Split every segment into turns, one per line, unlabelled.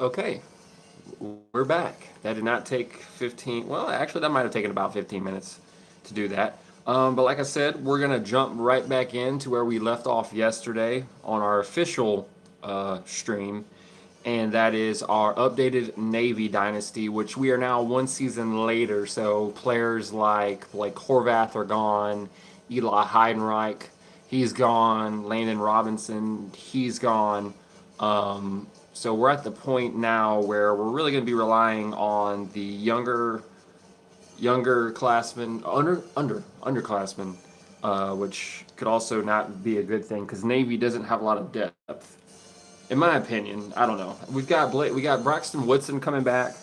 Okay, we're back. That did not take 15. Well, actually, that might have taken about 15 minutes to do that. But like I said, we're going to jump right back into where we left off yesterday on our official stream, and that is our updated Navy Dynasty, which we are now one season later. So players like Blake Horvath are gone, Eli Heidenreich, he's gone, Landon Robinson, he's gone. So we're at the point now where we're really going to be relying on the younger classmen, underclassmen, which could also not be a good thing because Navy doesn't have a lot of depth, in my opinion. I don't know. We got Braxton Woodson coming back,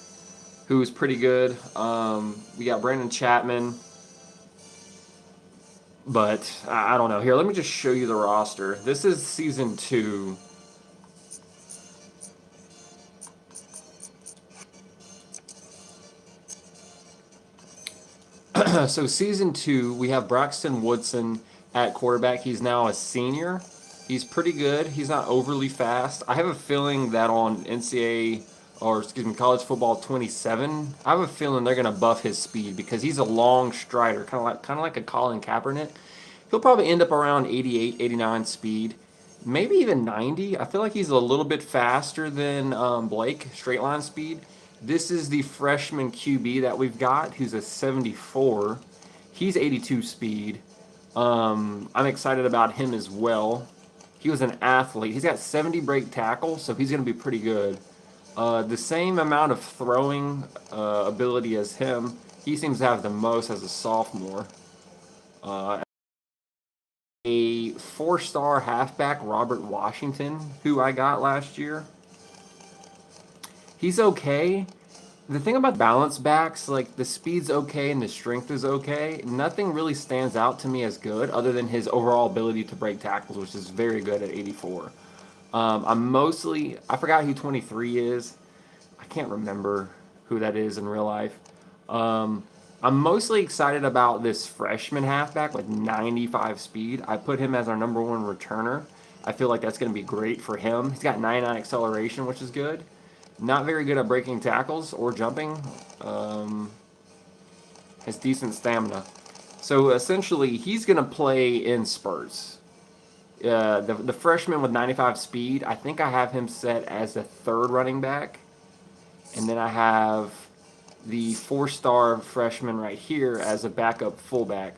who's pretty good. We got Brandon Chapman, but I don't know. Here, let me just show you the roster. This is season two. So season two, we have Braxton Woodson at quarterback. He's now a senior. He's pretty good. He's not overly fast. I have a feeling that on NCAA, or excuse me, college football 27, I have a feeling they're going to buff his speed because he's a long strider, kind of like a Colin Kaepernick. He'll probably end up around 88, 89 speed, maybe even 90. I feel like he's a little bit faster than Blake, straight line speed. This is the freshman QB that we've got, who's a 74. He's 82 speed. I'm excited about him as well. He was an athlete. He's got 70 break tackles, so he's going to be pretty good. The same amount of throwing ability as him. He seems to have the most as a sophomore. A four-star halfback, Robert Washington, who I got last year. He's okay. The thing about balance backs, like the speed's okay and the strength is okay. Nothing really stands out to me as good other than his overall ability to break tackles, which is very good at 84. I forgot who 23 is. I can't remember who that is in real life. I'm mostly excited about this freshman halfback with 95 speed. I put him as our number one returner. I feel like that's going to be great for him. He's got 99 acceleration, which is good. Not very good at breaking tackles or jumping. Has decent stamina. So essentially, he's going to play in spurts. The freshman with 95 speed, I think I have him set as a third running back. And then I have the four-star freshman right here as a backup fullback.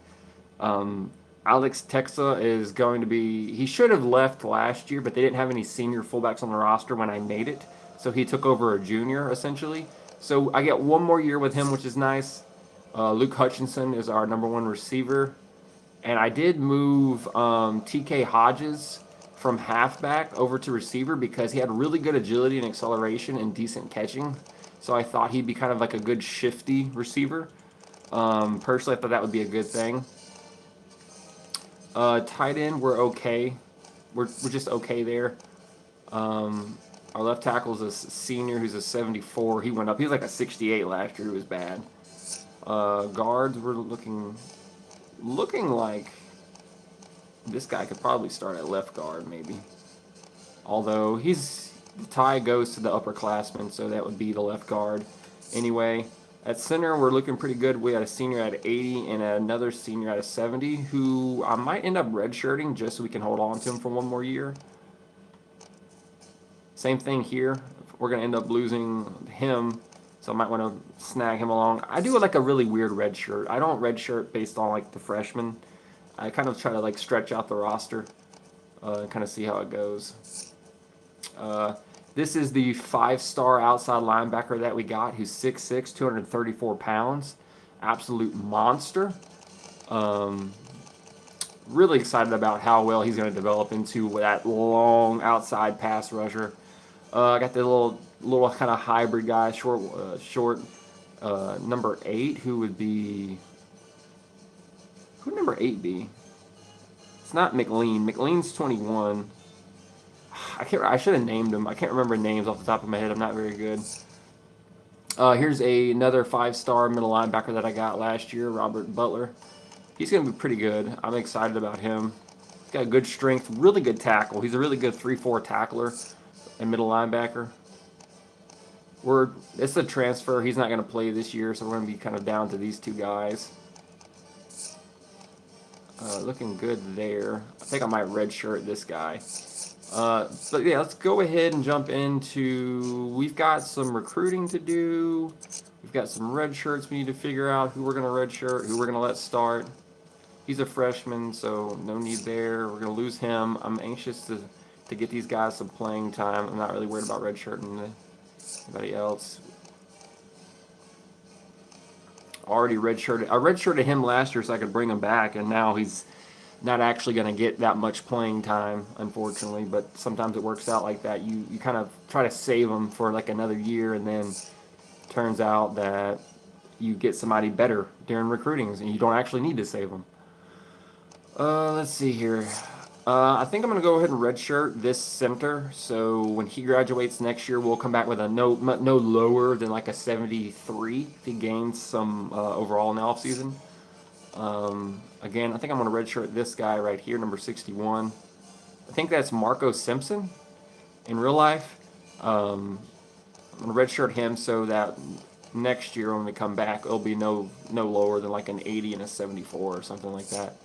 Alex Texa is going to be. He should have left last year, but they didn't have any senior fullbacks on the roster when I made it. So he took over a junior, essentially. So I get one more year with him, which is nice. Luke Hutchinson is our number one receiver. And I did move TK Hodges from halfback over to receiver because he had really good agility and acceleration and decent catching. So I thought he'd be kind of like a good shifty receiver. Personally, I thought that would be a good thing. Tight end, we're okay. We're just okay there. Our left tackle is a senior who's a 74. He went up. He was like a 68 last year. He was bad. Guards, we're looking like this guy could probably start at left guard, maybe. Although the tie goes to the upperclassmen, so that would be the left guard. Anyway, at center, we're looking pretty good. We had a senior at 80 and another senior at a 70, who I might end up redshirting just so we can hold on to him for one more year. Same thing here. We're going to end up losing him, so I might want to snag him along. I do like a really weird red shirt. I don't red shirt based on like the freshmen. I kind of try to like stretch out the roster and kind of see how it goes. This is the five-star outside linebacker that we got, who's 6'6", 234 pounds. Absolute monster. Really excited about how well he's going to develop into that long outside pass rusher. I got the little kind of hybrid guy, short number 8, who would number 8 be? It's not McLean. McLean's 21. I should have named him. I can't remember names off the top of my head. I'm not very good. Here's another five-star middle linebacker that I got last year, Robert Butler. He's going to be pretty good. I'm excited about him. He's got good strength, really good tackle. He's a really good 3-4 tackler and middle linebacker. It's a transfer. He's not going to play this year, so we're going to be kind of down to these two guys. Looking good there. I think I might redshirt this guy. But yeah, let's go ahead and jump into. We've got some recruiting to do. We've got some red shirts we need to figure out who we're going to redshirt, who we're going to let start. He's a freshman, so no need there. We're going to lose him. I'm anxious to get these guys some playing time. I'm not really worried about redshirting anybody else. Already redshirted. I redshirted him last year so I could bring him back, and now he's not actually going to get that much playing time, unfortunately. But sometimes it works out like that. You kind of try to save him for like another year, and then turns out that you get somebody better during recruitings, and you don't actually need to save them. Let's see here. I think I'm going to go ahead and redshirt this center. So when he graduates next year, we'll come back with a no lower than like a 73 if he gains some overall in the offseason. Again, I think I'm going to redshirt this guy right here, number 61. I think that's Marco Simpson in real life. I'm going to redshirt him so that next year when we come back, it'll be no lower than like an 80 and a 74 or something like that.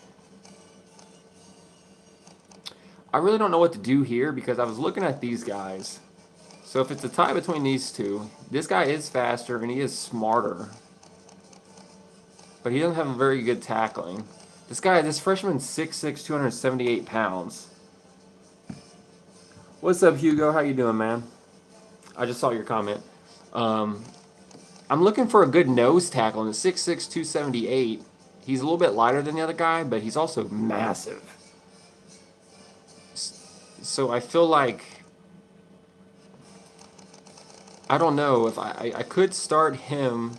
I really don't know what to do here because I was looking at these guys. So if it's a tie between these two, this guy is faster and he is smarter. But he doesn't have a very good tackling. This freshman's 6'6", 278 pounds. What's up, Hugo? How you doing, man? I just saw your comment. I'm looking for a good nose tackle, and at 6'6", 278, he's a little bit lighter than the other guy, but he's also massive. So I feel like, I don't know, if I could start him,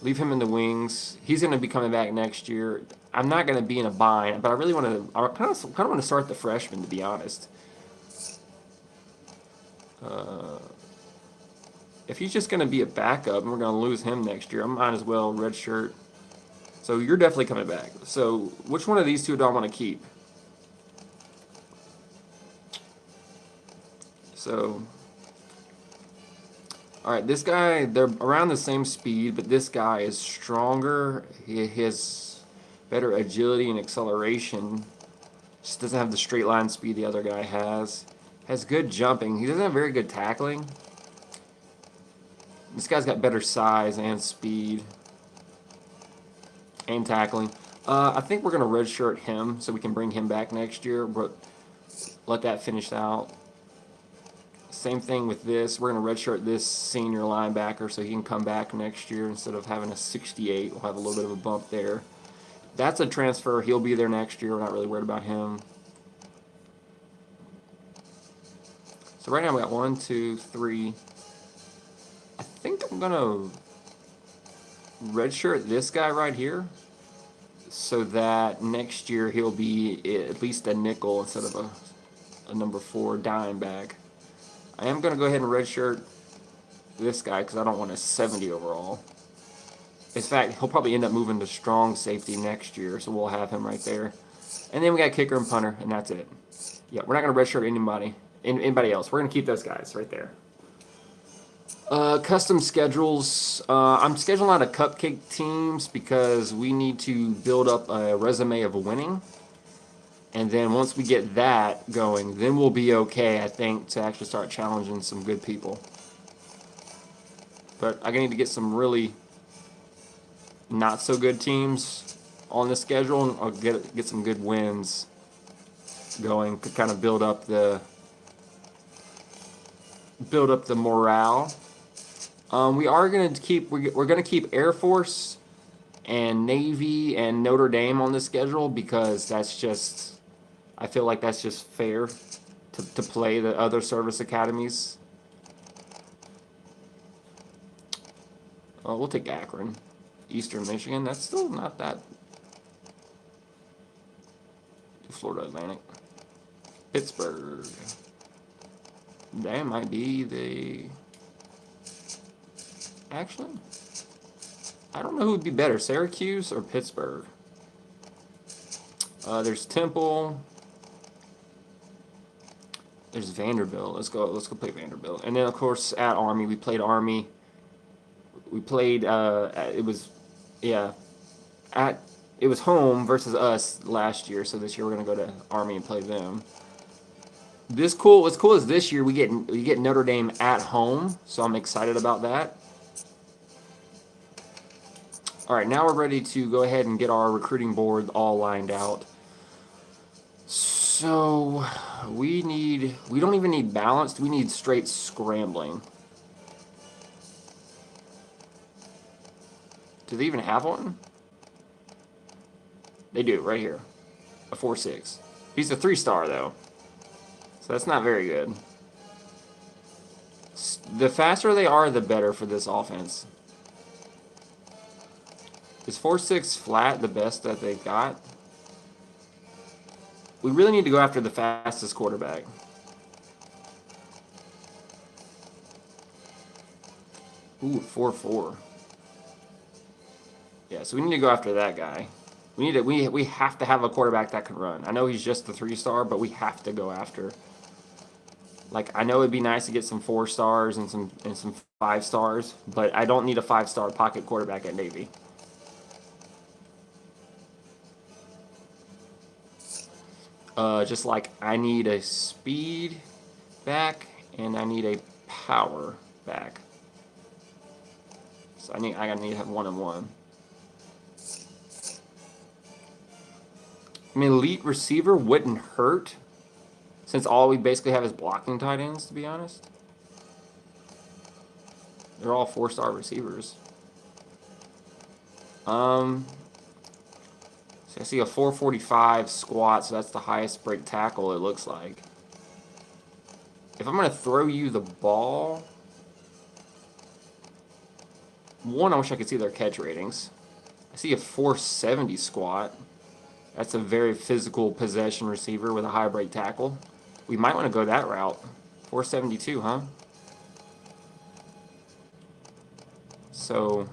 leave him in the wings. He's going to be coming back next year. I'm not going to be in a bind, but I really want to, I kind of want to start the freshman, to be honest. If he's just going to be a backup and we're going to lose him next year, I might as well redshirt. So you're definitely coming back. So which one of these two do I want to keep? So, all right, this guy, they're around the same speed, but this guy is stronger. He has better agility and acceleration. Just doesn't have the straight line speed the other guy has. Has good jumping. He doesn't have very good tackling. This guy's got better size and speed and tackling. I think we're going to redshirt him so we can bring him back next year, but let that finish out. Same thing with this. We're going to redshirt this senior linebacker so he can come back next year instead of having a 68. We'll have a little bit of a bump there. That's a transfer. He'll be there next year. We're not really worried about him. So right now we got 1, 2, 3. I think I'm going to redshirt this guy right here so that next year he'll be at least a nickel instead of a number 4 dime back. I am going to go ahead and redshirt this guy because I don't want a 70 overall. In fact, he'll probably end up moving to strong safety next year, so we'll have him right there. And then we got kicker and punter, and that's it. Yeah, we're not going to redshirt anybody else. We're going to keep those guys right there. Custom schedules. I'm scheduling out of cupcake teams because we need to build up a resume of winning. And then once we get that going, then we'll be okay, I think, to actually start challenging some good people. But I need to get some really not so good teams on the schedule, and I'll get some good wins going to kind of build up the morale. We are going to keep we're going to keep Air Force and Navy and Notre Dame on the schedule because that's just, I feel like that's just fair to play the other service academies. We'll take Akron. Eastern Michigan, that's still not that. Florida Atlantic. Pittsburgh. That might be the... Actually, I don't know who would be better, Syracuse or Pittsburgh. There's Temple. There's Vanderbilt. Let's go play Vanderbilt. And then, of course, at Army, we played Army We played. It was, yeah, at it was home versus us last year. So this year we're gonna go to Army and play them. What's cool is this year we get Notre Dame at home, so I'm excited about that. All right, now we're ready to go ahead and get our recruiting board all lined out. So we don't even need balanced, we need straight scrambling. Do they even have one? They do, right here. A 4.6. He's a 3-star though. So that's not very good. The faster they are, the better for this offense. Is 4.6 flat the best that they've got? We really need to go after the fastest quarterback. Ooh, 4.4. Yeah, so we need to go after that guy. We have to have a quarterback that can run. I know he's just the 3-star, but we have to go after. Like, I know it'd be nice to get some 4-stars and some 5-stars, but I don't need a 5-star pocket quarterback at Navy. Just like I need a speed back and I need a power back. So I need to have 1 and 1. I mean, elite receiver wouldn't hurt, since all we basically have is blocking tight ends, to be honest. They're all 4-star receivers. So I see a 4.45 squat, so that's the highest break tackle, it looks like. If I'm going to throw you the ball... One, I wish I could see their catch ratings. I see a 4.70 squat. That's a very physical possession receiver with a high break tackle. We might want to go that route. 4.72, huh? So...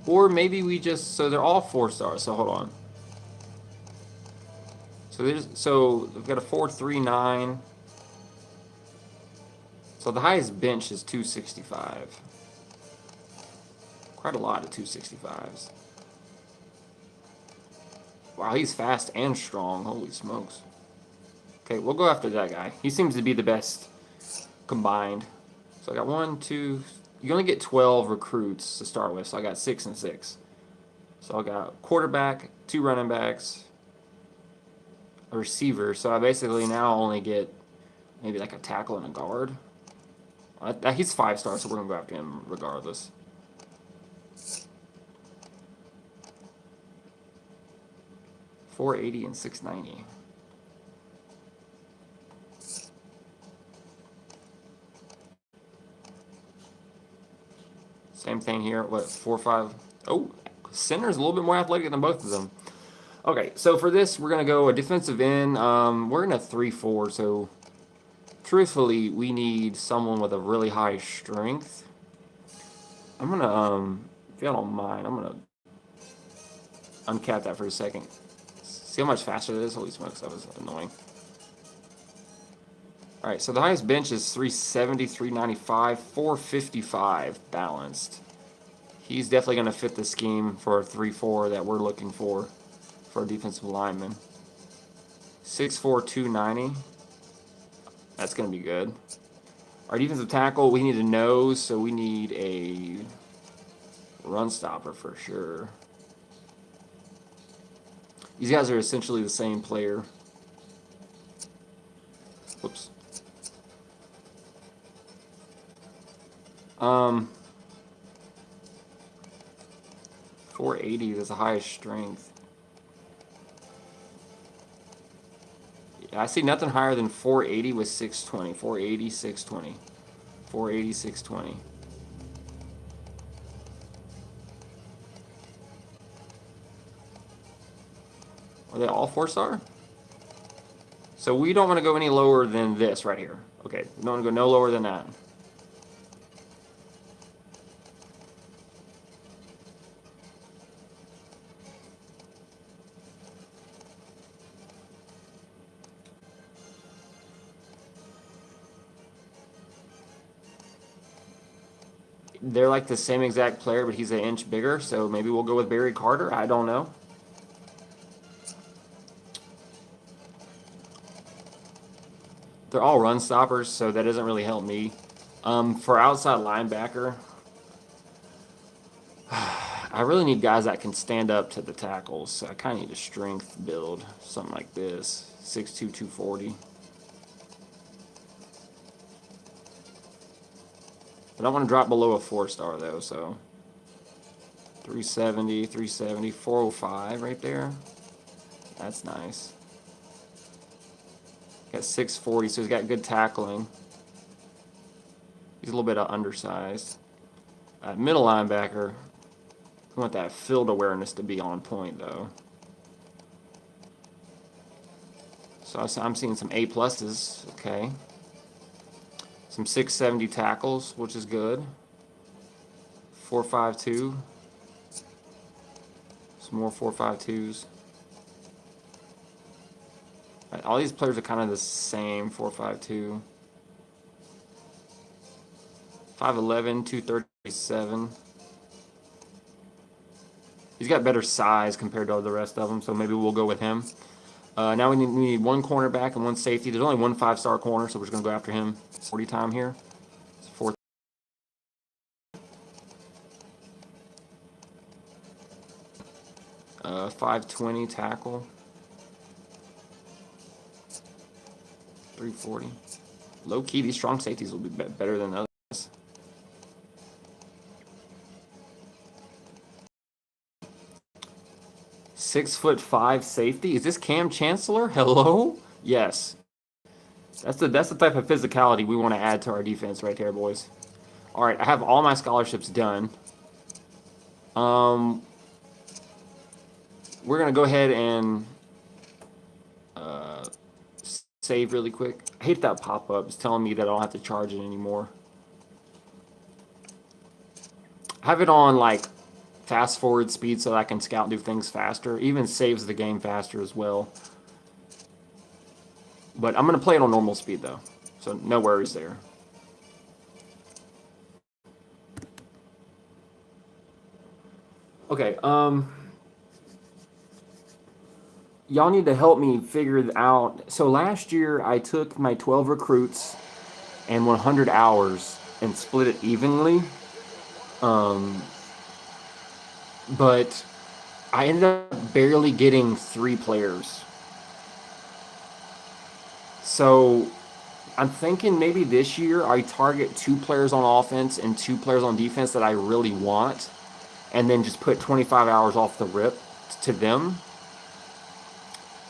Or maybe we just... So they're all 4-stars, so hold on. So we've got a 4.39. So the highest bench is 265. Quite a lot of 265s. Wow, he's fast and strong. Holy smokes. Okay, we'll go after that guy. He seems to be the best combined. So I got 1, 2... You only get 12 recruits to start with, so I got 6 and 6. So I got quarterback, 2 running backs, a receiver. So I basically now only get maybe like a tackle and a guard. He's 5-star, so we're going to go after him regardless. $480 and $690. Same thing here. What, 4.5? Oh, center's a little bit more athletic than both of them. Okay, so for this, we're going to go a defensive end. We're in a 3-4, so truthfully, we need someone with a really high strength. I'm going to, if y'all don't mind, I'm going to uncap that for a second. See how much faster it is? Holy smokes, that was annoying. All right, so the highest bench is 370, 395, 455 balanced. He's definitely going to fit the scheme for a 3-4 that we're looking for a defensive lineman. 6'4", 290. That's going to be good. Our defensive tackle, we need a nose, so we need a run stopper for sure. These guys are essentially the same player. Whoops. 480 is the highest strength. Yeah, I see nothing higher than 480 with 620. 480, 620. 480, 620. Are they all 4-star? So we don't want to go any lower than this right here. Okay, we don't want to go no lower than that. they're like the same exact player, but he's an inch bigger. So maybe we'll go with Barry Carter. I don't know. They're all run stoppers, so that doesn't really help me. For outside linebacker, I really need guys that can stand up to the tackles. So I kind of need a strength build, something like this, 6'2", 240. I don't want to drop below a 4-star though, so 370, 370, 405 right there. That's nice. Got 640, so he's got good tackling. He's a little bit undersized. Middle linebacker, I want that field awareness to be on point though. So I'm seeing some A pluses, okay. Some 670 tackles, which is good. 4.52. Some more 4.52s. All these players are kind of the same. 4.52. 5'11", 237. He's got better size compared to the rest of them, so maybe we'll go with him. Now we need one cornerback and one safety. There's only one 5-star corner, so we're just going to go after him 40 time here. It's 4. 520 tackle. 340. Low key, these strong safeties will be better than others. 6'5" safety. Is this Cam Chancellor? Hello? Yes. That's the type of physicality we want to add to our defense right there, boys. All right, I have all my scholarships done. We're gonna go ahead and save really quick. I hate that pop-up. It's telling me that I don't have to charge it anymore. I have it on like fast forward speed so that I can scout and do things faster. Even saves the game faster as well. But I'm going to play it on normal speed though, so no worries there. Okay, y'all need to help me figure out. So last year I took my 12 recruits and 100 hours and split it evenly. But I ended up barely getting 3 players. So I'm thinking maybe this year I target 2 players on offense and 2 players on defense that I really want, and then just put 25 hours off the rip to them,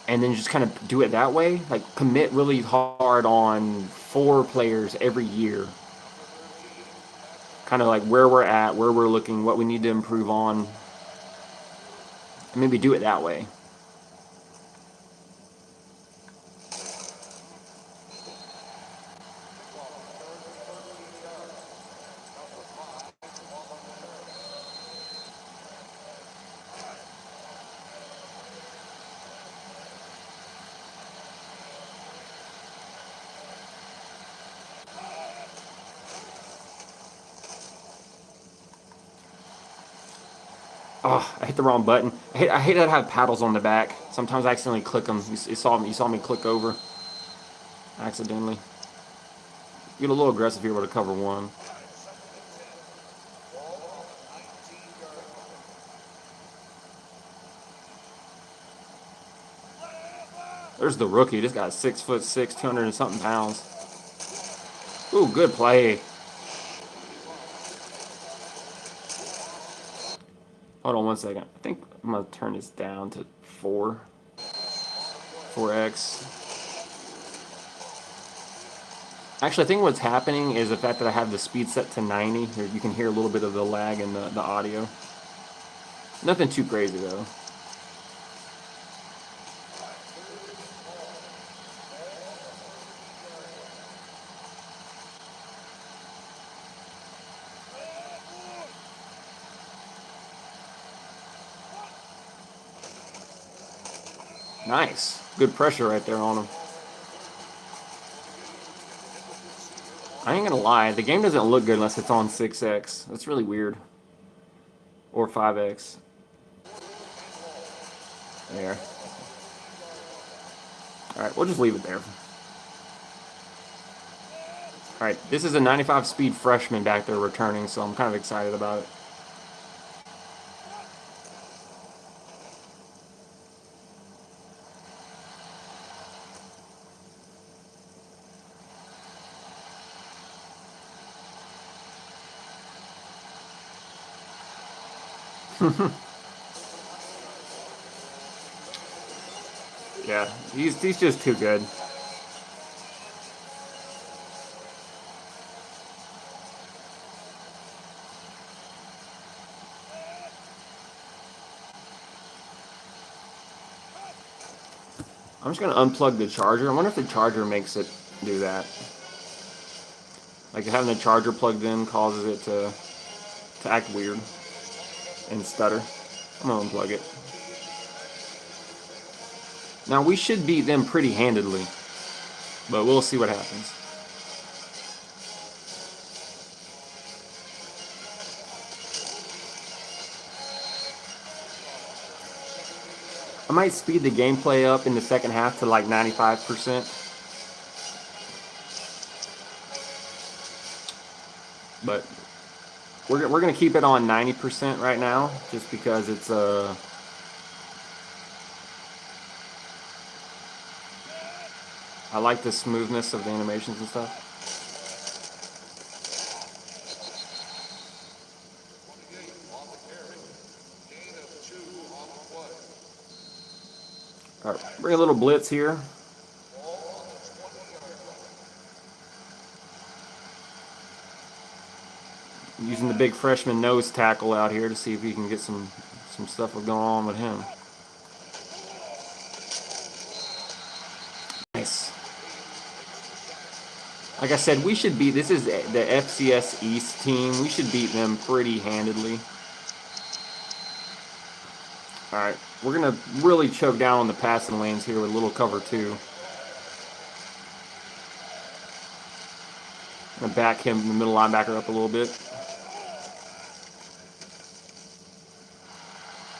and then just kind of do it that way. Like commit really hard on 4 players every year. Kind of like where we're at, where we're looking, what we need to improve on. And maybe do it that way. Oh, I hit the wrong button. I hate that I have paddles on the back. Sometimes I accidentally click them. You saw me click over accidentally. Get a little aggressive here with a cover 1. There's the rookie. This guy's 6'6", 200 and something pounds. Ooh, good play. Hold on 1 second. I think I'm gonna turn this down to 4x. Actually, I think what's happening is the fact that I have the speed set to 90. Here, you can hear a little bit of the lag in the audio. Nothing too crazy though. Nice. Good pressure right there on him. I ain't gonna lie, the game doesn't look good unless it's on 6x. That's really weird. Or 5x. There. Alright, we'll just leave it there. Alright, this is a 95 speed freshman back there returning, so I'm kind of excited about it. Yeah, he's just too good. I'm just gonna unplug the charger. I wonder if the charger makes it do that. Like having the charger plugged in causes it to act weird and stutter. I'm gonna unplug it. Now we should beat them pretty handedly, but we'll see what happens. I might speed the gameplay up in the second half to like 95%. But we're going to keep it on 90% right now, just because it's I like the smoothness of the animations and stuff. All right, bring a little blitz here. Using the big freshman nose tackle out here to see if we can get some stuff going on with him. Nice. Like I said, we should beat, this is the FCS East team. We should beat them pretty handedly. All right, we're going to really choke down on the passing lanes here with a little cover 2. I'm going to back him, the middle linebacker, up a little bit.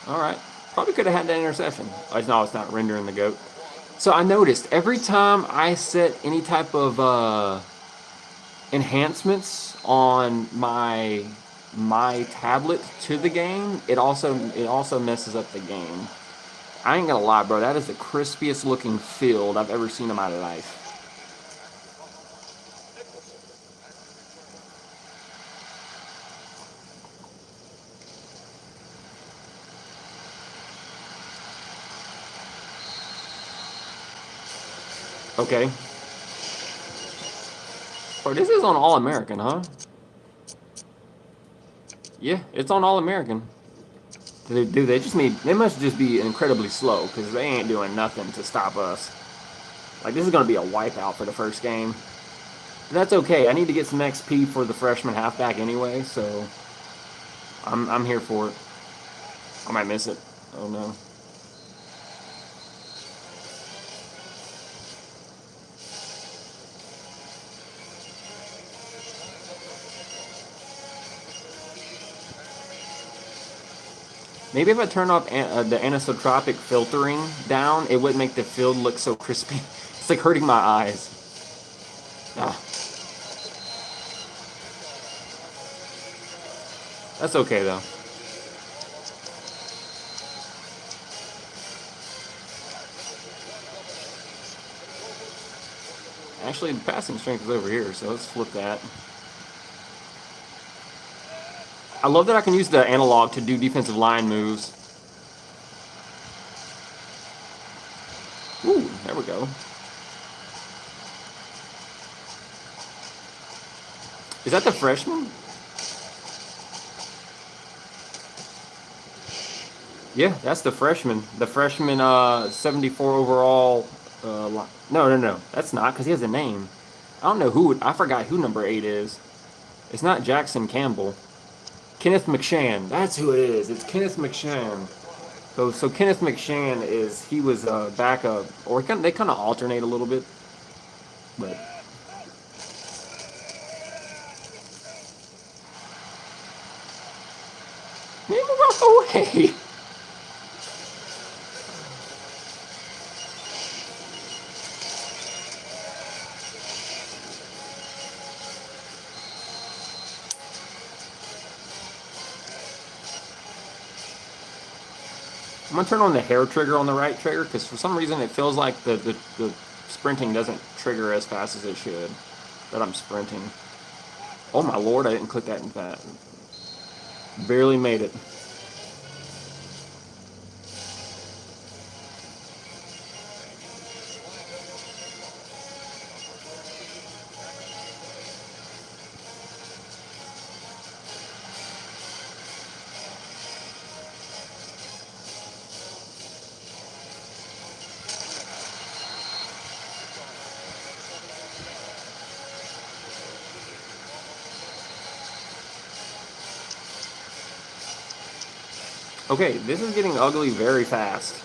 All right, probably could have had that interception. Oh, no, it's not rendering the GOAT. So I noticed every time I set any type of enhancements on my tablet to the game, it also messes up the game. I ain't gonna lie, bro. That is the crispiest looking field I've ever seen in my life. Okay. Bro, this is on All-American, huh? Yeah, it's on All-American. Dude, they must just be incredibly slow, because they ain't doing nothing to stop us. Like, this is going to be a wipeout for the first game. But that's okay. I need to get some XP for the freshman halfback anyway, so I'm here for it. I might miss it. Oh, no. Maybe if I turn off the anisotropic filtering down, it would make the field look so crispy. It's like hurting my eyes. Ah. That's okay, though. Actually, the passing strength is over here, so let's flip that. I love that I can use the analog to do defensive line moves. Ooh, there we go. Is that the freshman? Yeah, that's the freshman. The freshman 74 overall. No. That's not, because he has a name. I don't know who. I forgot who number 8 is. It's not Jackson Campbell. Kenneth McShann. That's who it is. It's Kenneth McShann. So Kenneth McShann he was backup, or they kind of alternate a little bit. But way. I'm going to turn on the hair trigger on the right trigger because for some reason it feels like the sprinting doesn't trigger as fast as it should that I'm sprinting. Oh my lord, I didn't click that in that. Barely made it. Okay, this is getting ugly very fast.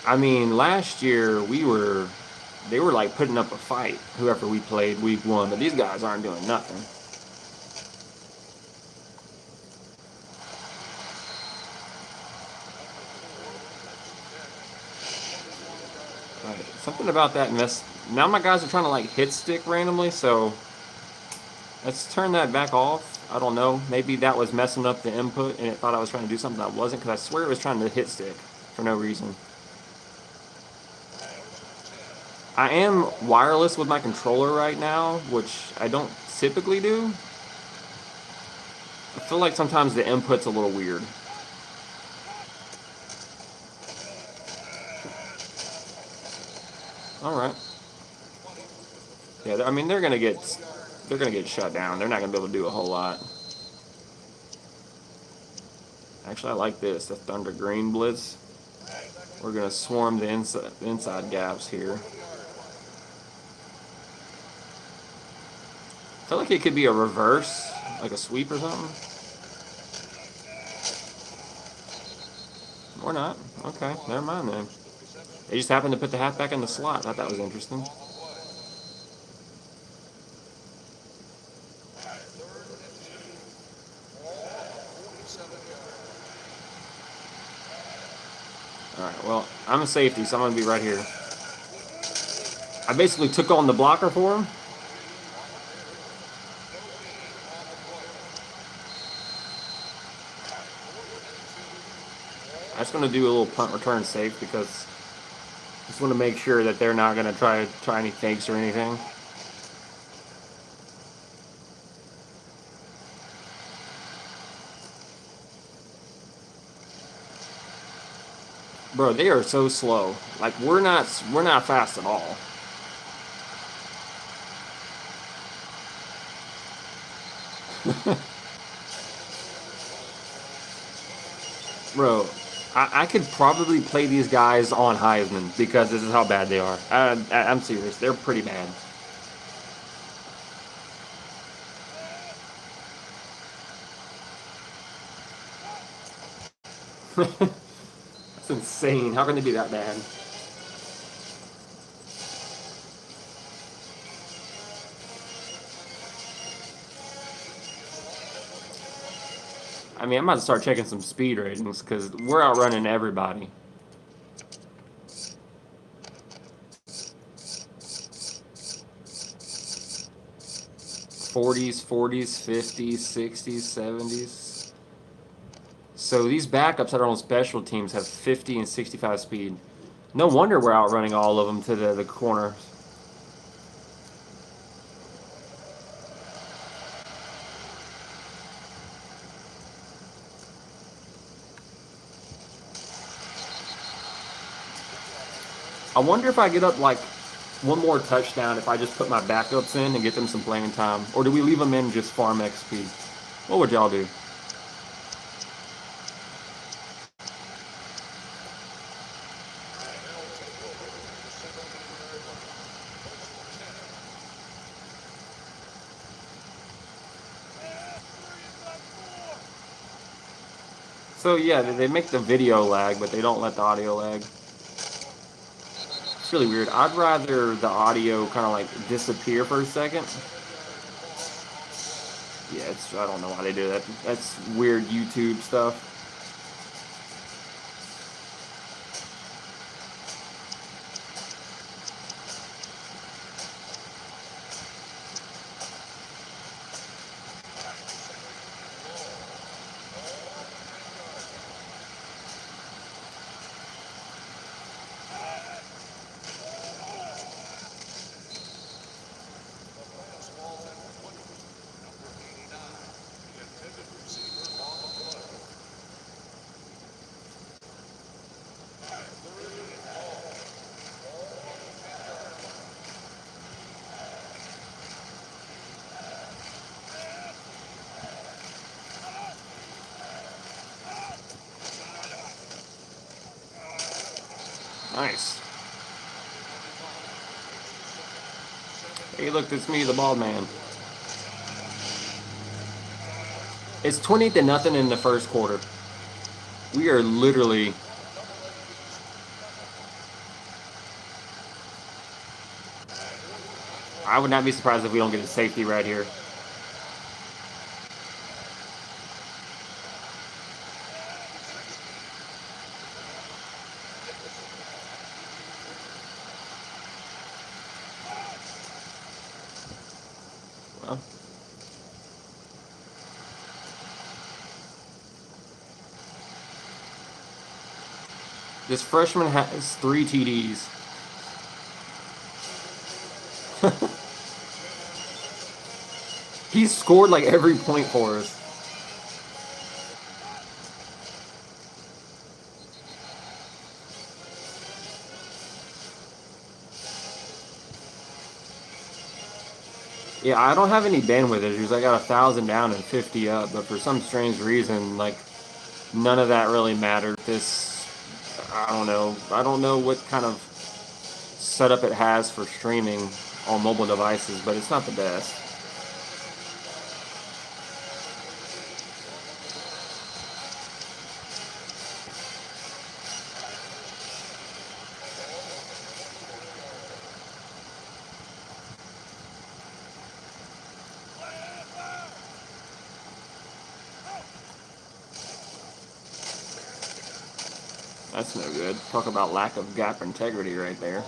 I mean, last year they were like putting up a fight, whoever we played week 1, but these guys aren't doing nothing. Right. Something about that mess. Now my guys are trying to like hit stick randomly, so let's turn that back off. I don't know. Maybe that was messing up the input and it thought I was trying to do something I wasn't, because I swear it was trying to hit stick for no reason. I am wireless with my controller right now, which I don't typically do. I feel like sometimes the input's a little weird. All right. Yeah, I mean they're gonna get shut down. They're not gonna be able to do a whole lot. Actually, I like this. The Thunder Green Blitz. We're gonna swarm the inside gaps here. I feel like it could be a reverse, like a sweep or something. Or not. Okay, never mind then. They just happened to put the halfback in the slot. I thought that was interesting. Alright, well, I'm a safety, so I'm going to be right here. I basically took on the blocker for him. I'm just going to do a little punt return safe because I just want to make sure that they're not going to try any fakes or anything. Bro, they are so slow. Like we're not fast at all. Bro, I could probably play these guys on Heisman because this is how bad they are. I'm serious. They're pretty bad. That's insane. How can they be that bad? I mean, I'm about to start checking some speed ratings because we're outrunning everybody. '40s, '40s, '50s, '60s, '70s. So these backups that are on special teams have 50 and 65 speed. No wonder we're outrunning all of them to the corner. I wonder if I get up like one more touchdown if I just put my backups in and get them some playing time. Or do we leave them in just farm XP? What would y'all do? So yeah, they make the video lag, but they don't let the audio lag. It's really weird. I'd rather the audio kind of like disappear for a second. Yeah, I don't know why they do that. That's weird YouTube stuff. Nice. Hey, look, it's me, the bald man. It's 20-0 in the first quarter. We are literally... I would not be surprised if we don't get a safety right here. Well, this freshman has 3 TDs. He's scored like every point for us. Yeah, I don't have any bandwidth issues. I got 1,000 down and 50 up, but for some strange reason, like, none of that really mattered. I don't know. I don't know what kind of setup it has for streaming on mobile devices, but it's not the best. That's no good. Talk about lack of gap integrity right there.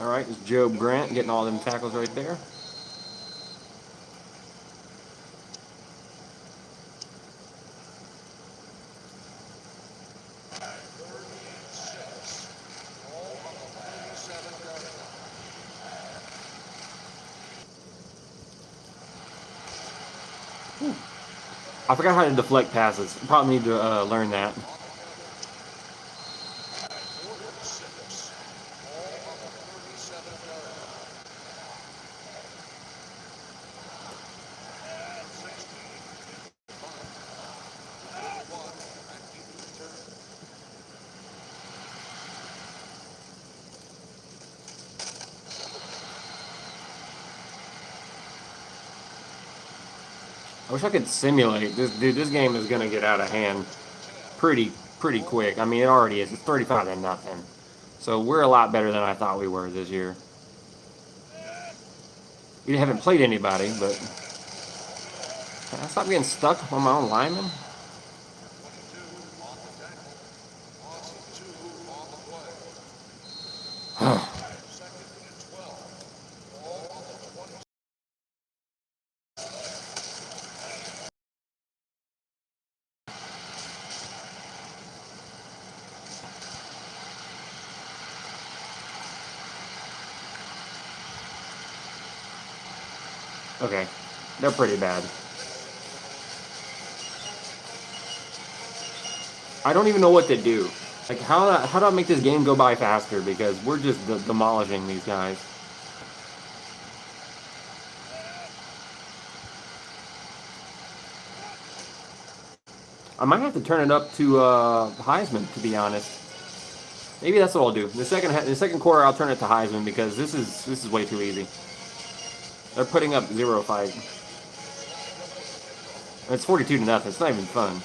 All right, it's Job Grant getting all them tackles right there. I forgot how to deflect passes. Probably need to learn that. I wish I could simulate this. Dude, this game is gonna get out of hand pretty quick. I mean, it already is. It's 35-0. So we're a lot better than I thought we were this year. We haven't played anybody, but can I stop getting stuck on my own lineman? Okay, they're pretty bad. I don't even know what to do. Like, how do I make this game go by faster? Because we're just demolishing these guys. I might have to turn it up to Heisman, to be honest. Maybe that's what I'll do. The second quarter, I'll turn it to Heisman because this is way too easy. They're putting up 0 fight. And it's 42-0. It's not even fun.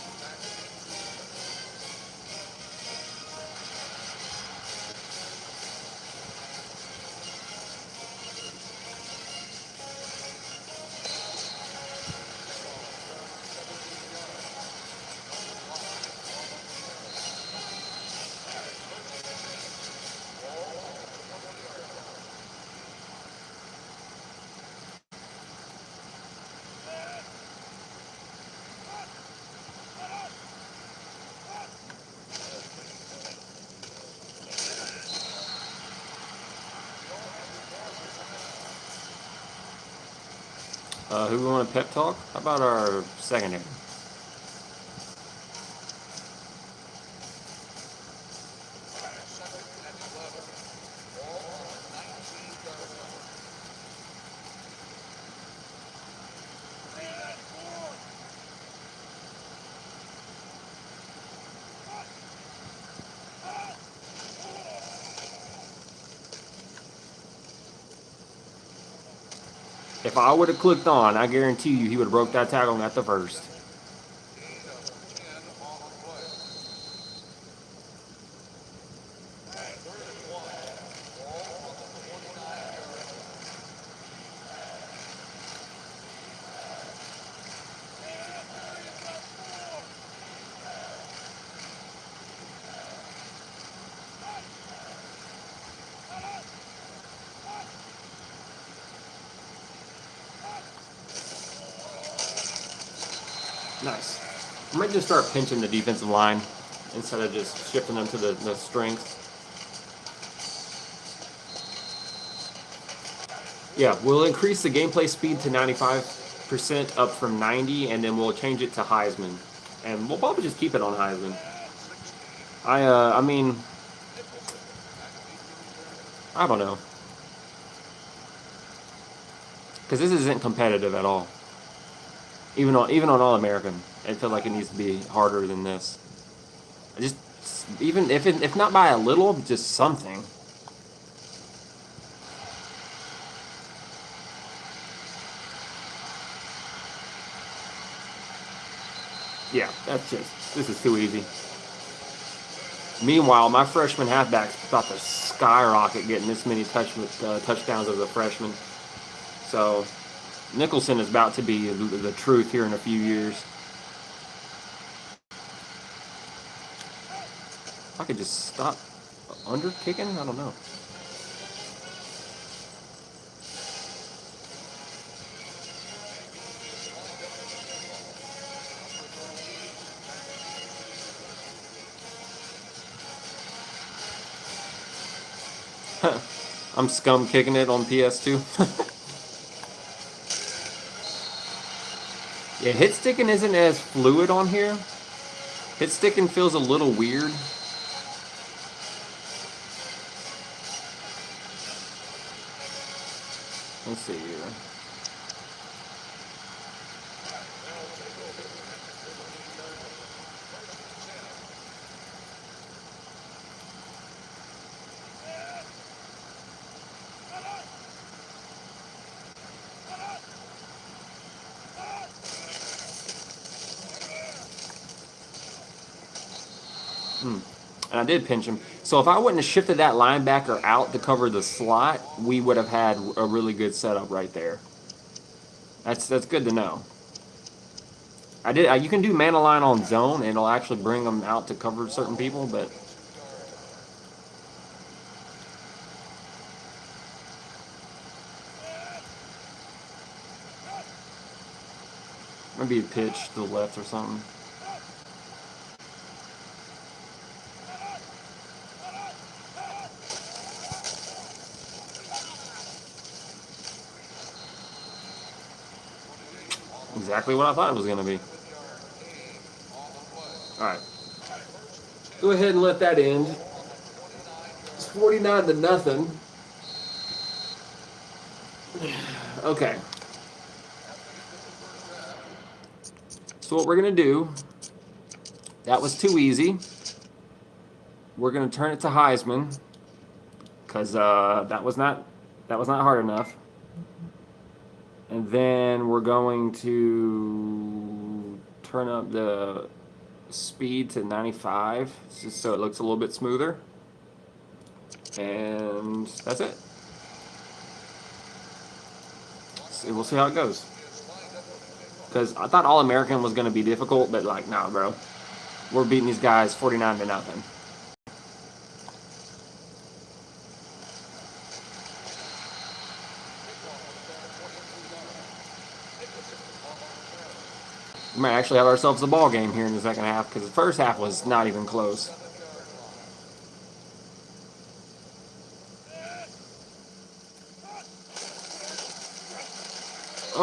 Who we want to pep talk? How about our secondary? If I would have clicked on, I guarantee you he would have broke that tackle and got the first. Nice. I might just start pinching the defensive line instead of just shifting them to the strength. Yeah, we'll increase the gameplay speed to 95% up from 90, and then we'll change it to Heisman. And we'll probably just keep it on Heisman. I mean, I don't know. Because this isn't competitive at all. Even on All American, I feel like it needs to be harder than this. Just even if not by a little, just something. Yeah, this is too easy. Meanwhile, my freshman halfback's about to skyrocket getting this many touchdowns as a freshman. So Nicholson is about to be the truth here in a few years. If I could just stop under kicking, I don't know. I'm scum kicking it on PS2. Yeah, hit sticking isn't as fluid on here. Hit sticking feels a little weird. Let's see here. And I did pinch him. So if I wouldn't have shifted that linebacker out to cover the slot, we would have had a really good setup right there. That's good to know. You can do man align on zone, and it'll actually bring them out to cover certain people, but maybe a pitch to the left or something. Exactly what I thought it was going to be. All right. Go ahead and let that end. It's 49-0. Okay. So what we're going to do, that was too easy. We're going to turn it to Heisman because that was not hard enough. And then we're going to turn up the speed to 95 just so it looks a little bit smoother. And that's it. So we'll see how it goes. Because I thought All-American was going to be difficult, but like, nah, bro. We're beating these guys 49-0. We might actually have ourselves a ball game here in the second half because the first half was not even close.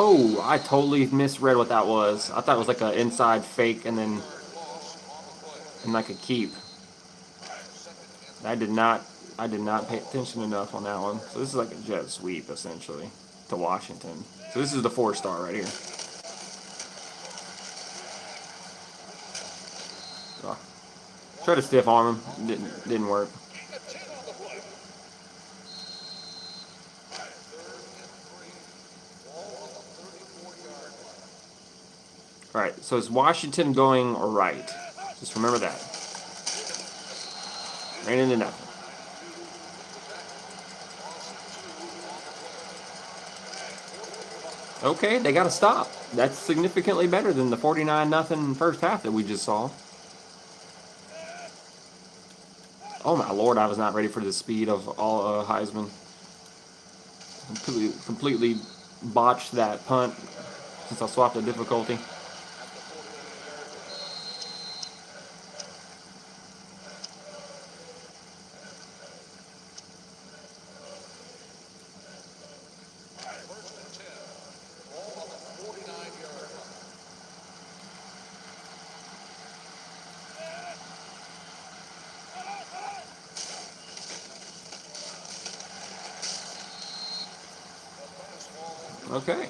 Oh, I totally misread what that was. I thought it was like an inside fake and then like a keep. I did not pay attention enough on that one. So this is like a jet sweep essentially to Washington. So this is the 4-star right here. Oh. Try to stiff arm him. Didn't work. All right, so it's Washington going right. Just remember that. Ran into nothing. Okay, they got to stop. That's significantly better than the 49-0 first half that we just saw. Oh my lord, I was not ready for the speed of all Heisman. Completely botched that punt since I swapped the difficulty. Okay.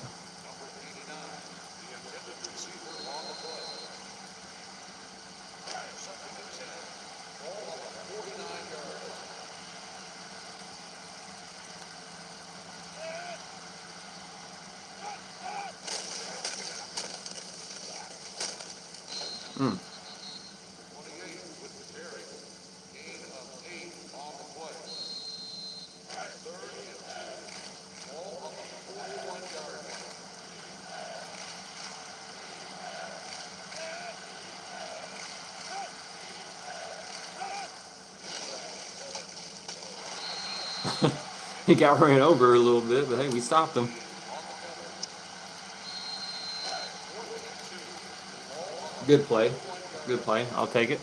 Hmm. He got ran over a little bit, but hey, we stopped him. Good play. Good play. I'll take it.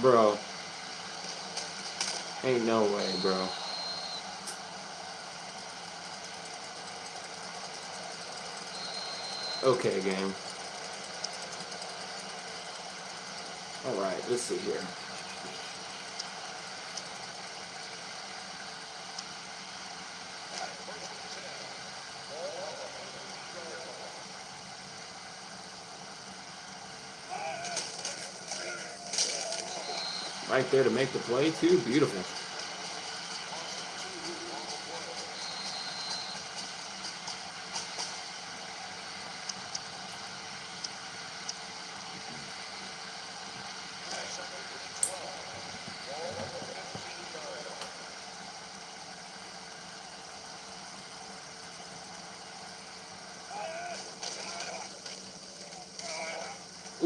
Bro. Ain't no way, bro. Okay, game. Alright, let's see here. Right there to make the play, too. Beautiful.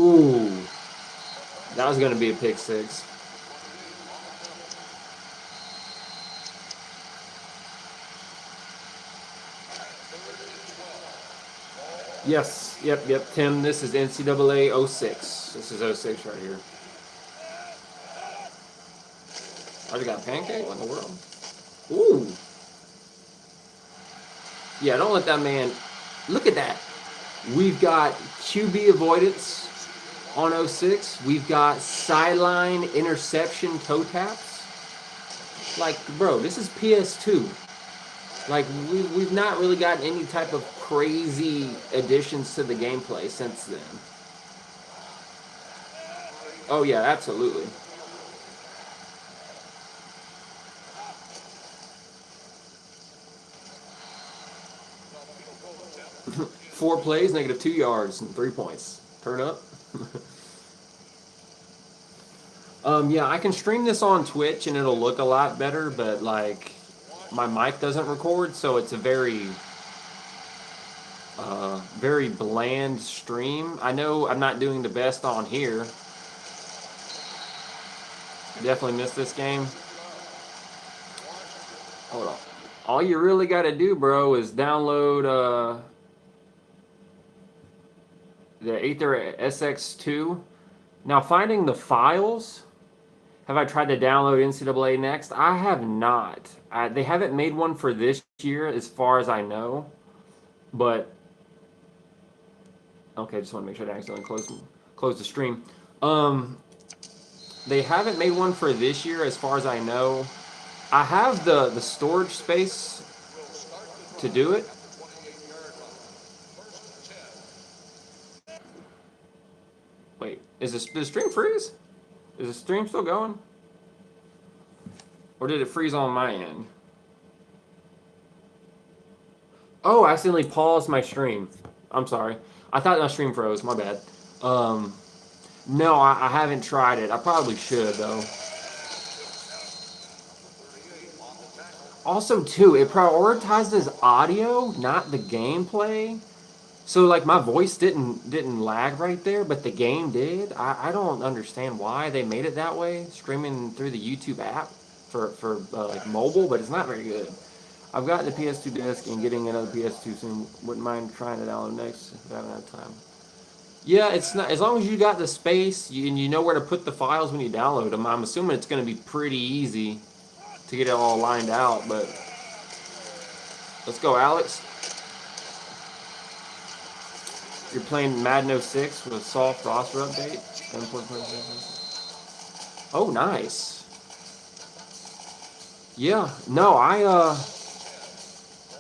Ooh. That was going to be a pick six. Yes. Yep. Tim, this is NCAA 06. This is 06 right here. I just got a pancake? What in the world? Ooh. Yeah, don't let that man... Look at that. We've got QB avoidance on 06. We've got sideline interception toe taps. Like, bro, this is PS2. Like, we've not really gotten any type of crazy additions to the gameplay since then. Oh, yeah, absolutely. Four plays, -2 yards, and 3 points. Turn up. Yeah, I can stream this on Twitch and it'll look a lot better, but like my mic doesn't record, so it's a very very bland stream. I know I'm not doing the best on here. I definitely missed this game. Hold on. All you really got to do, bro, is download the Aether SX2 Now, finding the files. Have I tried to download NCAA Next? I have not. They haven't made one for this year, as far as I know. But okay, just want to make sure I didn't accidentally close the stream. Um, they haven't made one for this year, as far as I know. I have the storage space to do it. Wait, did the stream freeze? Is the stream still going? Or did it freeze on my end? Oh, I accidentally paused my stream. I'm sorry. I thought my stream froze. My bad. No, I haven't tried it. I probably should, though. Also, too, it prioritizes audio, not the gameplay. So, like, my voice didn't lag right there, but the game did. I don't understand why they made it that way, streaming through the YouTube app for like mobile, but it's not very good. I've got the PS2 disc and getting another PS2 soon. Wouldn't mind trying it out next if I haven't had time. Yeah, it's not as long as you got the space and you know where to put the files when you download them. I'm assuming it's going to be pretty easy to get it all lined out. But let's go, Alex. You're playing Madden 06 with a soft roster update. Oh, nice. Yeah, no,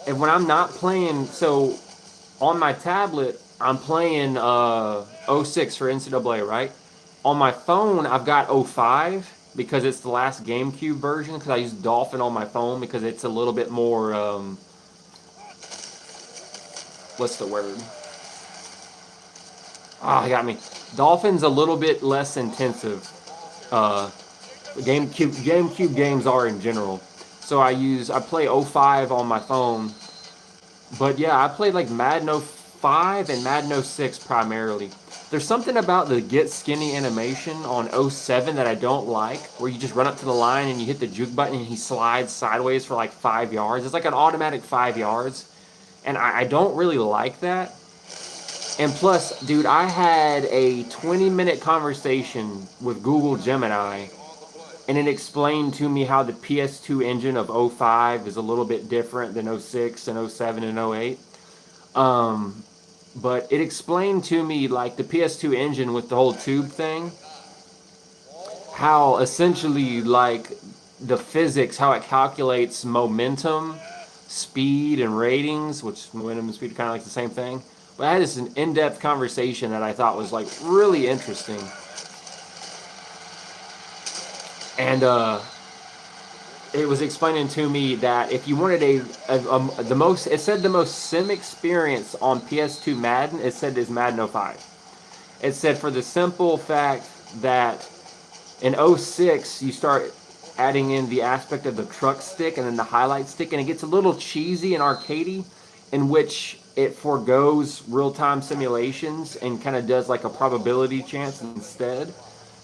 and when I'm not playing, so on my tablet, I'm playing 06 for NCAA, right? On my phone, I've got 05 because it's the last GameCube version because I use Dolphin on my phone because it's a little bit more, what's the word? Ah, you got me. Dolphin's a little bit less intensive. GameCube games are in general. So I play 05 on my phone. But yeah, I played like Madden 05 and Madden 06 primarily. There's something about the get skinny animation on 07 that I don't like, where you just run up to the line and you hit the juke button and he slides sideways for like 5 yards. It's like an automatic 5 yards. And I don't really like that. And plus, dude, I had a 20-minute conversation with Google Gemini, and it explained to me how the PS2 engine of 05 is a little bit different than 06 and 07 and 08. But it explained to me, like, the PS2 engine with the whole tube thing, how essentially, like, the physics, how it calculates momentum, speed, and ratings, which momentum and speed are kind of like the same thing. But I had this an in-depth conversation that I thought was like really interesting. And it was explaining to me that if you wanted the most, it said the most sim experience on PS2 Madden, it said is Madden 05. It said for the simple fact that in 06 you start adding in the aspect of the truck stick and then the highlight stick, and it gets a little cheesy and arcadey, in which it forgoes real-time simulations and kind of does like a probability chance instead.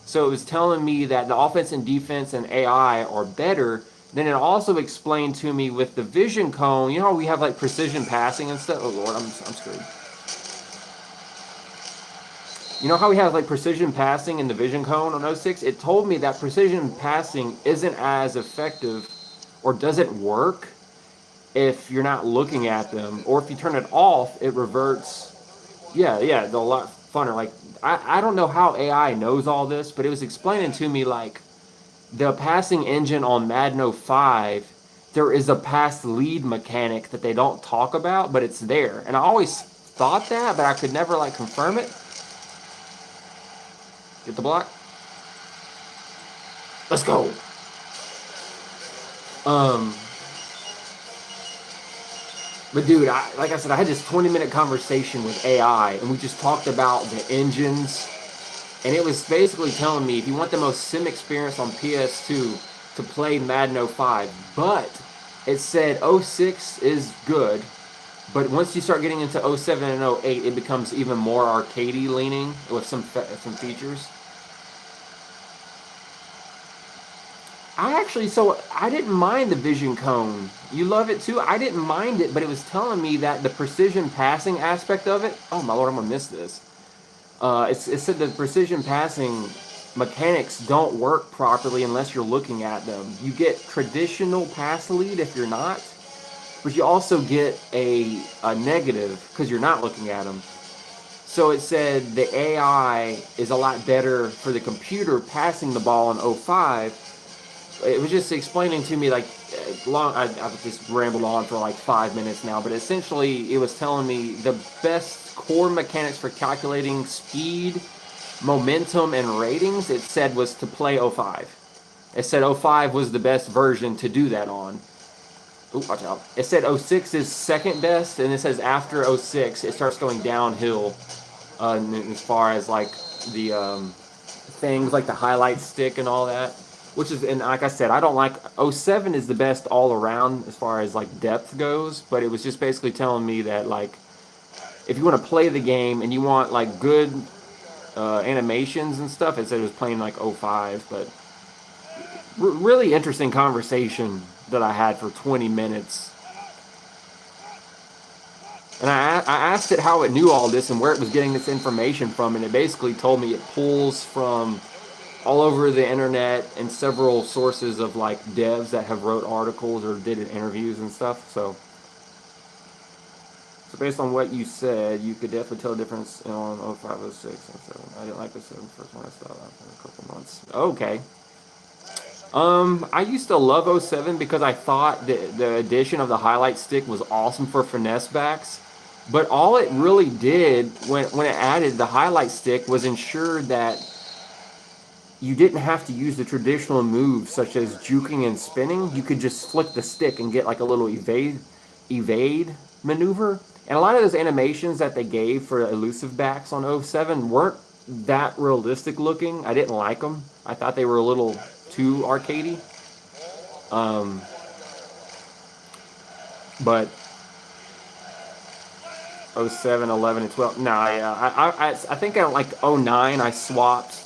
So it was telling me that the offense and defense and AI are better. Then it also explained to me with the vision cone, you know how we have like precision passing and stuff? Oh Lord, I'm screwed. You know how we have like precision passing in the vision cone on 06? It told me that precision passing isn't as effective or doesn't work if you're not looking at them, or if you turn it off, it reverts. Yeah, they're a lot funner. Like, I don't know how AI knows all this, but it was explaining to me, like, the passing engine on Madden 05, there is a pass lead mechanic that they don't talk about, but it's there. And I always thought that, but I could never, like, confirm it. Get the block. Let's go. But dude, like I said, I had this 20-minute conversation with AI, and we just talked about the engines, and it was basically telling me if you want the most sim experience on PS2 to play Madden 05, but it said 06 is good, but once you start getting into 07 and 08, it becomes even more arcadey leaning with some features. I didn't mind the vision cone. You love it too? I didn't mind it, but it was telling me that the precision passing aspect of it, oh my lord, I'm gonna miss this. It said the precision passing mechanics don't work properly unless you're looking at them. You get traditional pass lead if you're not, but you also get a negative because you're not looking at them. So it said the AI is a lot better for the computer passing the ball in '05. It was just explaining to me like I've just rambled on for like 5 minutes now, but essentially it was telling me the best core mechanics for calculating speed, momentum, and ratings. It said was to play '05. It said '05 was the best version to do that on. Ooh, watch out. It said '06 is second best, and it says after '06 it starts going downhill as far as like the things like the highlight stick and all that. Which is, and like I said, I don't like '07 is the best all around as far as like depth goes, but it was just basically telling me that like if you want to play the game and you want like good animations and stuff, it said it was playing like '05, but really interesting conversation that I had for 20 minutes. And I asked it how it knew all this and where it was getting this information from, and it basically told me it pulls from all over the internet and several sources of like devs that have wrote articles or did interviews and stuff. So based on what you said, you could definitely tell the difference on '05, '06, and '07. I didn't like the first one I saw after a couple months. Okay. I used to love '07 because I thought the addition of the highlight stick was awesome for finesse backs. But all it really did when it added the highlight stick was ensure that you didn't have to use the traditional moves such as juking and spinning. You could just flick the stick and get like a little evade maneuver. And a lot of those animations that they gave for elusive backs on '07 weren't that realistic looking. I didn't like them. I thought they were a little too arcadey. But '07, '11, and '12. Nah, yeah. I think I like '09 I swapped.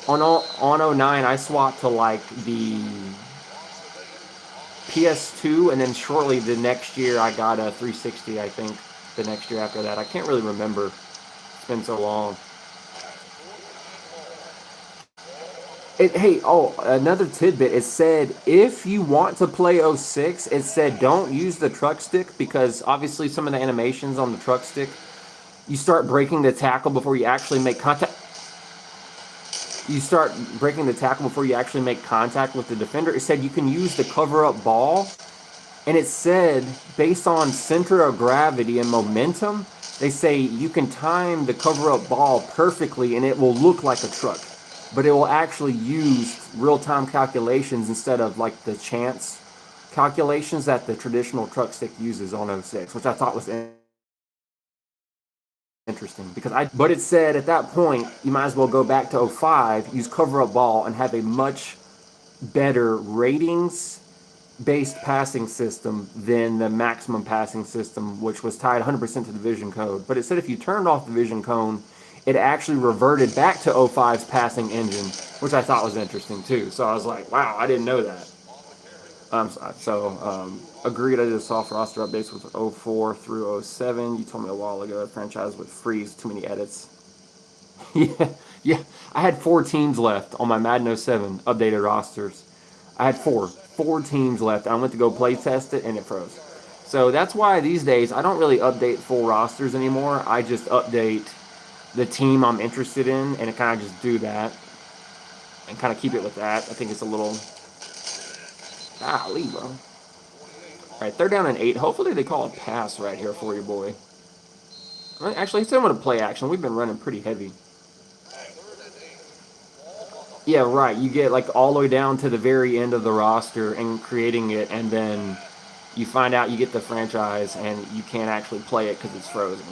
On '09 I swapped to like the PS2, and then shortly the next year I got a 360, I think, the next year after that. I can't really remember. It's been so long. Hey, another tidbit. It said if you want to play '06, it said don't use the truck stick because obviously some of the animations on the truck stick, you start breaking the tackle before you actually make contact. You start breaking the tackle before you actually make contact with the defender. It said you can use the cover-up ball, and it said based on center of gravity and momentum, they say you can time the cover-up ball perfectly, and it will look like a truck. But it will actually use real-time calculations instead of like the chance calculations that the traditional truck stick uses on '06, which I thought was interesting but it said at that point you might as well go back to '05, use cover-up ball, and have a much better ratings based passing system than the maximum passing system, which was tied 100% to the vision code. But it said if you turned off the vision cone, it actually reverted back to '05's passing engine, which I thought was interesting too. So I was like, wow, I didn't know that. Agreed, I did a soft roster updates with '04 through '07. You told me a while ago the franchise would freeze too many edits. yeah. I had 4 teams left on my Madden '07 updated rosters. I had four teams left. I went to go play test it and it froze. So that's why these days I don't really update full rosters anymore. I just update the team I'm interested in and kind of just do that and kind of keep it with that. I think it's a little golly, bro. All right, 3rd down and 8. Hopefully they call a pass right here for you, boy. Actually, instead of a play action, we've been running pretty heavy. Yeah, right. You get like all the way down to the very end of the roster and creating it, and then you find out you get the franchise and you can't actually play it because it's frozen.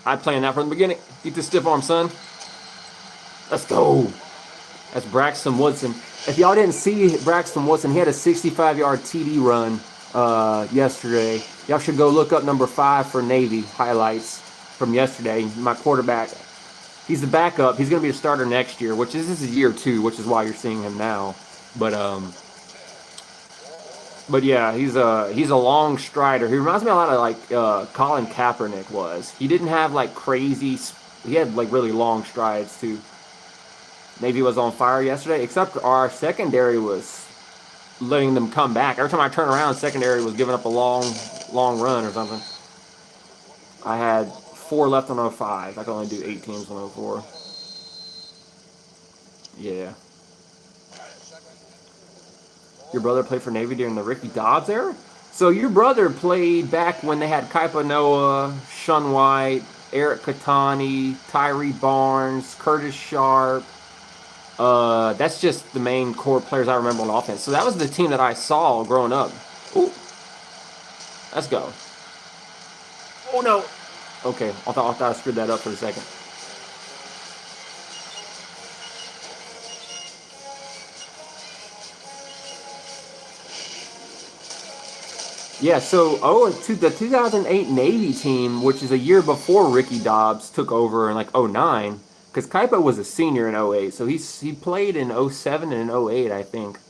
I planned that from the beginning. Get the stiff arm, son. Let's go. That's Braxton Woodson. If y'all didn't see Braxton Woodson, he had a 65-yard TD run yesterday. Y'all should go look up number 5 for Navy highlights from yesterday. My quarterback, he's the backup. He's going to be a starter next year, which is this is year 2, which is why you're seeing him now. But But yeah, he's a long strider. He reminds me a lot of like Colin Kaepernick was. He didn't have like crazy. He had like really long strides too. Navy was on fire yesterday, except our secondary was letting them come back. Every time I turn around, secondary was giving up a long run or something. I had 4 left on 05. I can only do 8 teams on 04. Yeah. Your brother played for Navy during the Ricky Dobbs era? So your brother played back when they had Kaipa Noah, Shun White, Eric Katani, Tyree Barnes, Curtis Sharp. That's just the main core players I remember on offense. So that was the team that I saw growing up. Ooh. Let's go. Oh, no. Okay, I thought I screwed that up for a second. Yeah, so to the 2008 Navy team, which is a year before Ricky Dobbs took over in like 09, because Kaipa was a senior in 08, so he played in 07 and in 08, I think,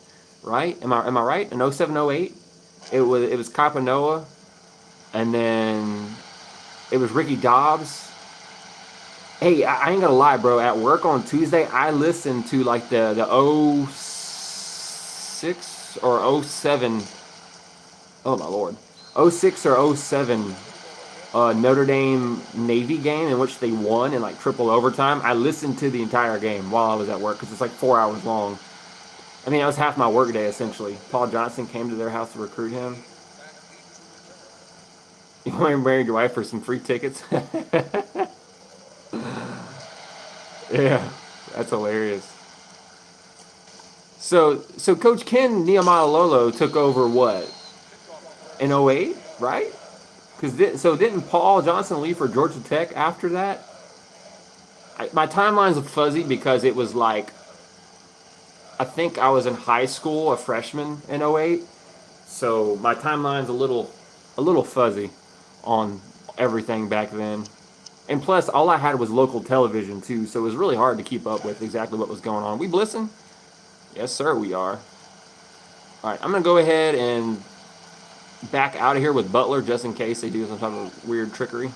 right? Am I right? In 07, 08, it was Kaipa Noah, and then it was Ricky Dobbs. Hey, I ain't gonna lie, bro. At work on Tuesday, I listened to like the 06 or 07. Oh my lord, 06 or 07 Notre Dame Navy game in which they won in like triple overtime. I listened to the entire game while I was at work because it's like 4 hours long. I mean, that was half my workday essentially. Paul Johnson came to their house to recruit him. You want to marry your wife for some free tickets? Yeah, that's hilarious. So Coach Ken Niumatalolo took over what? In 08, right? So didn't Paul Johnson leave for Georgia Tech after that? My timeline's fuzzy because it was like, I think I was in high school, a freshman in 08. So my timeline's a little fuzzy on everything back then. And plus, all I had was local television too, so it was really hard to keep up with exactly what was going on. We blissing? Yes, sir, we are. All right, I'm gonna go ahead and back out of here with Butler just in case they do some type of weird trickery.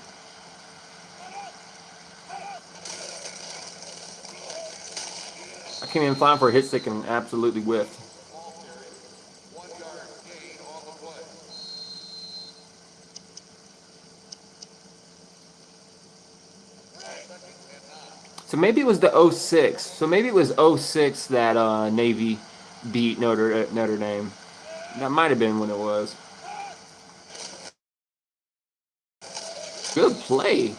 I came in flying for a hit stick and absolutely whiffed. So maybe it was the 06. So maybe it was 06 that Navy beat Notre Dame. That might have been when it was. Good play.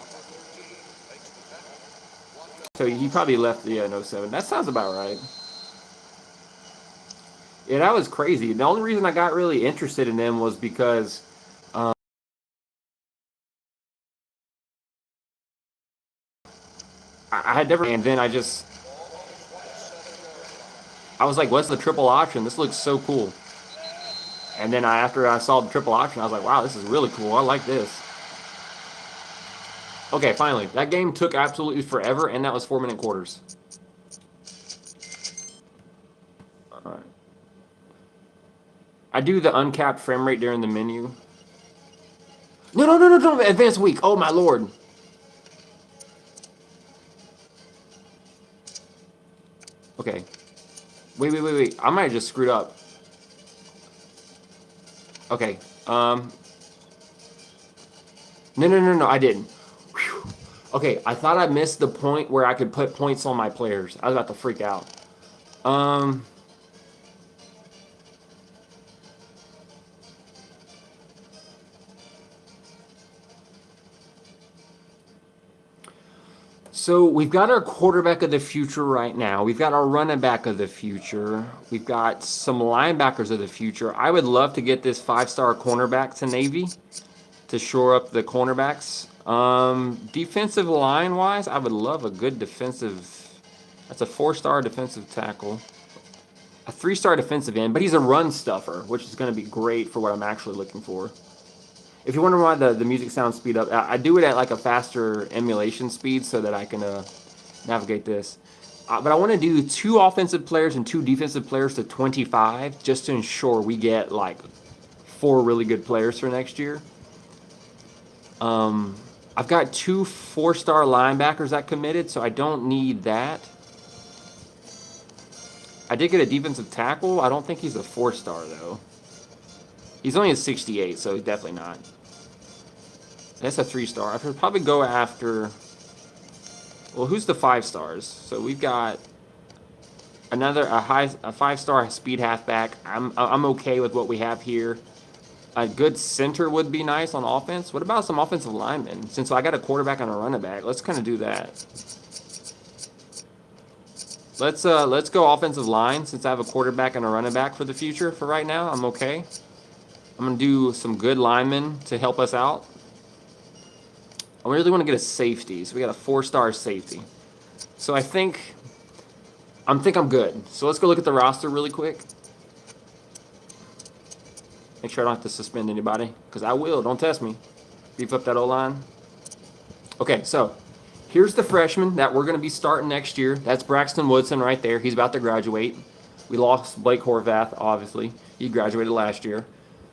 So he probably left in 07. That sounds about right. Yeah, that was crazy. The only reason I got really interested in them was because I had never, and then I was like, what's the triple option? This looks so cool. And then after I saw the triple option, I was like, wow, this is really cool. I like this. Okay, finally. That game took absolutely forever, and that was 4-minute quarters. All right. I do the uncapped frame rate during the menu. No. Advanced week. Oh, my lord. Okay. Wait. I might have just screwed up. Okay. No. I didn't. Whew. Okay, I thought I missed the point where I could put points on my players. I was about to freak out. So we've got our quarterback of the future right now. We've got our running back of the future. We've got some linebackers of the future. I would love to get this 5-star cornerback to Navy to shore up the cornerbacks. Defensive line wise, I would love a good defensive. That's a 4-star defensive tackle, a 3-star defensive end, but he's a run stuffer, which is going to be great for what I'm actually looking for. If you're wondering why the music sounds speed up, I do it at like a faster emulation speed so that I can navigate this. But I want to do 2 offensive players and 2 defensive players to 25 just to ensure we get like 4 really good players for next year. I've got 2 4-star linebackers that committed, so I don't need that. I did get a defensive tackle. I don't think he's a 4-star, though. He's only a 68, so he's definitely not. That's a 3-star. I should probably go after... Well, who's the 5 stars? So we've got a 5-star speed halfback. I'm okay with what we have here. A good center would be nice on offense. What about some offensive linemen? Since I got a quarterback and a running back, let's kind of do that. Let's go offensive line since I have a quarterback and a running back for the future. For right now, I'm okay. I'm gonna do some good linemen to help us out. I really want to get a safety, so we got a 4-star safety. So I think I'm good. So let's go look at the roster really quick. Make sure I don't have to suspend anybody, because I will. Don't test me. Beef up that O-line. Okay, so here's the freshman that we're going to be starting next year. That's Braxton Woodson right there. He's about to graduate. We lost Blake Horvath, obviously. He graduated last year.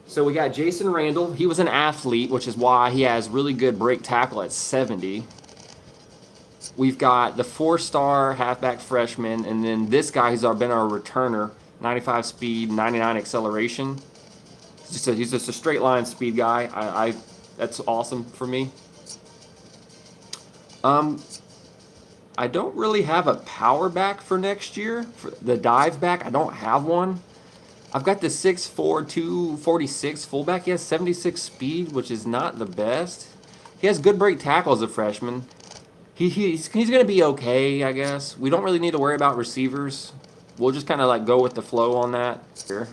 So we got Jason Randall. He was an athlete, which is why he has really good break tackle at 70. We've got the 4-star halfback freshman, and then this guy who's been our returner, 95 speed, 99 acceleration. He's just a straight line speed guy. That's awesome for me. I don't really have a power back for next year. For the dive back, I don't have one. I've got the 6'4", 246 fullback. He has 76 speed, which is not the best. He has good break tackle as a freshman. He's going to be okay, I guess. We don't really need to worry about receivers. We'll just kind of like go with the flow on that. Here.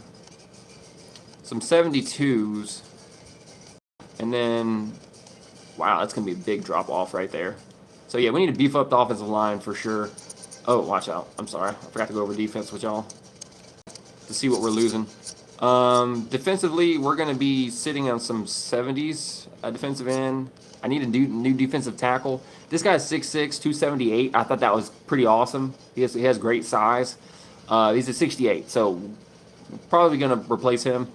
Some 72s. And then, wow, that's going to be a big drop off right there. So yeah, we need to beef up the offensive line for sure. Oh, watch out. I'm sorry. I forgot to go over defense with y'all to see what we're losing. Defensively, we're going to be sitting on some 70s defensive end. I need a new defensive tackle. This guy's 6'6", 278. I thought that was pretty awesome. He has great size. He's a 68, so probably going to replace him.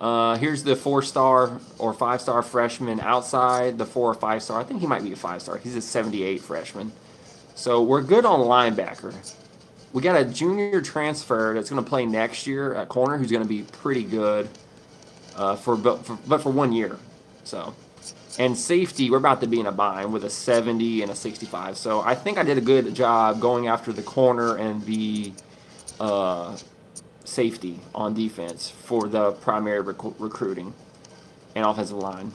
Here's the 4-star or 5-star freshman outside, the 4 or 5-star. I think he might be a 5-star. He's a 78 freshman. So we're good on linebacker. We got a junior transfer that's going to play next year at corner who's going to be pretty good but for 1 year. So, and safety, we're about to be in a bind with a 70 and a 65. So I think I did a good job going after the corner and the safety on defense for the primary recruiting and offensive line.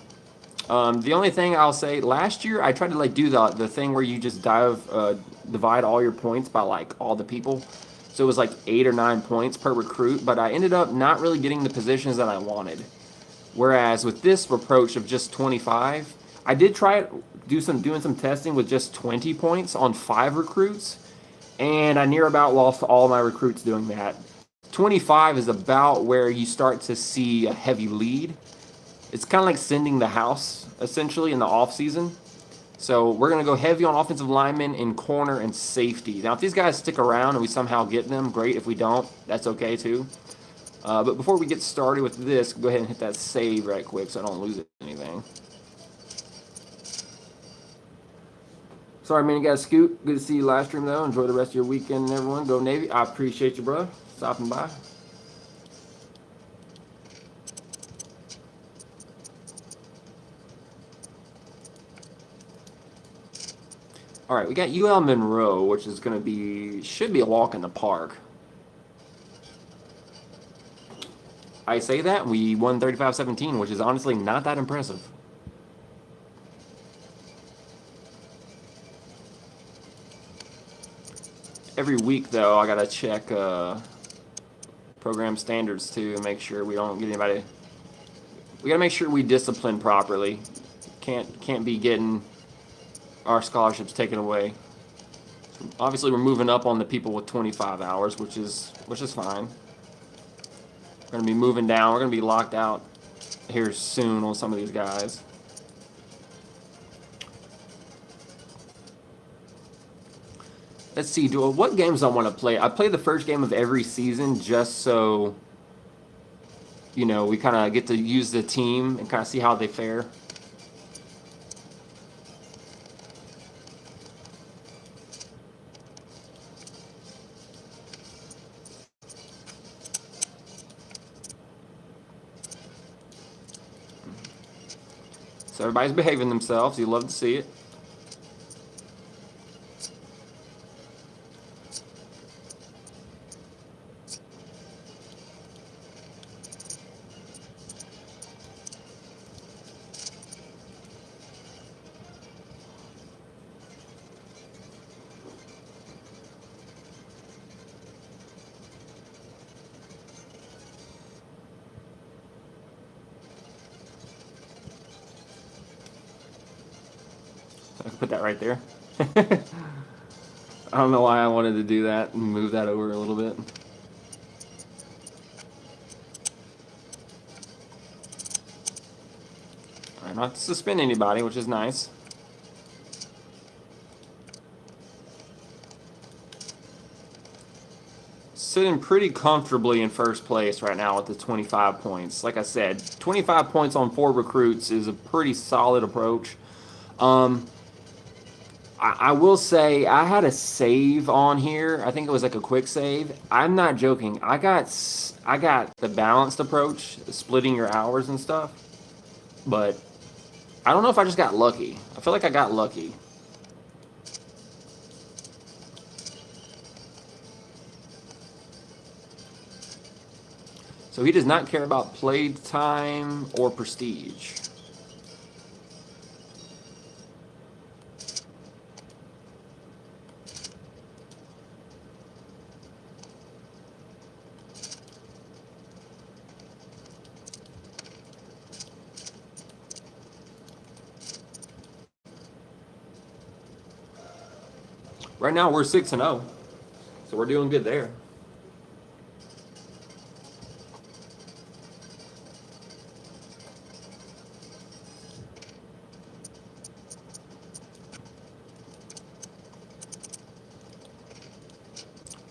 The only thing I'll say, last year I tried to like do the thing where you just divide all your points by like all the people. So it was like 8 or 9 points per recruit, but I ended up not really getting the positions that I wanted. Whereas with this approach of just 25, I did try it, doing some testing with just 20 points on 5 recruits, and I near about lost all my recruits doing that. 25 is about where you start to see a heavy lead. It's kind of like sending the house, essentially, in the offseason. So we're going to go heavy on offensive linemen and corner and safety. Now, if these guys stick around and we somehow get them, great. If we don't, that's okay, too. But before we get started with this, go ahead and hit that save right quick so I don't lose anything. Sorry, man, you got to scoot. Good to see you live stream, though. Enjoy the rest of your weekend, everyone. Go Navy. I appreciate you, bro. Stopping by. All right, we got UL Monroe, which is going to should be a walk in the park. I say that, we won 35-17, which is honestly not that impressive. Every week, though, I got to check program standards, too, and make sure we don't get anybody... We got to make sure we discipline properly. Can't be getting our scholarships taken away. Obviously, we're moving up on the people with 25 hours, which is fine. We're going to be moving down. We're going to be locked out here soon on some of these guys. Let's see. What games I want to play? I play the first game of every season just so you know, we kind of get to use the team and kind of see how they fare. So everybody's behaving themselves. You love to see it. I can put that right there. I don't know why I wanted to do that and move that over a little bit. All right, not to suspend anybody, which is nice. Sitting pretty comfortably in first place right now with the 25 points. Like I said, 25 points on 4 recruits is a pretty solid approach. I will say I had a save on here. I think it was like a quick save. I'm not joking. I got the balanced approach, splitting your hours and stuff. But I don't know if I just got lucky. I feel like I got lucky. So he does not care about play time or prestige. Right now we're 6-0, so we're doing good there.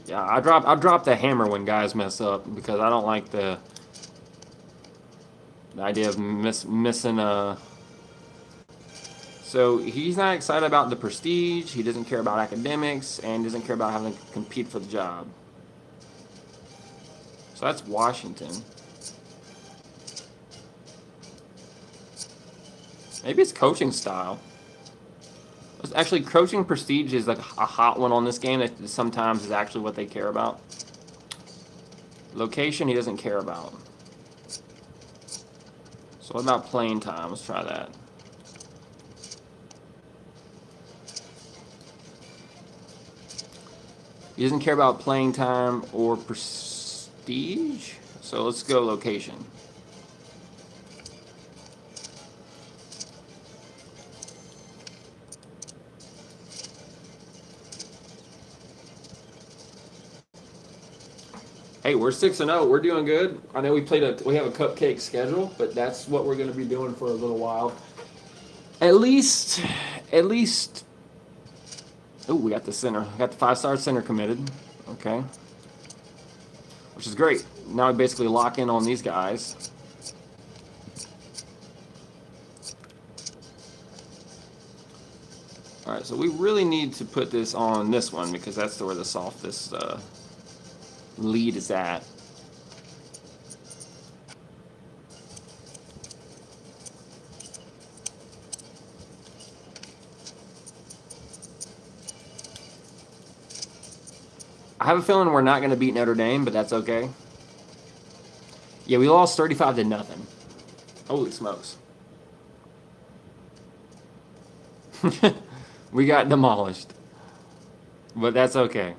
Yeah, I drop the hammer when guys mess up because I don't like the idea of missing a. So he's not excited about the prestige. He doesn't care about academics and doesn't care about having to compete for the job. So that's Washington. Maybe it's coaching style. Actually, coaching prestige is like a hot one on this game that sometimes is actually what they care about. Location, he doesn't care about. So what about playing time? Let's try that. He doesn't care about playing time or prestige. So let's go location. Hey, we're 6-0. We're doing good. I know we have a cupcake schedule, but that's what we're going to be doing for a little while. At least. Oh, we got the center. We got the 5-star center committed. Okay. Which is great. Now we basically lock in on these guys. All right, so we really need to put this on this one because that's where the softest lead is at. I have a feeling we're not going to beat Notre Dame, but that's okay. Yeah, we lost 35-0. Holy smokes. We got demolished. But that's okay.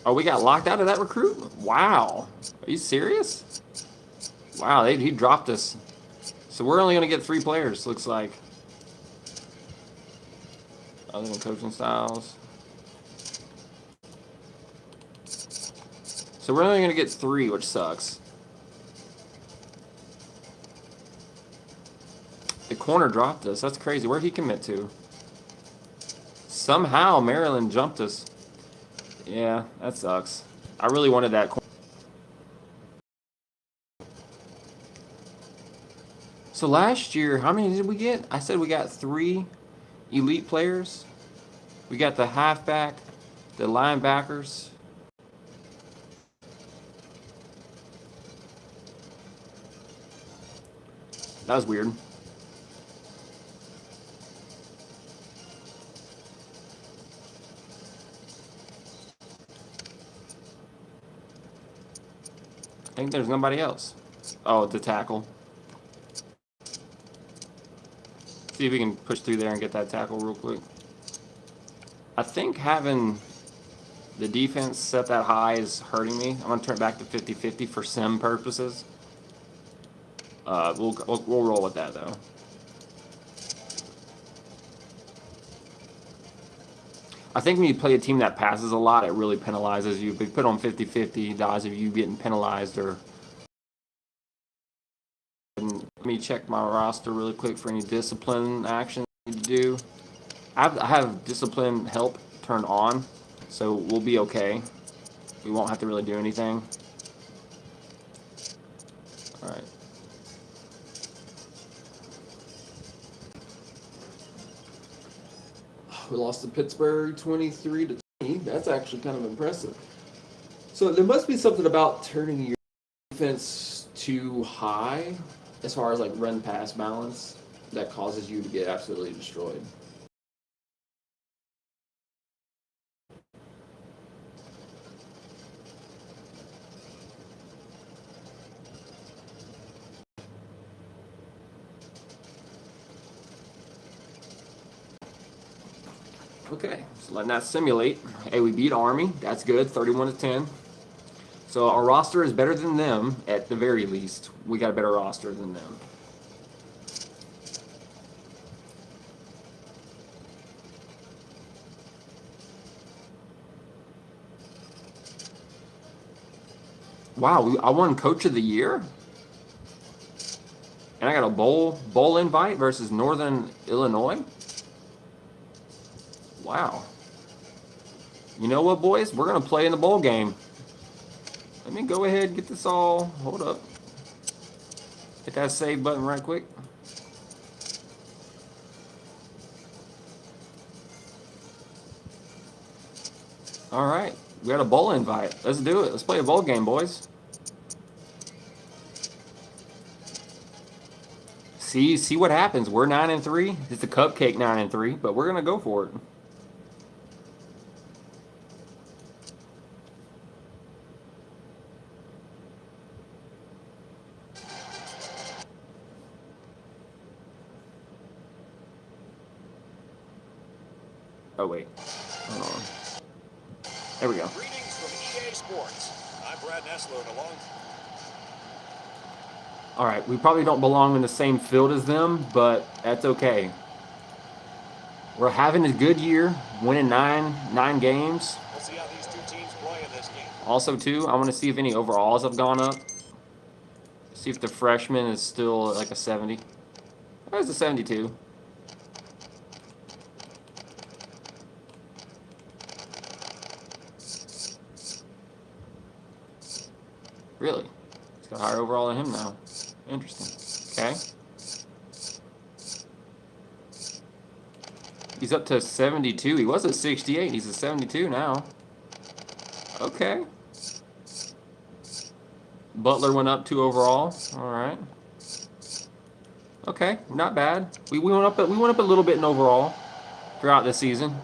Oh, we got locked out of that recruit? Wow. Are you serious? Wow, he dropped us. So we're only going to get 3 players, looks like. Other than coaching styles. So we're only going to get 3, which sucks. The corner dropped us. That's crazy. Where'd he commit to? Somehow Maryland jumped us. Yeah, that sucks. I really wanted that. So last year, how many did we get? I said we got 3 elite players. We got the halfback, the linebackers. That was weird. I think there's nobody else. Oh, the tackle. See if we can push through there and get that tackle real quick. I think having the defense set that high is hurting me. I'm going to turn it back to 50-50 for sim purposes. We'll roll with that, though. I think when you play a team that passes a lot, it really penalizes you. If you put on 50-50, the odds of you getting penalized are... Let me check my roster really quick for any discipline action I need to do. I have discipline help turned on, so we'll be okay. We won't have to really do anything. All right. We lost to Pittsburgh 23-20. That's actually kind of impressive. So there must be something about turning your defense too high as far as like run-pass balance that causes you to get absolutely destroyed. Okay, so letting that simulate. Hey, we beat Army. That's good, 31-10. So our roster is better than them at the very least. We got a better roster than them. Wow, I won Coach of the Year? And I got a bowl invite versus Northern Illinois? Wow. You know what, boys? We're going to play in the bowl game. Let me go ahead and get this all... Hold up. Hit that save button right quick. All right. We got a bowl invite. Let's do it. Let's play a bowl game, boys. See what happens. We're 9-3. It's a cupcake 9-3, but we're going to go for it. Oh, wait. Hold on. There we go.
Greetings from EA Sports. I'm Brad Nessler along.
All right, we probably don't belong in the same field as them, but that's okay. We're having a good year, winning nine games.
We'll see how these two teams play in this game.
Also, too, I want to see if any overalls have gone up. See if the freshman is still like a 70. Oh, it's a 72. Really? He's got a higher overall than him now. Interesting. Okay. He's up to 72. He was at 68. He's at 72 now. Okay. Butler went up 2 overall. All right. Okay, not bad. We went up a little bit in overall throughout the season.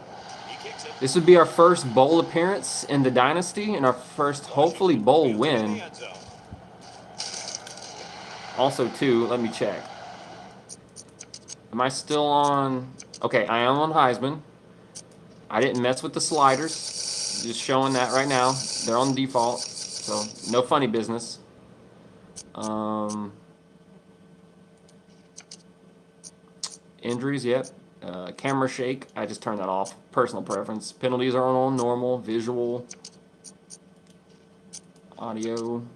This would be our first bowl appearance in the Dynasty and our first, hopefully, bowl win. Also, too, let me check. Am I still on? Okay, I am on Heisman. I didn't mess with the sliders. Just showing that right now. They're on default, so no funny business. Injuries, yep. Camera shake, I just turned that off. Personal preference. Penalties are on normal. Visual. Audio.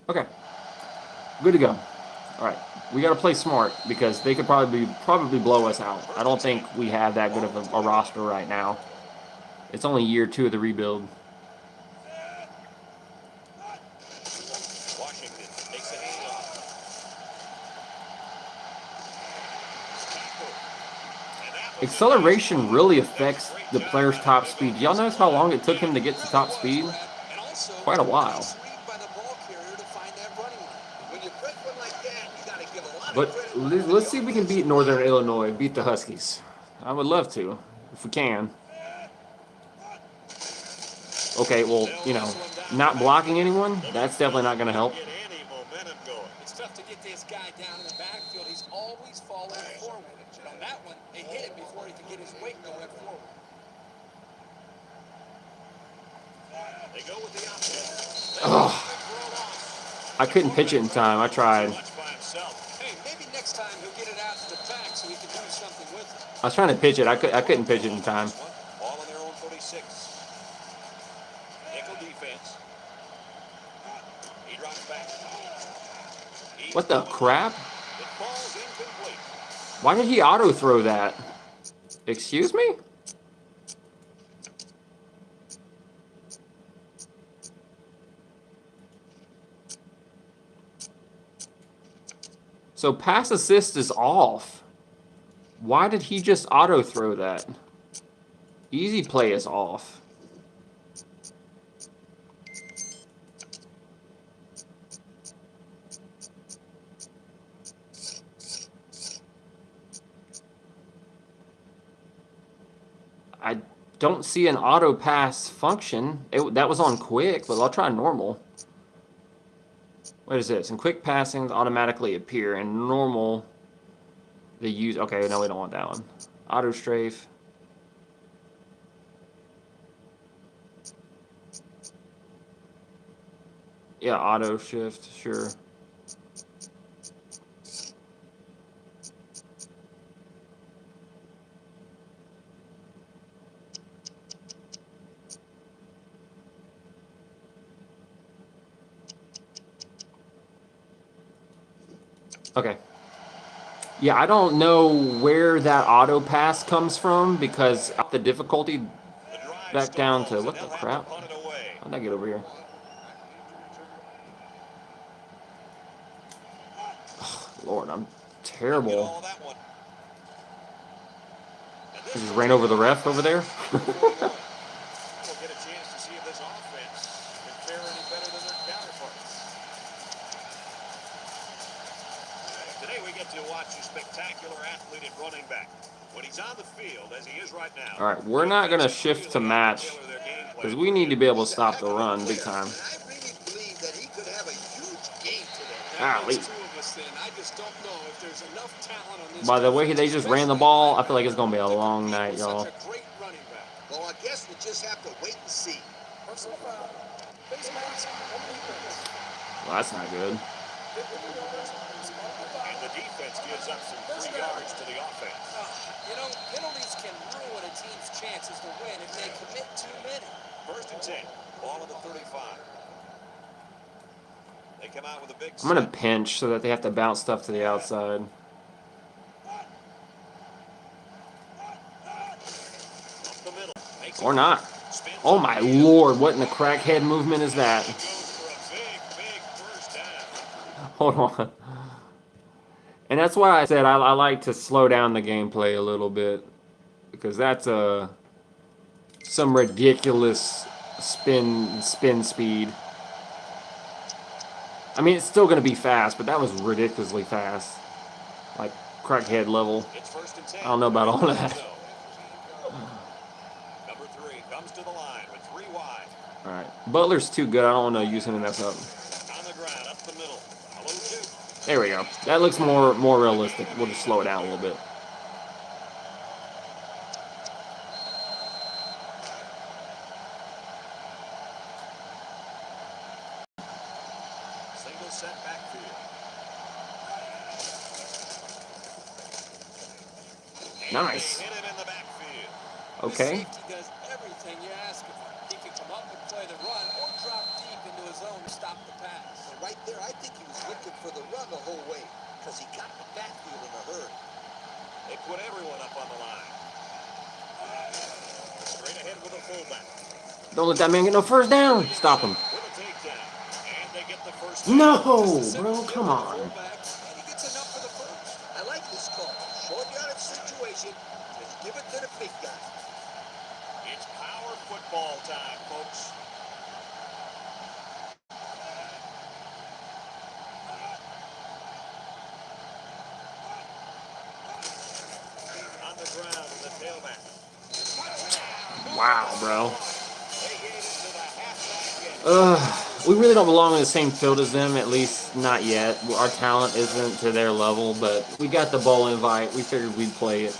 Okay. Good to go. All right, we got to play smart because they could probably blow us out. I don't think we have that good of a roster right now. It's only year 2 of the rebuild.
Washington takes the handoff. And that was a
Acceleration
nice
really
ball. That was
affects
a great
the
job
player's
by
top
the
speed.
pickup
Y'all notice how long it took him to get to top
Well, it
speed?
was, Brad. And also,
Quite a while.
nice read by the ball carrier to find that running lane. When you break one like that, you got to give a lot
But
of credit to
let's
the
see if we can beat
offensive
Northern
line.
Illinois, beat the Huskies. I would love to, if we can. Okay, well, you know, not blocking anyone, that's definitely not going to help.
Get any momentum going.
It's tough to get this guy down in the backfield. He's always falling forward. And on that one, they hit him before he could get his weight going forward.
They go with the option.
Ugh. I couldn't pitch it in time. I tried.
Much by himself.
Hey, maybe next time he'll get it out to the back so he can do something with it.
I was trying to pitch it. I couldn't pitch it in time.
Ball on their own 46. Nickel defense. He drops back.
What the crap?
It falls incomplete.
Why did he auto throw that? Excuse me? So pass assist is off. Why did he just auto throw that? Easy play is off. I don't see an auto pass function. That was on quick, but I'll try normal. What is this? And quick passings automatically appear, and normal they use. Okay, no, we don't want that one. Auto strafe. Yeah, auto shift, sure. Okay. Yeah, I don't know where that auto pass comes from because the difficulty
The drive
back down to
stalls,
what
and
the
they'll have
crap?
to punt it away.
How'd that get over here? Lord, I'm
Get
terrible.
all that one. And this
I just
one's
ran over the
in.
ref over there.
We'll get a chance to see if this offense can fare any better than their counterparts. Today we get to watch a spectacular athlete at running back. When he's on the field, as he is right now.
All right, we're not going to shift to match because we need to be able to stop the run big time.
I really believe that he could have a huge game today.
Ah,
That makes two of us then. I just don't know if there's enough talent on this.
By the way they just ran the ball, I feel like it's going to be a long night, y'all.
Such a great running back. Well, I guess we just have to wait and see. Personal foul. Face mask.
Well, that's not good.
And the defense gives up some 3 yards to the offense.
You know, penalties can ruin a team's chances to win if they commit too many.
1st and 10. Ball on the 35. They come out with a big
I'm going to
set.
pinch so that they have to bounce stuff to the outside.
Up the middle. Makes
Or
it
not.
spins
Oh
up
my
the field.
lord, what in the crackhead movement is that?
Goes for a big first down.
Hold on. And that's why I said I like to slow down the gameplay a little bit. Because that's some ridiculous spin speed. I mean, it's still going to be fast, but that was ridiculously fast. Like, crackhead level.
It's 1st and 10.
I don't know about all that.
Number 3 comes to the line with 3 wide.
Alright. Butler's too good. I don't want to use him to mess up.
On the ground, up the middle. A little 2.
There we go. That looks more realistic. We'll just slow it down a little bit.
Single set backfield.
Nice.
Hit him in the backfield.
Okay.
Safety does everything you ask of him. He can come up and play the run or drop deep into his zone to stop the pass. Right there, I think he was looking for the run the whole way. because he got the backfield in a hurry.
They put everyone up on the line. Straight ahead with a fullback.
Don't let that man get no first down. Stop him.
With a takedown. And they get the first
No,
Just a
bro,
simple
come
hit with the
on.
fullback, and he gets enough for the first. I like this call. Short yardage situation. Just give it to the big guy.
It's power football time, folks. On the ground with the tailback.
Wow, bro.
They gave it to the halfback.
We really don't belong in the same field as them, at least not yet. Our talent isn't to their level, but we got the bowl invite. We figured we'd play it.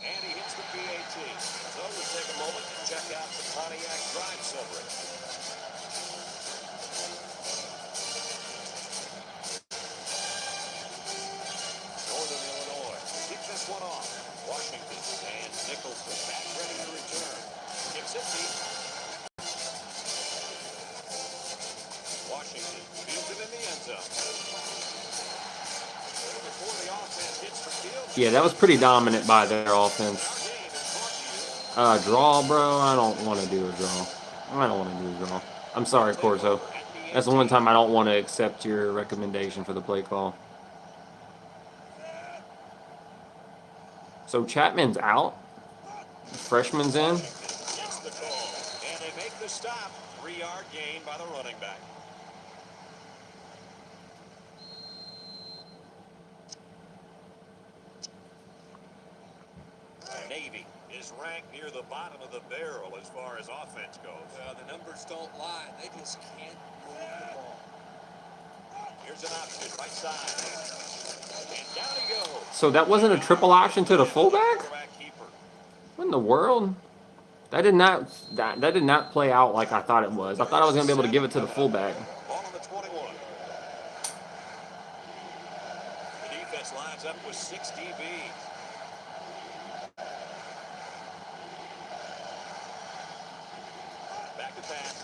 And he hits the PAT. So we'll take a moment to check out the Pontiac drive summary. Northern Illinois keep this one off. Washington and Nicholson back ready to return. Gives it deep. Washington fields it in the end zone. Before the offense hits the field.
Yeah, that was pretty dominant by their offense. Draw, bro. I don't want to do a draw. I don't want to do a draw. I'm sorry, Corso. That's the one time I don't want to accept your recommendation for the play call. So Chapman's out. Freshman's in.
Gets the call. And they make the stop. 3-yard gain by the running back. Navy is ranked near the bottom of the barrel as far as offense goes.
The numbers don't lie. They just can't move the ball.
Here's an option right side. And down he goes.
So that wasn't a triple option to the fullback?
Quarterback keeper.
What in the world? That did not play out like I thought it was. I thought I was gonna be able to give it to the fullback.
Ball on the 21. The defense lines up with 6 DBs. Back to pass.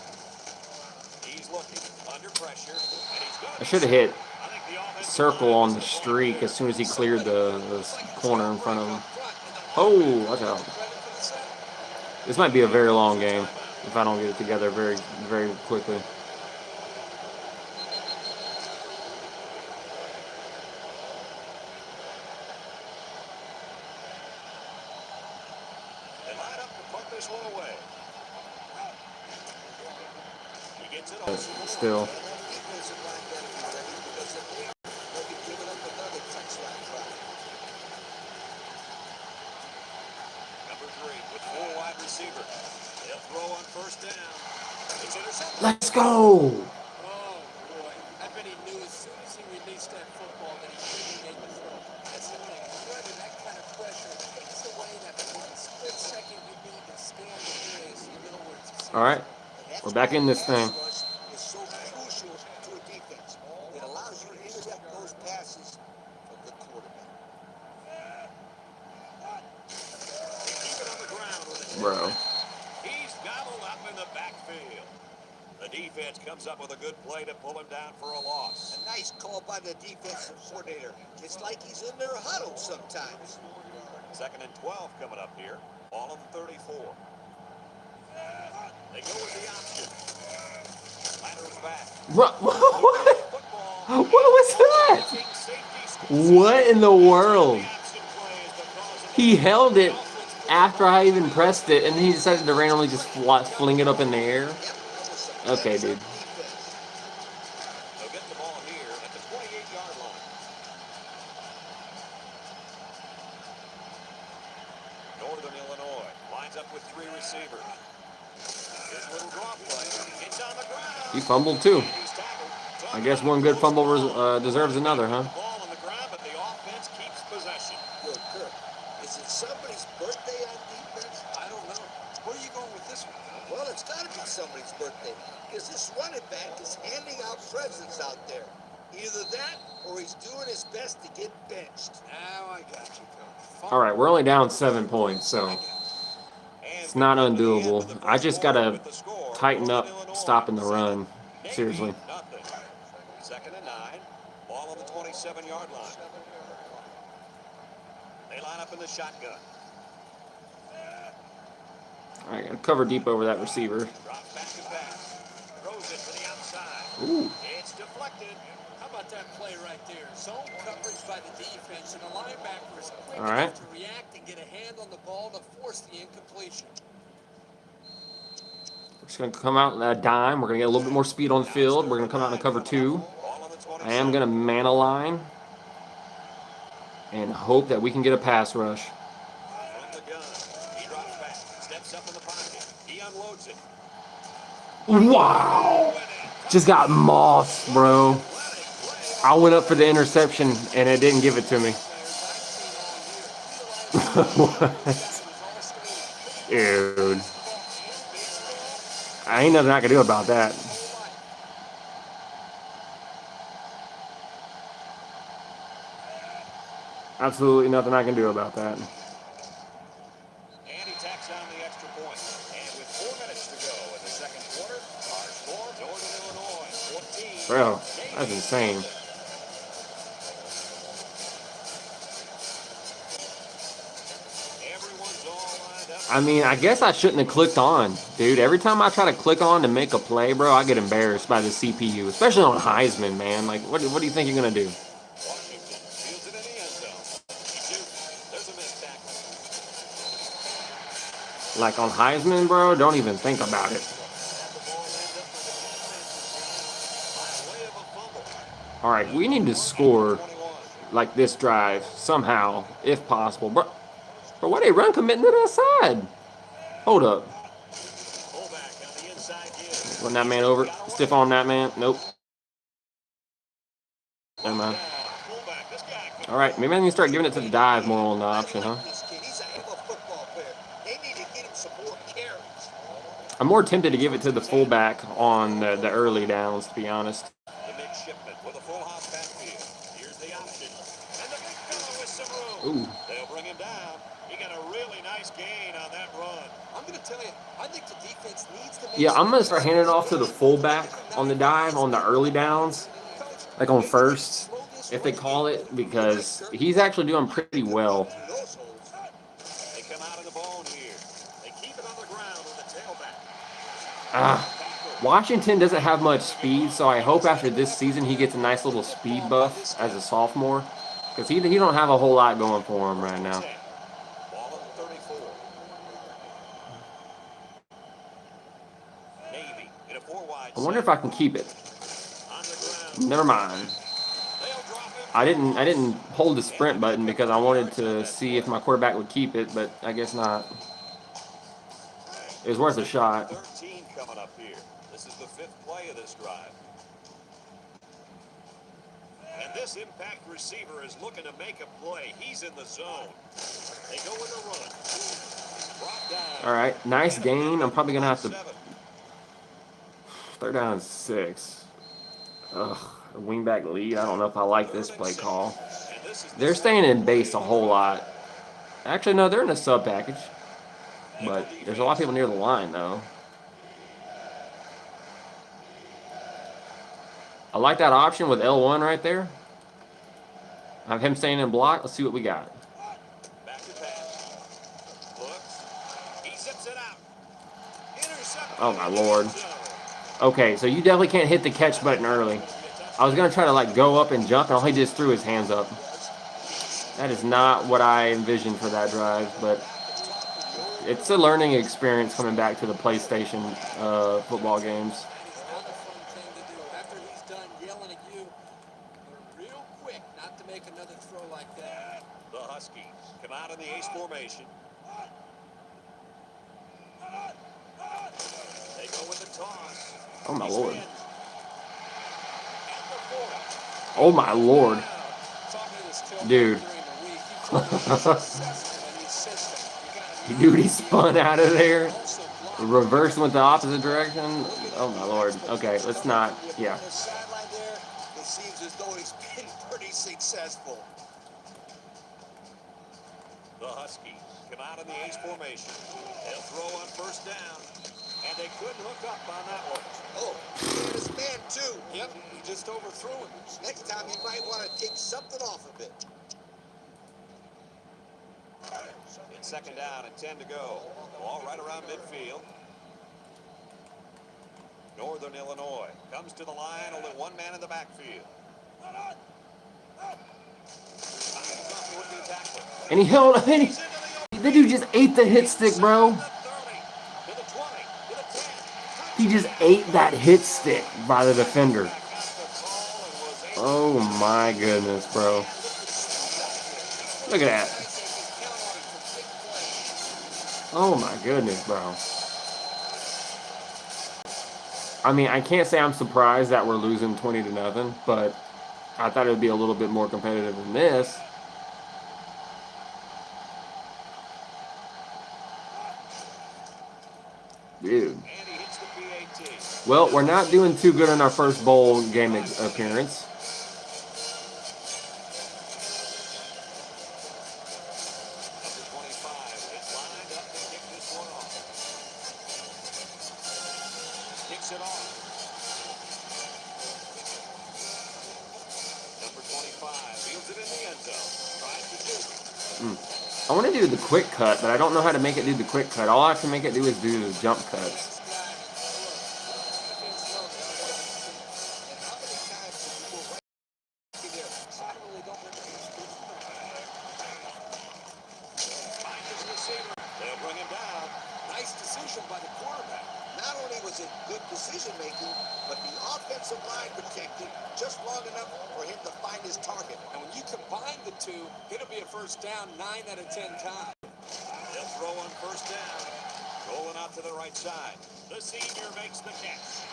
He's looking under pressure, and he's good.
I should have hit
I think the offensive
circle
line
on
is
the
a ball
streak as soon as he cleared the corner in front of him.
Oh,
Oh, watch out. This might be a very long game if I don't get it together very, very quickly.
They line up to put this one away. He gets it on.
Still.
Number 3 with 4 wide receivers. They'll throw on first down. It's intercepted.
Let's go.
Oh, boy. I bet he knew as soon as he released that football that he couldn't make the throw. That's the thing. Under that kind of pressure, it takes away that one split second you need to stand the pace. In other words,
All right, we're back in this thing.
Is so crucial to a defense. It allows you to intercept those passes from the quarterback.
Keep it on the ground with it.
Bro.
He's gobbled up in the backfield. The defense comes up with a good play to pull him down for a loss.
A nice call by the defensive coordinator. It's like he's in their huddle sometimes.
2nd and 12 coming up here. Ball on the 34. They go with the option. Laterals back.
What?
Football.
What was that? What in the world? He held it after I even pressed it, and then he decided to randomly just fling it up in the air. Okay, dude.
They'll get the ball here at the 28-yard line. Northern Illinois lines up with 3 receivers. Here's a little draw play. It's on the ground.
He fumbled too.
He's tackled.
I guess one good fumble deserves another, huh?
Ball on the ground, but the offense keeps possession.
Good, Kirk. Is it somebody's birthday on defense? I don't know. Where are you going with this one? Well, it's got to be somebody's birthday because this running back is handing out presents out there. Either that or he's doing his best to get benched. Now I got you, Coach.
All right, we're only down 7 points, so It's not undoable. I just gotta tighten up stopping the run. Seriously.
Nothing. 2nd and 9. Ball on the 27-yard line. They line up in the shotgun.
All right, gotta cover deep over that receiver.
Drops back to pass. Throws it to the outside.
Ooh.
It's deflected.
How about that play right there? Zone coverage by the defense, and the linebacker is quick
All right.
enough to react and get a hand on the ball to force the incompletion.
We're just gonna come out in a dime. We're gonna get a little bit more speed on the field. We're gonna come out in cover 2.
Ball on the 27.
I am gonna man a line and hope that we can get a pass rush.
From the gun. He drops back. Steps up in the pocket. He unloads it.
Wow! Just got mossed, bro. I went up for the interception and it didn't give it to me. What? Dude. I ain't nothing I can do about that. Absolutely nothing I can do about that.
And he tacks on the extra point. And with 4 minutes to go in the second quarter, our score, Northern Illinois 14.
Bro, that's insane.
Everyone's all lined up.
I mean, I guess I shouldn't have clicked on. Dude, every time I try to click on to make a play, bro, I get embarrassed by the CPU. Especially on Heisman, man. Like, what do you think you're going to do?
Washington fields it in the end zone. He shoots. There's a missed tackle.
Like, on Heisman, bro, don't even think about it.
The ball ends up with the defensive side by way of a fumble.
All right, we need to score
21.
like this drive somehow, if possible. Bro, why they run committing to that side? Hold up.
Fullback on the inside give.
Run that man over. Stiff on that man. Nope. Never mind.
Fullback. This guy could
All right, maybe I need to start giving it to the dive more on the option, huh?
This kid, he's a hell of a football player. They need to get him some more carries.
I'm more tempted to give it to the fullback on the early downs, to be honest.
the midshipman with a full house backfield. Here's the option. And the big fellow with some room.
Ooh.
They'll bring him down. He got a really nice gain on that run.
I'm going to tell you, I think the defense needs to make
Yeah, I'm going to start handing it off to the fullback on the dive, on the early downs, like on first, if they call it, because he's actually doing pretty well.
Those holes.
They come out of the bone here. They keep it on the ground with the tailback.
Washington doesn't have much speed, so I hope after this season he gets a nice little speed buff as a sophomore, because he don't have a whole lot going for him right now.
Ball on the 34. Navy in a 4-wide
I wonder if I can keep it.
on the ground.
Never mind.
They'll drop him.
I didn't hold the sprint button because I wanted to see if my quarterback would keep it, but I guess not. It was worth a shot.
13 coming up here. This is the 5th play of this drive. And this impact receiver is looking to make a play. He's in the zone. They go with a run. Brought down.
All right, nice gain. I'm probably gonna have to
7.
3rd down and 6. Ugh, a wingback lead. I don't know if I like this play call.
And this is the
They're staying in base a whole lot. Actually, no, they're in a sub package. But there's a lot of people near the line, though. I like that option with L1 right there. I have him staying in block. Let's see what we got.
back to pass. Looks. He zips it out. Intercepted.
Oh, my Lord. Okay, so you definitely can't hit the catch button early. I was going to try to, like, go up and jump, and all he just threw his hands up. That is not what I envisioned for that drive, but it's a learning experience coming back to the PlayStation football games.
It's not a fun thing to do. After he's done yelling at you, you're real quick not to make another throw like that.
The Huskies come out in the ace formation. They go with the toss.
Oh, my
He's
Lord.
in. At the 40.
Oh, my Lord.
Talking to this tailback
Dude.
during the week, he told me he's assessment and he says that you gotta be
Dude, he spun out of there.
also block.
Reversing with the opposite direction. Oh, my Lord. Okay, let's not. Yeah.
On the sideline there, it seems as though he's been pretty successful.
The Huskies come out in the ace formation. They'll throw on first down. And they couldn't hook up on that one.
Oh, this man too.
Yep, he just overthrew him.
Next time you might want to take something off of it.
It's second down and 10 to go. Ball right around midfield. Northern Illinois comes to the line, only one man in the backfield.
And he held, and the dude just ate the hit stick, bro. He just ate that hit stick by the defender. Oh my goodness, bro. Look at that. Oh my goodness, bro. I mean, I can't say I'm surprised that we're losing 20-0, but I thought it would be a little bit more competitive than this. Dude. Well, we're not doing too good in our first bowl game appearance. I want to do the quick cut, but I don't know how to make it do the quick cut. All I can make it do is do the jump cuts.
They'll bring him down.
Nice decision by the quarterback.
Not only was it good decision making, but the offensive line protected just long enough for him to find his target.
And when you combine the two, it'll be a first down 9 out of 10 times.
They'll throw on first down. Rolling out to the right side. The senior makes the catch.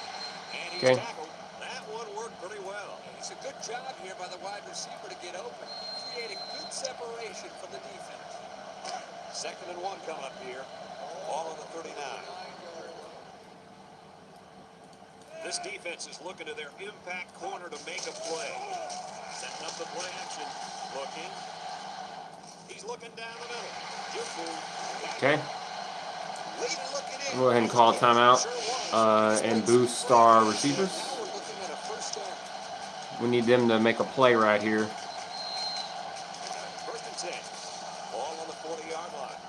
And he's tackled. That one worked pretty well.
It's a good job here by the wide receiver to get open. Create a good separation from the defense.
Second and 1 coming up here. Ball on the 39. This defense is looking to their impact corner to make a play. Setting up the play action. Looking. He's looking down the middle.
Okay. We'll go ahead and call a timeout and boost our receivers. We need them to make a play right here.
First and 10. Ball on the 40-yard line.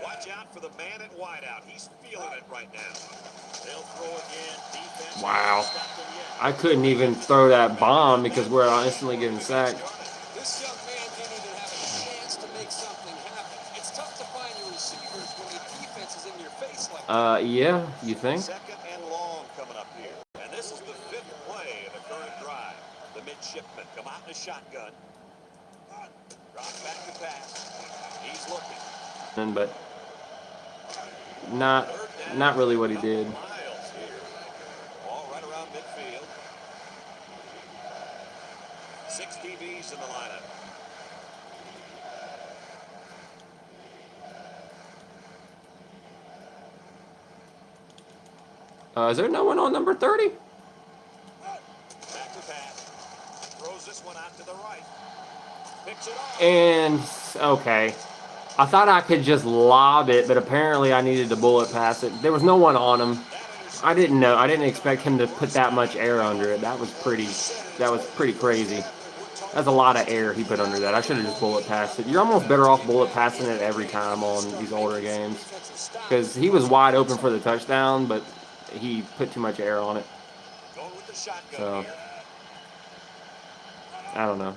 Watch out for the man at wideout. He's feeling it right now. They'll throw again. Defense.
Wow. I couldn't even throw that bomb because we're instantly getting sacked.
This young man didn't even have a chance to make something happen. It's tough to find your receivers when the defense is in your face like that.
Yeah, you think?
Second and long coming up here. And this is the 5th play of the current drive. The midshipmen come out in a shotgun. Drop back to pass. He's looking.
But not really what he did.
Miles here. Ball right around midfield. 6 DBs in the lineup.
Is there no one on number 30?
Back to pass. Throws this one out to the right. Picks it off.
And, okay. I thought I could just lob it, but apparently I needed to bullet pass it. There was no one on him. I didn't know. I didn't expect him to put that much air under it. That was pretty crazy. That's a lot of air he put under that. I should have just bullet passed it. You're almost better off bullet passing it every time on these older games. Because he was wide open for the touchdown, but he put too much air on it. So, I don't know.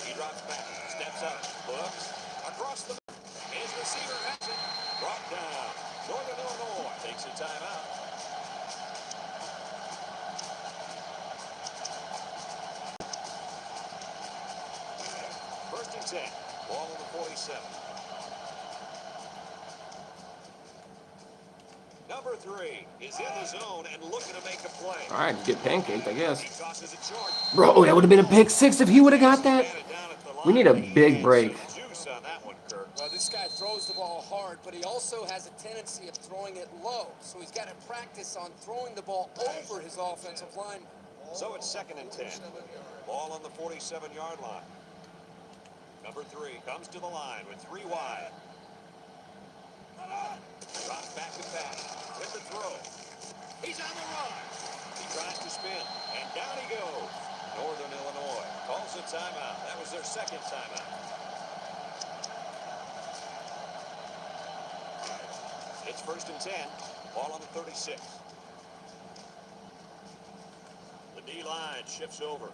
He drops back, steps up, looks across the middle. His receiver has it. Brought down. Northern Illinois takes a timeout. First and 10. Ball on the 47. Number 3 is in the zone and looking to make a play.
All right, get pancaked, I guess.
He tosses it short.
Bro, that would have been a pick 6 if he would have got that. We need a big break.
Juice on that one, Kirk.
Well, this guy throws the ball hard, but he also has a tendency of throwing it low. So he's got to practice on throwing the ball over his offensive line.
So it's 2nd and 10. Ball on the 47-yard line. Number 3 comes to the line with 3 wide. Drops back to pass with the throw. He's on the run. He tries to spin, and down he goes. Northern Illinois calls a timeout. That was their 2nd timeout. It's 1st and 10. Ball on the 36. The D-line shifts over.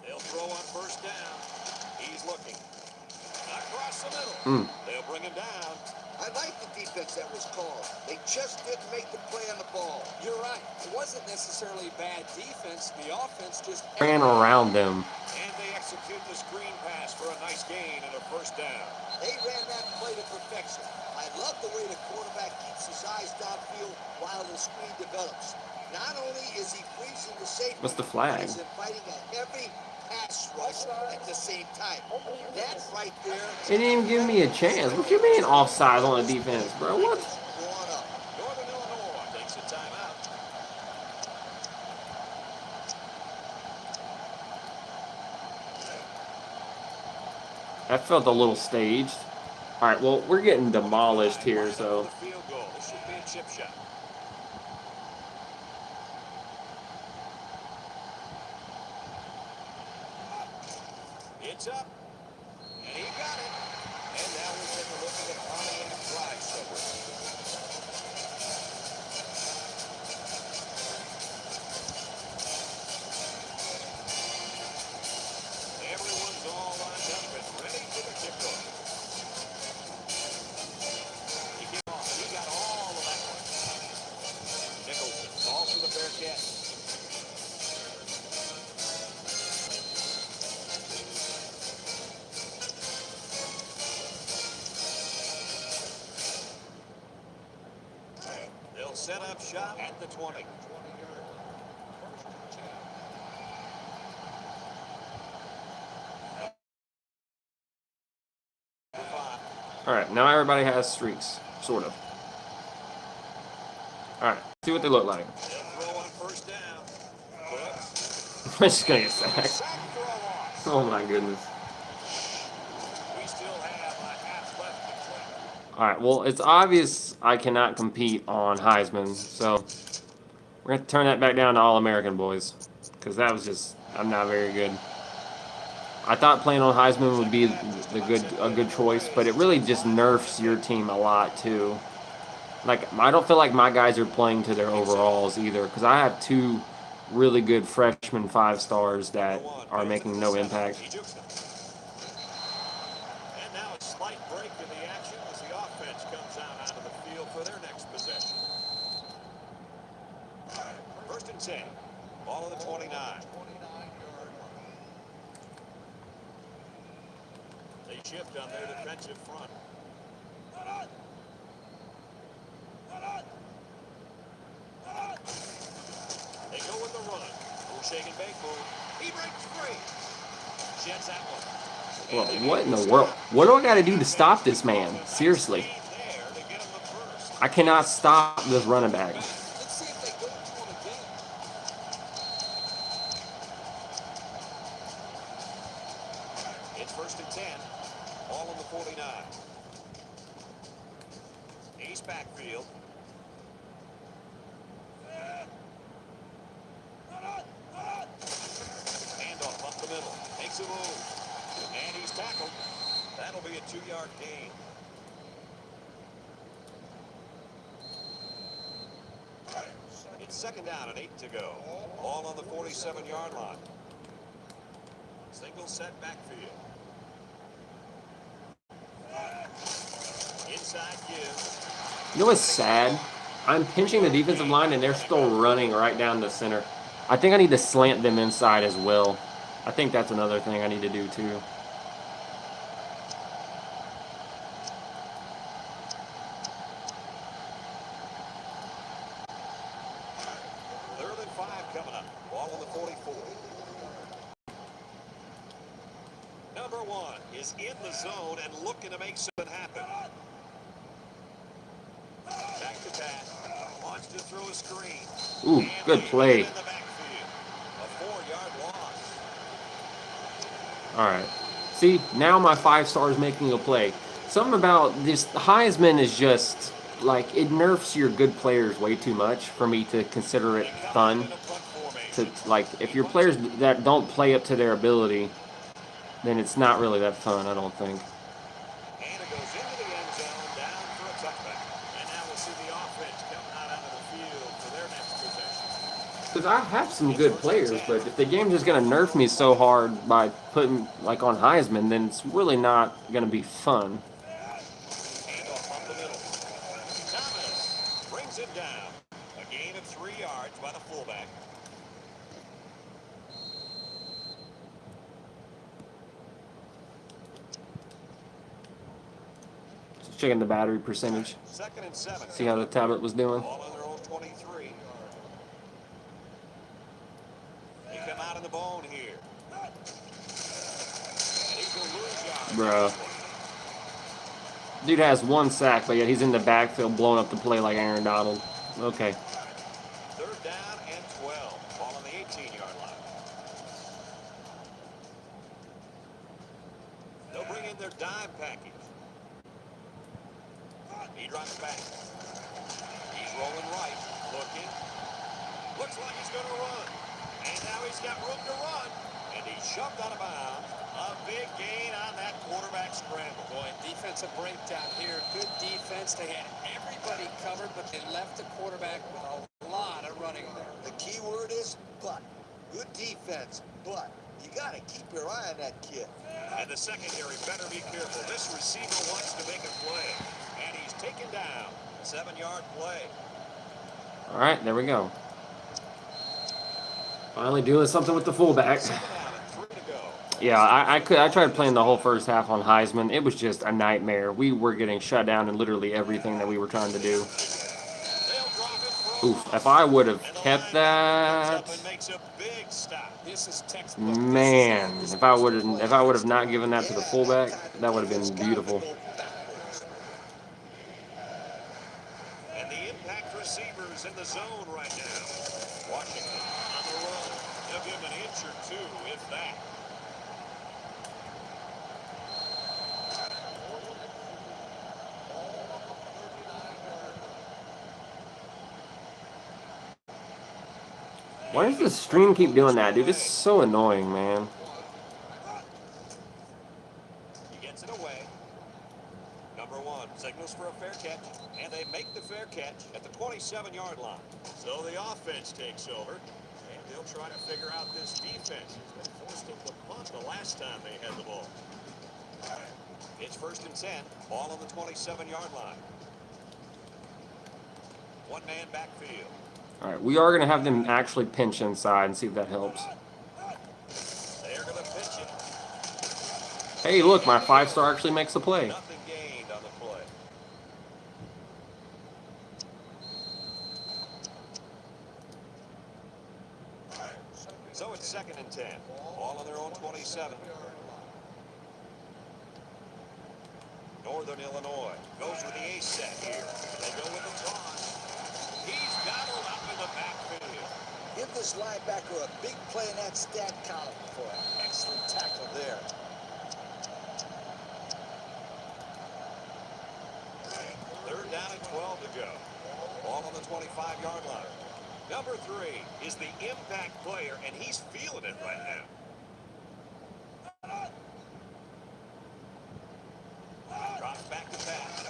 They'll throw on 1st down. He's looking. Across the middle. They'll bring him down.
I like the defense that was called. They just didn't make the play on the ball.
You're right. It wasn't necessarily bad defense. The offense just
Ran around them.
And they execute the screen pass for a nice gain and a 1st down.
They ran that play to perfection. I love the way the quarterback keeps his eyes downfield while the screen develops. Not only is he freezing the safety,
What's the flag?
he's inviting a heavy pass rush at the same time. That right there.
They didn't even give me a chance. What you mean offside on the defense, bro? What?
Northern Illinois takes a timeout.
That felt a little staged. All right, well, we're getting demolished here, so.
Field goal. This should be a chip shot. It's up. And he got it. And now we'll take a look at the Pontiac flag somewhere. Everyone's all lined up and ready for the kickoff. He came off. He got all of that one. Nicholson falls for the fair catch. They'll set up shop at the 20.
All right, now everybody has streaks, sort of. All right, see what they look like.
They'll throw on 1st down. Brooks.
I'm just gonna get sacked.
Sack for a loss.
Oh my goodness.
We still have a half left to play.
All right, well, it's obvious I cannot compete on Heisman, so we're gonna turn that back down to All-American boys, because that was just, I'm not very good. I thought playing on Heisman would be a good choice, but it really just nerfs your team a lot too. Like, I don't feel like my guys are playing to their overalls either, because I have 2 really good freshman 5-stars that are making no impact.
He jukes them. And now a slight break in the action as the offense comes out onto the field for their next possession. 1st and 10. Ball on the 29. They shift on their defensive front. They go with the run. Shake and bake move. He breaks free. Jets that one.
Well, what in the world? What do I got to do to stop this man? Seriously.
There to get him the first.
I cannot stop this running back.
Let's see if they go to him again.
It's 1st and 10. Ball on the 49. He's backfield. Handoff up the middle. Makes a move. And he's tackled. That'll be a 2-yard gain. It's 2nd down and 8 to go. Ball on the 47-yard line. Single set backfield. Inside give.
You know what's sad? I'm pinching the defensive line and they're still running right down the center. I think I need to slant them inside as well. I think that's another thing I need to do too.
Third and 5 coming up. Ball on the 44. Number 1 is in the zone and looking to make something happen. Back to pass. Wants to throw his the screen.
Ooh,
And
good
they
play.
get in the backfield. A 4-yard loss.
All right. See, now my 5-star is making a play. Something about this Heisman is just like it nerfs your good players way too much for me to consider it
They come out
fun.
in a punt
To
formation.
like, if your players that don't play up to their ability, then it's not really that fun. I don't think.
And it goes into the end zone, down for a touchback. And now we'll see the offense come out onto the field for their next possession.
Because I have some
It's
good
first and
players,
10.
but if the game's just gonna nerf me so hard by putting like on Heisman, then it's really not gonna be fun.
Handoff up the middle. Thomas brings it down. A gain of 3 yards by the fullback.
Just checking the battery percentage.
2nd and 7.
See how the tablet was doing.
Ball on their own 23. They come out in the bone here. And he's going to lose yards.
Bruh. Dude has 1 sack, but yet he's in the backfield blowing up the play like Aaron Donald. Okay.
3rd down and 12. Ball on the 18-yard line. They'll bring in their dime package. He drops back. He's rolling right. Looking. Looks like he's going to run. And now he's got room to run. And he's shoved out of bounds. A big gain on that quarterback scramble.
Boy, defensive breakdown here. Good defense. They had everybody covered, but they left the quarterback with a lot of running there.
The key word is but. Good defense, but you got to keep your eye on that kid.
And the secondary better be careful. This receiver wants to make a play. And he's taken down. 7-yard play.
All right, there we go. Finally doing something with the fullback.
7 down and 3 to go.
Yeah, I tried playing the whole first half on Heisman. It was just a nightmare. We were getting shut down in literally everything that we were trying to do.
They'll drop it for a
Oof,
loss.
if I would have
And the
kept
linebacker comes up
that,
and makes a big stop.
This is textbook.
man, if I would have not given that to the fullback, that would have been beautiful.
And the impact receivers in the zone right now. Washington on the run. They'll give him an inch or two, if that.
Why does the stream keep doing that, dude? It's so annoying, man.
He gets it away. Number 1 signals for a fair catch, and they make the fair catch at the 27-yard line. So the offense takes over, and they'll try to figure out this defense. They forced them to punt the last time they had the ball. It's 1st and 10. Ball on the 27-yard line. 1-man backfield.
All right, we are going to have them actually pinch inside and see if that helps.
They're going to pitch it.
Hey, look, my 5-star actually makes a play.
Nothing gained on the play. So it's 2nd and 10. Ball on their own 27. Northern Illinois goes with the ace set here. They go with the toss. He's battled up in the backfield.
Give this linebacker a big play in that stat column for an excellent tackle there.
Third down and 12 to go. Ball on the 25-yard line. Number 3 is the impact player, and he's feeling it right now. Drops back to pass.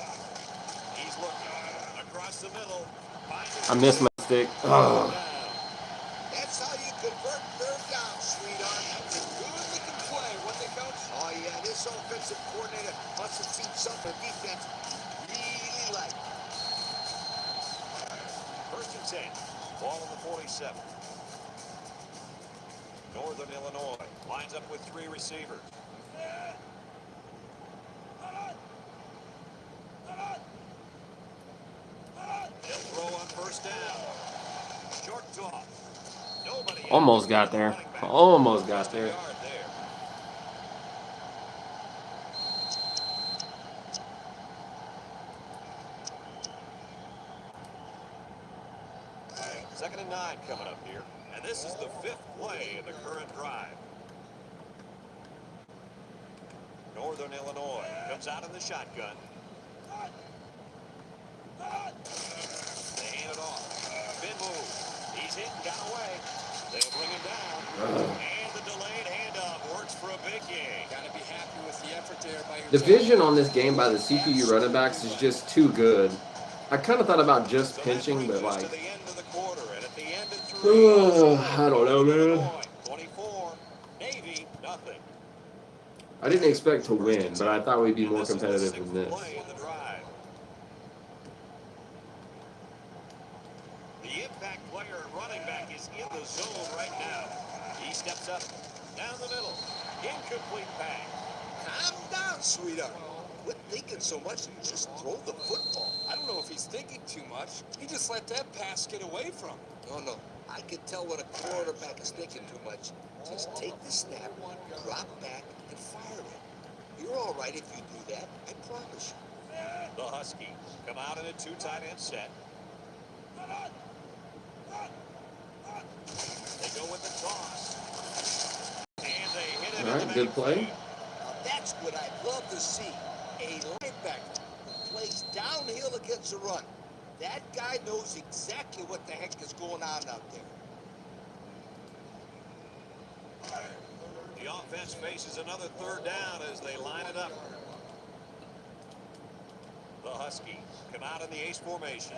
He's looking across the middle.
I missed my stick. Oh.
That's how you convert 3rd down, sweetheart. Good looking play, wasn't it, Coach? Oh, yeah, this offensive coordinator must have seen something defense really like.
1st and 10. Ball on the 47. Northern Illinois lines up with 3 receivers. They'll throw on 1st down. Short toss. Nobody
Almost got there. Almost got there.
Yard there. 2nd and 9 coming up here. And this is the 5th play in the current drive. Northern Illinois comes out in the shotgun. They hand it off. Spin move. He's hit and got away. They'll bring him down. And the delayed handoff works for a big gain.
Got to be happy with the effort there by your
The vision on this game by the CPU running backs is just too good. I kind of thought about just pinching, but like,
To the end of the quarter, and at the end of 3,
I don't know, man.
24, Navy, nothing.
I didn't expect to win, but I thought we'd be more competitive than this.
Play in the drive. The impact player and running back is in the zone right now. He steps up, down the middle, incomplete pass.
Calm down, sweetheart. Quit thinking so much and just throw the football.
I don't know if he's thinking too much. He just let that pass get away from him.
No. I can tell when a quarterback is thinking too much. Just take the snap, drop back, and fire it. You're all right if you do that. I promise you.
The Huskies come out in a 2 tight end set. They go with the toss. And they hit it.
All right, good play.
Now that's what I'd love to see. A linebacker who plays downhill against the run. That guy knows exactly what the heck is going on out there.
The offense faces another 3rd down as they line it up. The Huskies come out in the ace formation.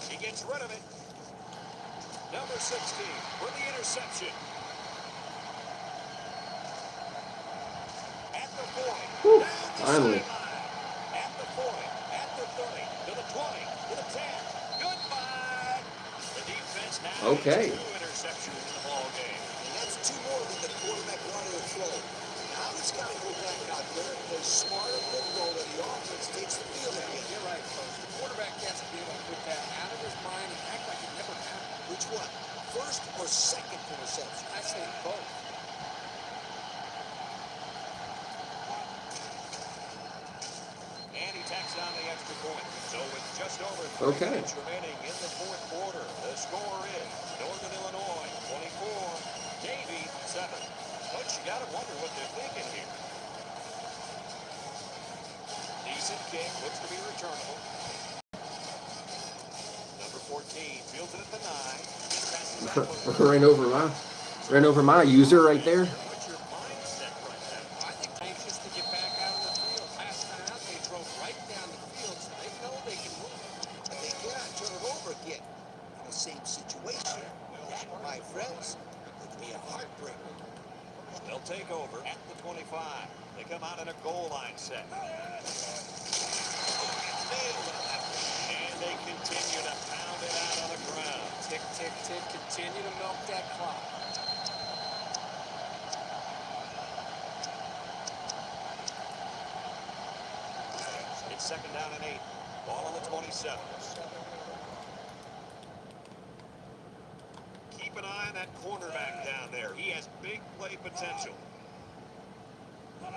He gets rid of it. Number 16 for the interception. At the 40.
Whew,
Down the
finally.
sideline. At the 40. At the 30. To the 20. To the 10. Goodbye. The defense now
Okay.
has 2 interceptions in the ball game.
And that's 2 more than the quarterback wanted to throw. Now he's got to go back out there and play smarter football and the offense takes the field again.
You're right, Coach. The quarterback has to be able to put that out of his mind and act like it never happened.
Which one? First or second interception?
I say both.
And he tacks on the extra point. So it's just over 3
Okay.
minutes remaining in the 4th quarter. The score is Northern Illinois 24, Navy 7. But you got to wonder what they're thinking here. Decent kick, looks to be returnable. Number 14 fields it at the 9. Passes out
ran over my user right there.
What's your mindset right now?
I think anxious to get back out on the field. Last time out, they drove right down the field, so they know they can win.
And they cannot turn it over again. In the same situation. That, my friends, would be a heartbreaker.
They'll take over at the 25. They come out in a goal line set. Nailed it. And they continue to pound it out on the ground.
Tick, tick, tick. Continue to milk that clock.
It's 2nd down and 8. Ball on the 27. Keep an eye on that cornerback down there. He has big play potential. On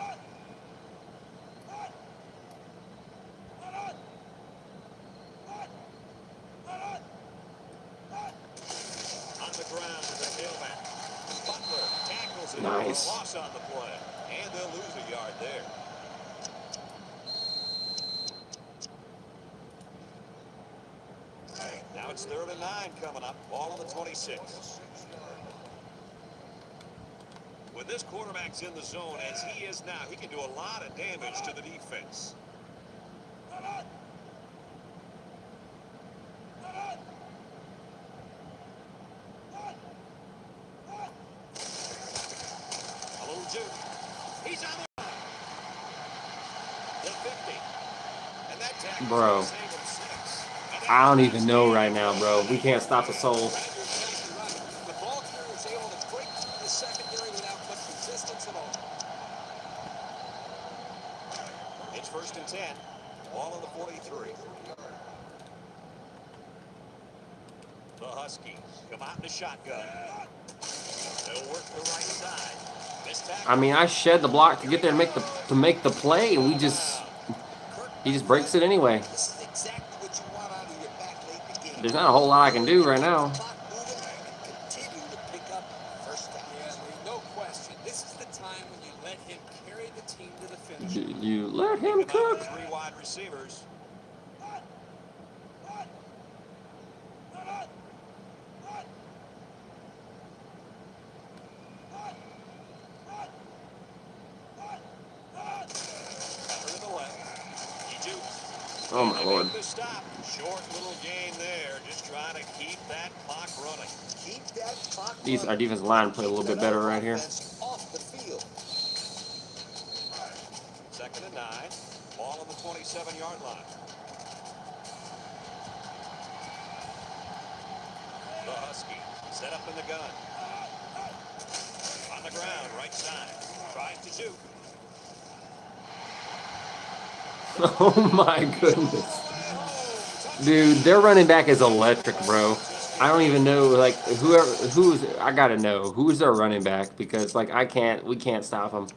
the ground is the tailback. Butler tackles it.
Nice.
Loss on the play. And they'll lose a yard there. Now it's 3rd and 9 coming up. Ball on the 26. When this quarterback's in the zone, as he is now, he can do a lot of damage to the defense. Hello, Juke. He's on the line. The 50. And that tackle
Bro.
saved him 6.
I don't even know right now, bro. We can't stop a soul.
The ball carrier was able to break through the secondary without much resistance at all.
It's 1st and 10. Ball on the 43. The Huskies come out in the shotgun. They'll work the right side. This tackle.
I mean, I shed the block to get there to make the play, and we just He just breaks it anyway.
This is exactly what you want out of your back late in the game.
There's not a whole lot I can do right now.
Clock moving and continue to pick up first down.
Yeah, no question. This is the time when you let him carry the team to the finish.
You let him cook.
3 wide receivers.
Oh my lord.
Short little gain there, just trying to keep that clock running.
Keep that clock
Our defensive line played a little bit better right here.
Off the field.
2nd and 9. Ball on the 27-yard line. The Husky set up in the gun. On the ground, right side. Tries to shoot.
Oh my goodness. Dude, their running back is electric, bro. I don't even know, like, I gotta know, who's their running back, because, like, we can't stop him.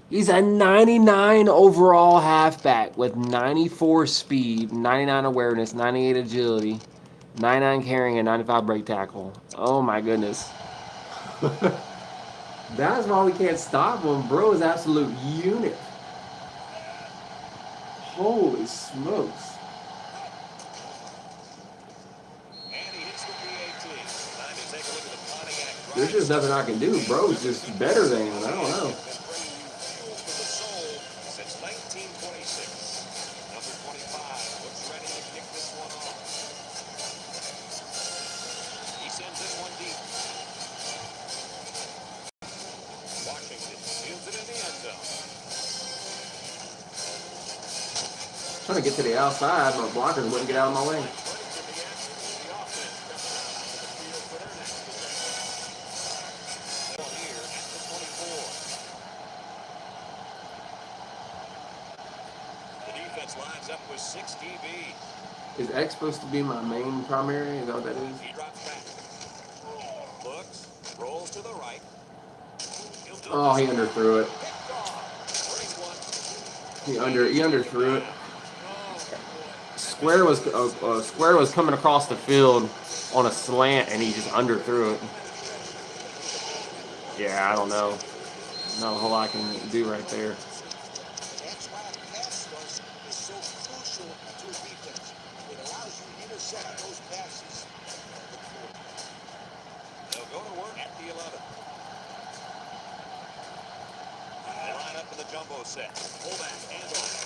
He's a 99 overall halfback with 94 speed, 99 awareness, 98 agility, 99 carrying, and 95 break tackle. Oh my goodness. That's why we can't stop him. Bro is absolute unit. Holy smokes.
And he hits the PAT. Time to take a look at the Pontiac.
There's just nothing I can do. Bro's just better than him. I don't know.
Since 1926. Number 25 looks ready to kick this one off. He sends in one deep. Washington fields it in the end zone.
Trying to get to the outside, but blockers wouldn't get out of my way.
The defense lines up with 6 DBs.
Is X supposed to be my main primary? Is that what that is?
He drops back. Looks, rolls to the right.
Oh, he underthrew it. He underthrew it. Square was coming across the field on a slant, and he just underthrew it. Yeah, I don't know. Not a whole lot I can do right there.
That's why a pass rush is so crucial to a defense. It allows you to intercept those passes.
They'll go to work at the 11. They line up in the jumbo set. Fullback, handoff.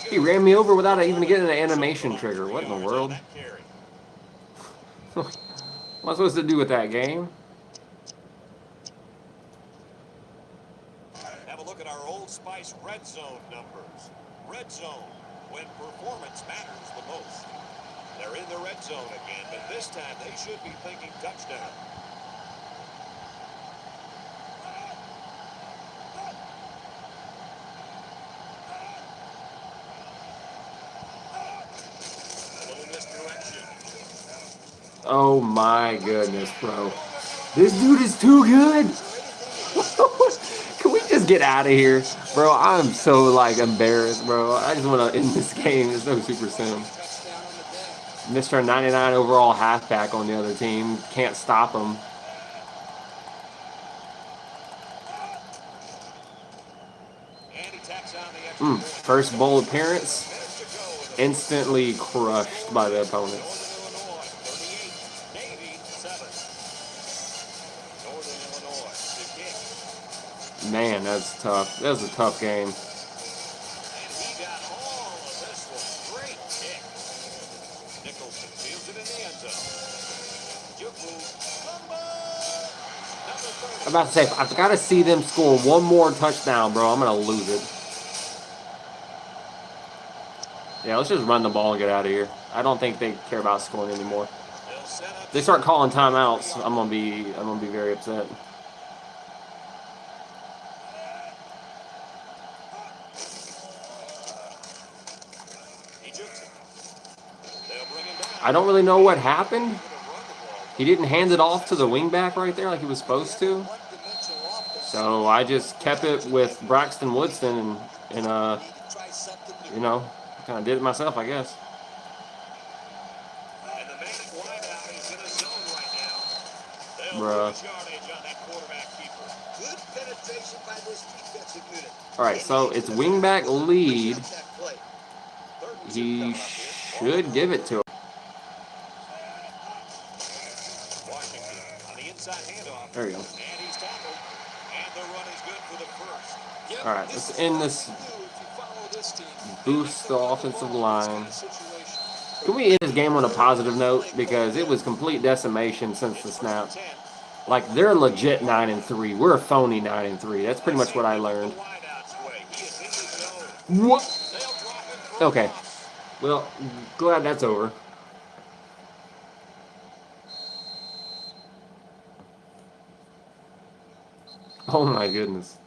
He ran me over without even getting an animation trigger. What in the world? What am I supposed to do with that game?
Have a look at our Old Spice red zone numbers. Red zone, when performance matters the most. They're in the red zone again, but this time they should be thinking touchdown. A little misdirection.
Oh my goodness, bro. This dude is too good. Can we just get out of here? Bro, I'm so, like, embarrassed, bro. I just want to end this game. It's no super sim. Mr. 99 overall halfback on the other team. Can't stop him. First bowl appearance. Instantly crushed by the opponents. Man, that's tough. That was a tough game.
And he got all of this one. Great kick. Nicholson fields it in the end zone.
I'm about to say, I've got to see them score one more touchdown, bro. I'm going to lose it. Yeah, let's just run the ball and get out of here. I don't think they care about scoring anymore. If they start calling timeouts, I'm gonna be very upset. I don't really know what happened. He didn't hand it off to the wingback right there like he was supposed to. So I just kept it with Braxton Woodson and
Try something new.
you know, kind of did it myself, I guess.
And the main wideout is in a zone right now. They'll
Bruh.
lose yardage on that quarterback keeper.
Good penetration by this defensive unit.
All right, so it's wingback lead.
Third and 2
He
coming up here.
should give it to him.
Washington on the inside handoff.
There you go.
And he's tackled. And the run is good for the first.
Yep,
All right,
this
let's
is
end
what
this.
you do if you follow this team.
Boost the offensive line.
Situation.
Can we end this game on a positive note? Because it was complete decimation since the snap.
10.
Like, they're legit 9-3. We're a phony 9-3. That's pretty much what I learned.
The wideout's way. He is in the zone.
What?
They'll drop it for a
Okay.
loss.
Well, glad that's over. Oh my goodness.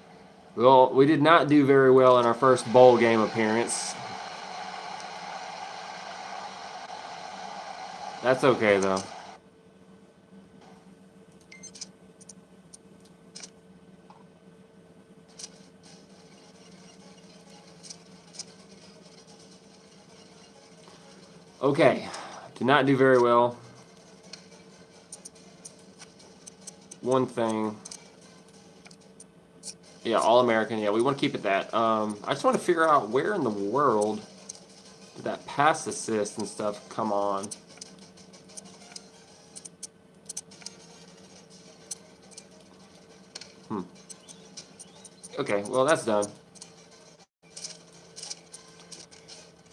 Well, we did not do very well in our first bowl game appearance. That's okay though. Okay, did not do very well. One thing. Yeah, All-American. Yeah, we want to keep it that. I just want to figure out where in the world did that pass assist and stuff come on. Okay, well, that's done.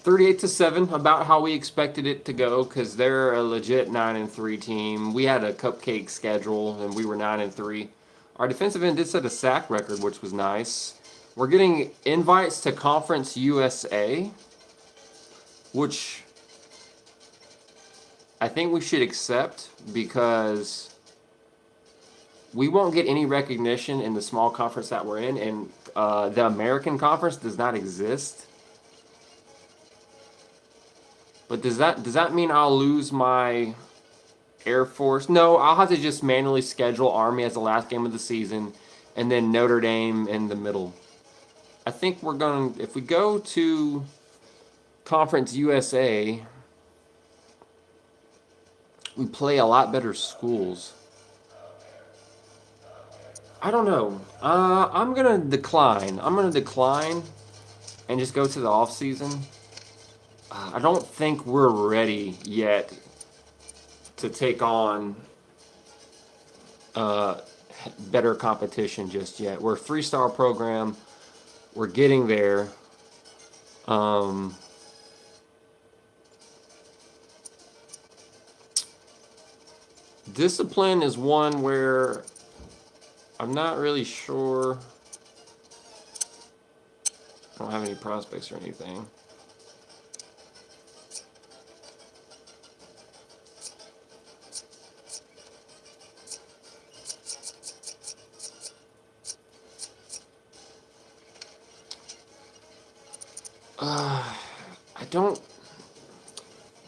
38-7, about how we expected it to go, because they're a legit 9-3 team. We had a cupcake schedule, and we were 9-3. Our defensive end did set a sack record, which was nice. We're getting invites to Conference USA, which I think we should accept, because we won't get any recognition in the small conference that we're in, and the American Conference does not exist. But does that mean I'll lose my Air Force? No, I'll have to just manually schedule Army as the last game of the season, and then Notre Dame in the middle. I think we're going to, if we go to Conference USA, we play a lot better schools. I don't know. I'm going to decline. I'm going to decline and just go to the off season. I don't think we're ready yet to take on better competition just yet. We're a 3-star program. We're getting there. Discipline is one where I'm not really sure. I don't have any prospects or anything.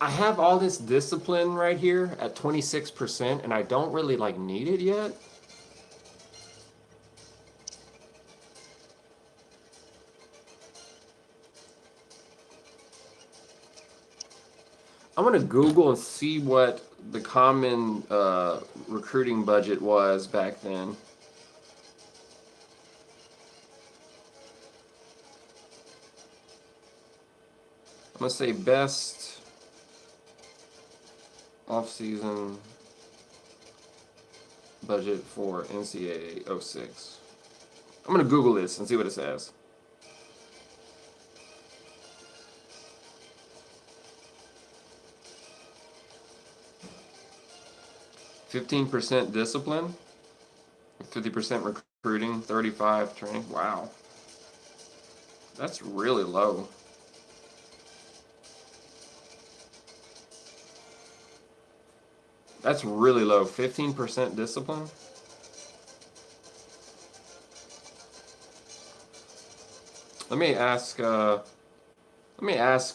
I have all this discipline right here at 26%, and I don't really need it yet. I'm gonna Google and see what the common recruiting budget was back then. I'm gonna say best off-season budget for NCAA 06. I'm gonna Google this and see what it says. %15 discipline, 50% recruiting, 35 training. Wow, that's really low. That's really low. 15% discipline. Let me ask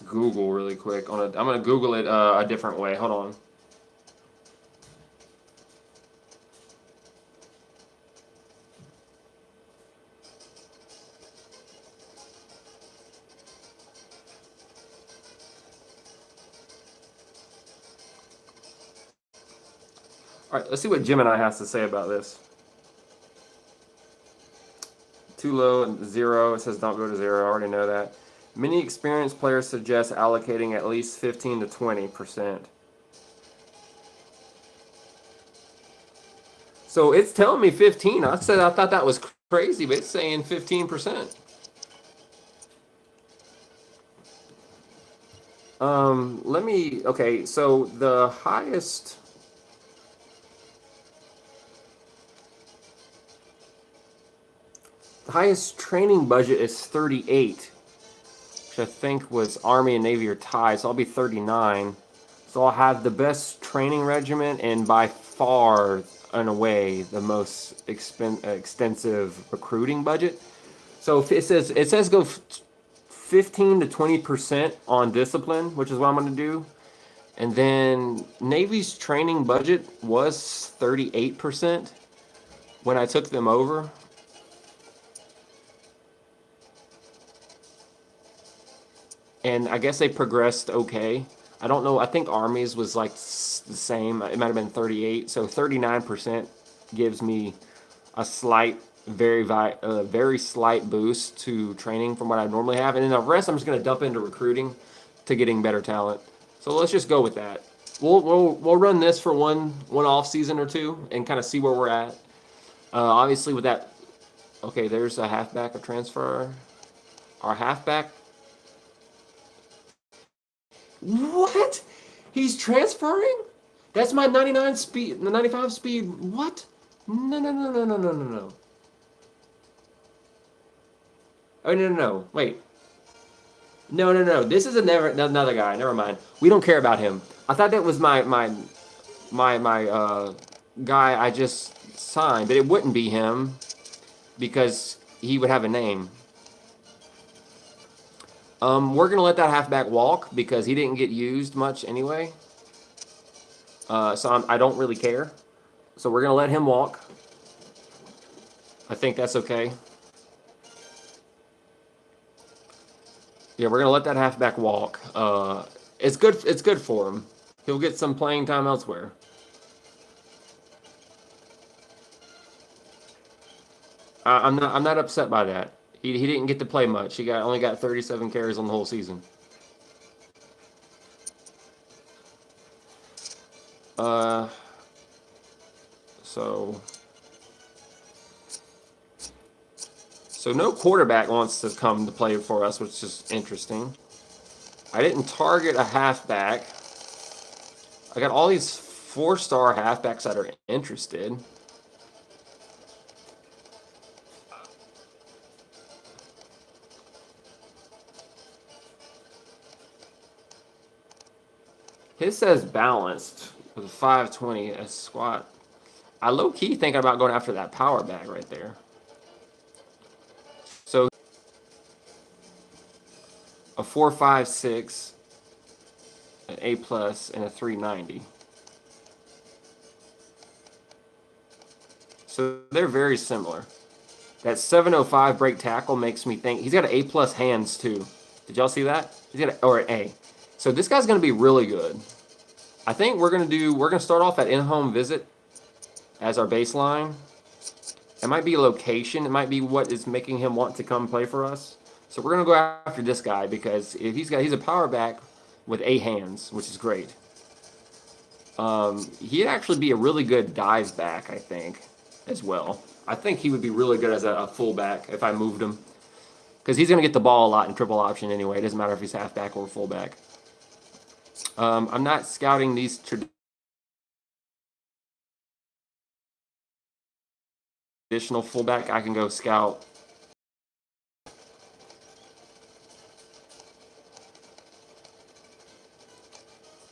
Google really quick. I'm gonna Google it a different way. Hold on. All right, let's see what Gemini has to say about this. Too low and 0. It says don't go to 0. I already know that. Many experienced players suggest allocating at least 15 to 20%. So it's telling me 15. I thought that was crazy, but it's saying 15%. Okay, so the highest training budget is 38, which I think was Army and Navy are tied, so I'll be 39. So I'll have the best training regimen and by far and away the most extensive recruiting budget. So it says go 15 to 20% on discipline, which is what I'm going to do. And then Navy's training budget was 38% when I took them over. And I guess they progressed okay. I don't know. I think Army's was like the same. It might have been 38. So 39% gives me a slight, very slight boost to training from what I normally have. And then the rest I'm just going to dump into recruiting to getting better talent. So let's just go with that. We'll run this for one off season or two and kind of see where we're at. Obviously with that, okay, there's a halfback, a transfer. Our halfback. What? He's transferring? That's my 99 speed, the 95 speed. What? No. Oh, no. Wait. No. This is another guy. Never mind. We don't care about him. I thought that was my guy I just signed, but it wouldn't be him because he would have a name. We're going to let that halfback walk because he didn't get used much anyway. So I don't really care. So we're going to let him walk. I think that's okay. Yeah, we're going to let that halfback walk. It's good for him. He'll get some playing time elsewhere. I'm not upset by that. He didn't get to play much. He only got 37 carries on the whole season. So no quarterback wants to come to play for us, which is interesting. I didn't target a halfback. I got all these 4-star halfbacks that are interested. His says balanced with a 520 a squat. I low-key thinking about going after that power bag right there. So a 4.56, an A+, and a 390. So they're very similar. That 705 break tackle makes me think he's got an A+ hands too. Did y'all see that? He's got an A. So this guy's going to be really good. I think we're going to start off at in-home visit as our baseline. It might be location. It might be what is making him want to come play for us. So we're going to go after this guy because if he's a power back with A hands, which is great. He'd actually be a really good dive back, I think, as well. I think he would be really good as a fullback if I moved him. Because he's going to get the ball a lot in triple option anyway. It doesn't matter if he's halfback or fullback. I'm not scouting these traditional fullback. I can go scout.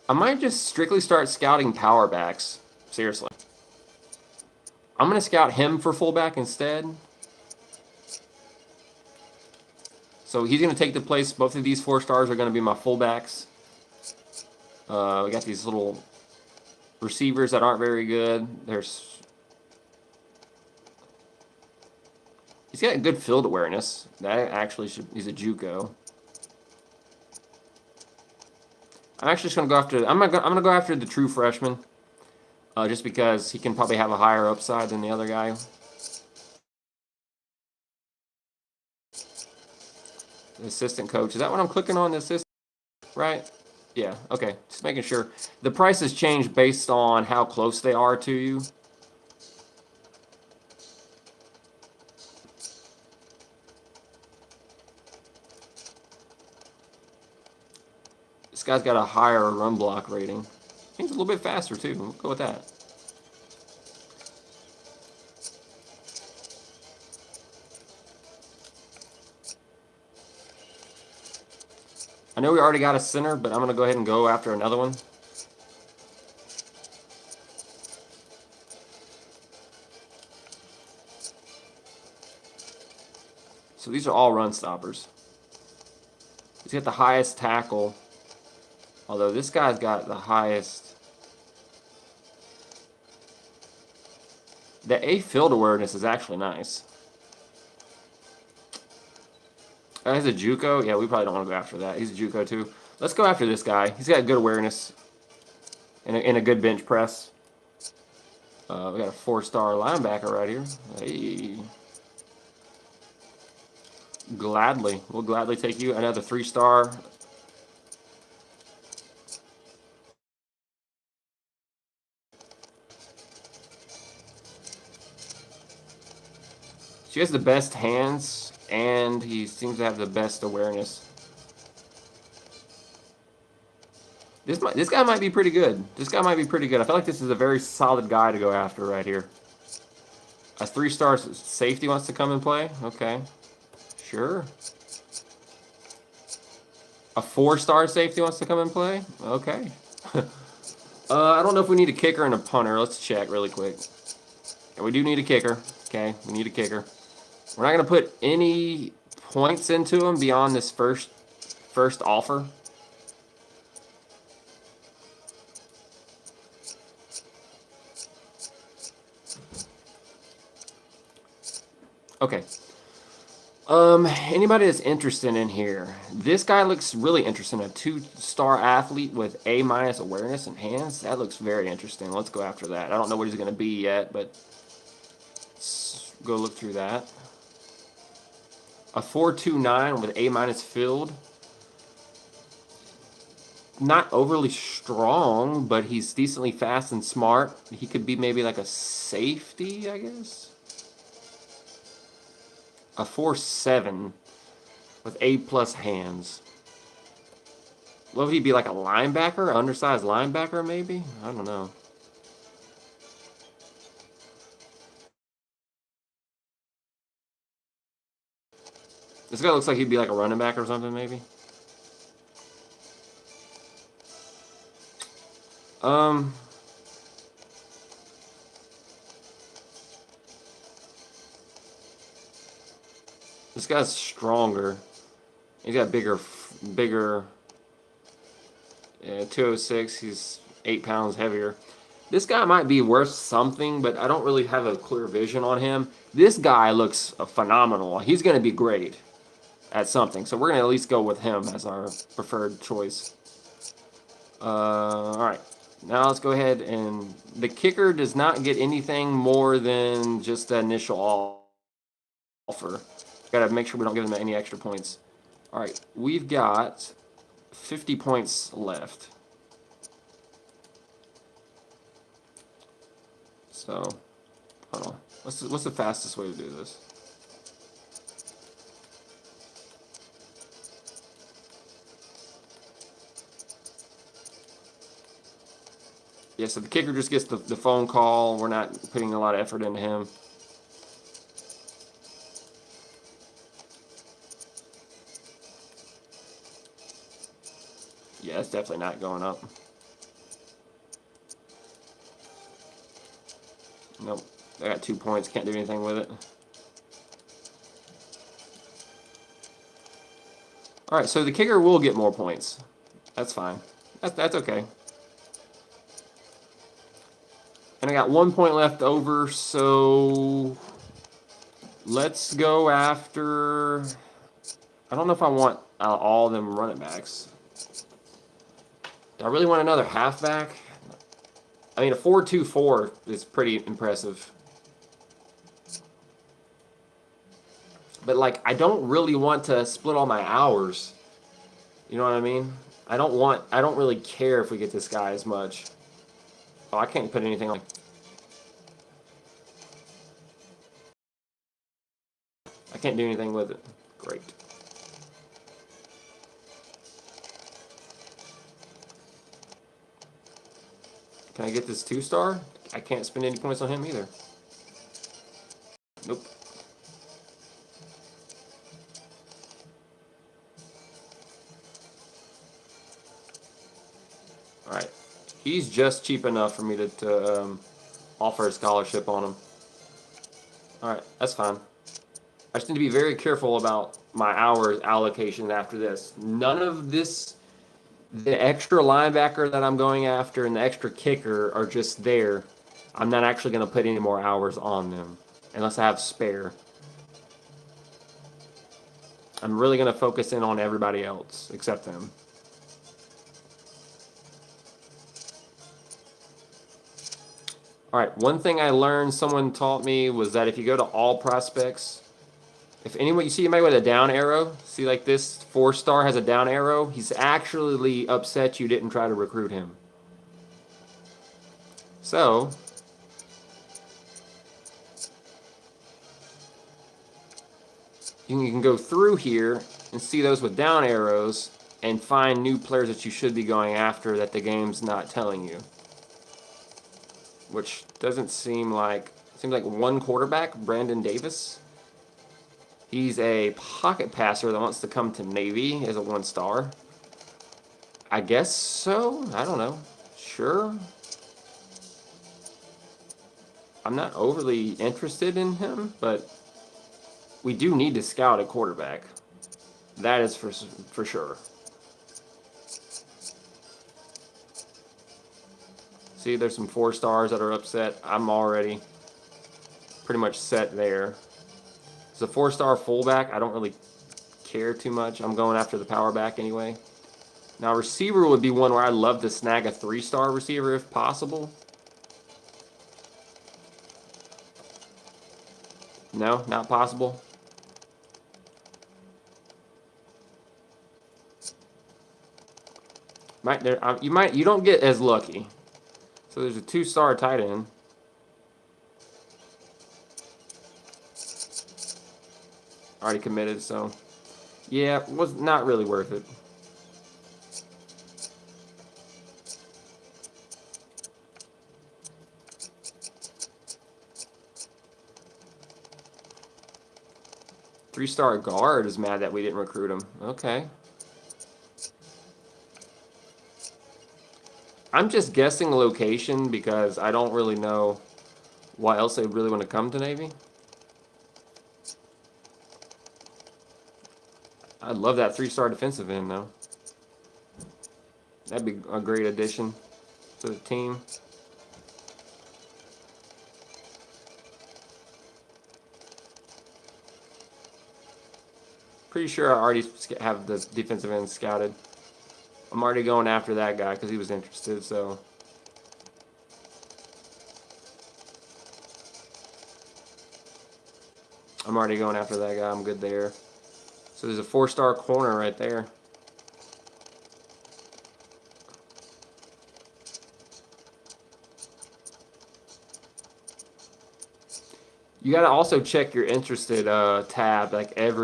I might just strictly start scouting power backs. Seriously. I'm going to scout him for fullback instead. So he's going to take the place. Both of these 4-stars are going to be my fullbacks. We got these little receivers that aren't very good. He's got good field awareness. That actually he's a JUCO. I'm actually just going to go after. I'm gonna go after the true freshman. just because he can probably have a higher upside than the other guy. The assistant coach. Is that what I'm clicking on, the assistant? Right? Yeah, okay. Just making sure. The prices change based on how close they are to you. This guy's got a higher run block rating. He's a little bit faster, too. We'll go with that. I know we already got a center, but I'm going to go ahead and go after another one. So these are all run stoppers. He's got the highest tackle. Although this guy's got the highest. The A field awareness is actually nice. He's a JUCO. Yeah, we probably don't want to go after that. He's a JUCO too. Let's go after this guy. He's got good awareness and a good bench press. We got a 4-star linebacker right here. Hey. Gladly. We'll gladly take you. Another 3-star. She has the best hands, and he seems to have the best awareness. This guy might be pretty good. This guy might be pretty good. I feel like this is a very solid guy to go after right here. A 3-star safety wants to come and play? Okay. Sure. A 4-star safety wants to come and play? Okay. I don't know if we need a kicker and a punter. Let's check really quick. And we do need a kicker. Okay, we need a kicker. We're not going to put any points into him beyond this first offer. Okay. Anybody that's interested in here? This guy looks really interesting. A 2-star athlete with A- awareness and hands. That looks very interesting. Let's go after that. I don't know what he's going to be yet, but let's go look through that. A 4.29 with A- filled. Not overly strong, but he's decently fast and smart. He could be maybe like a safety, I guess. A 4.7 with A+ hands. What would he be, like a linebacker? Undersized linebacker, maybe? I don't know. This guy looks like he'd be like a running back or something, maybe. This guy's stronger. He's got bigger. 206. He's 8 pounds heavier. This guy might be worth something, but I don't really have a clear vision on him. This guy looks phenomenal. He's going to be great at something, so we're going to at least go with him as our preferred choice. All right. Now let's go ahead and the kicker does not get anything more than just the initial offer. Got to make sure we don't give them any extra points. All right, we've got 50 points left. So, I don't know. What's the fastest way to do this? Yeah, so the kicker just gets the phone call. We're not putting a lot of effort into him. Yeah, it's definitely not going up. Nope. I got 2 points. Can't do anything with it. All right, so the kicker will get more points. That's fine. That's okay. And I got 1 point left over, so let's go after. I don't know if I want all them running backs. Do I really want another halfback? I mean, a 4.24 is pretty impressive. But, like, I don't really want to split all my hours. You know what I mean? I don't really care if we get this guy as much. Oh, I can't put anything on. I can't do anything with it. Great. Can I get this 2-star? I can't spend any points on him either. Nope. Alright. He's just cheap enough for me to offer a scholarship on him. Alright, that's fine. I just need to be very careful about my hours allocation after this. None of this, the extra linebacker that I'm going after and the extra kicker are just there. I'm not actually going to put any more hours on them unless I have spare. I'm really going to focus in on everybody else except them. All right, one thing I learned, someone taught me, was that if you go to all prospects, if anyone, you see anybody with a down arrow, see like this 4-star has a down arrow, he's actually upset you didn't try to recruit him. So, you can go through here and see those with down arrows and find new players that you should be going after that the game's not telling you. Which doesn't seem like, seems like one quarterback, Brandon Davis. He's a pocket passer that wants to come to Navy as a 1-star. I guess so. I don't know. Sure. I'm not overly interested in him, but we do need to scout a quarterback. That is for sure. See, there's some 4-stars that are upset. I'm already pretty much set there. It's a 4-star fullback. I don't really care too much. I'm going after the power back anyway. Now, receiver would be one where I'd love to snag a 3-star receiver if possible. No, not possible. You don't get as lucky. So there's a 2-star tight end. Already committed, so yeah, it was not really worth it. Three-star guard is mad that we didn't recruit him. Okay. I'm just guessing location because I don't really know why else they really want to come to Navy. I'd love that 3-star defensive end, though. That'd be a great addition to the team. Pretty sure I already have the defensive end scouted. I'm already going after that guy because he was interested, so. I'm already going after that guy. I'm good there. So there's a 4-star corner right there. You got to also check your interested tab like at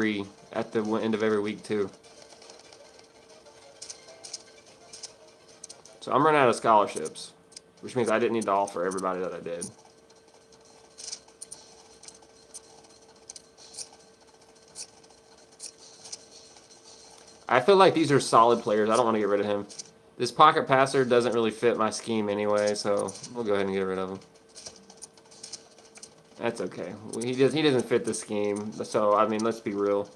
the end of every week too. So I'm running out of scholarships, which means I didn't need to offer everybody that I did. I feel like these are solid players. I don't want to get rid of him. This pocket passer doesn't really fit my scheme anyway, so we'll go ahead and get rid of him. That's okay. He doesn't fit the scheme. So, I mean, let's be real.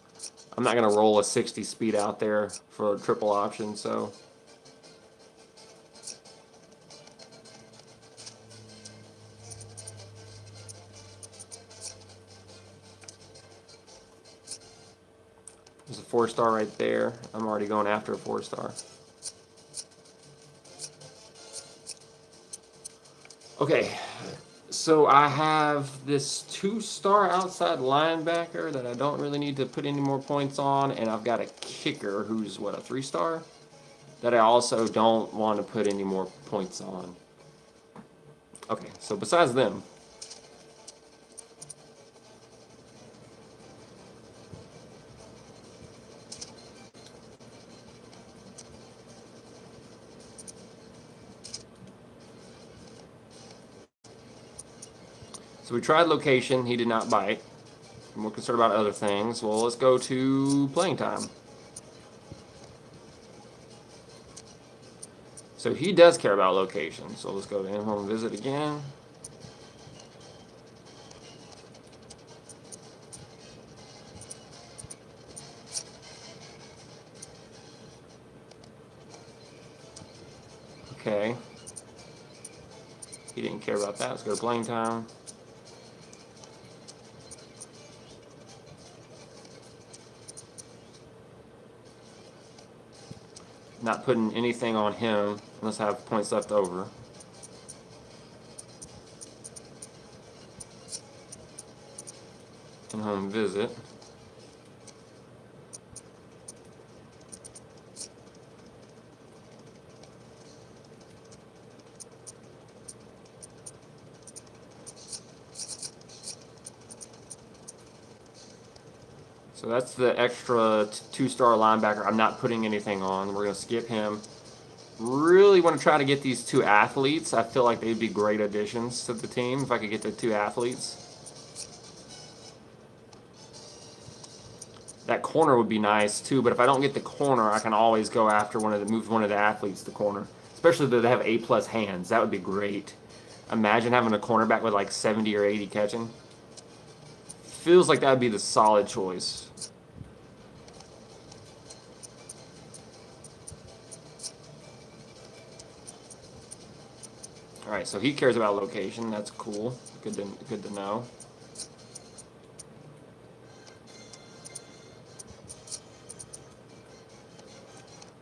I'm not going to roll a 60 speed out there for a triple option, so. There's a 4-star right there. I'm already going after a 4-star. Okay, so I have this 2-star outside linebacker that I don't really need to put any more points on, and I've got a kicker who's, what, a 3-star? That I also don't want to put any more points on. Okay, so besides them, so we tried location, he did not bite. And we're concerned about other things. Well, let's go to playing time. So he does care about location. So let's go to in-home visit again. Okay. He didn't care about that. Let's go to playing time. Not putting anything on him unless I have points left over. In-home visit. So that's the extra 2-star linebacker I'm not putting anything on. We're going to skip him. Really want to try to get these 2 athletes. I feel like they'd be great additions to the team if I could get the 2 athletes. That corner would be nice too, but if I don't get the corner, I can always go after move one of the athletes to corner. Especially if they have A+ hands. That would be great. Imagine having a cornerback with like 70 or 80 catching. Feels like that would be the solid choice. All right, so he cares about location. That's cool. Good to know.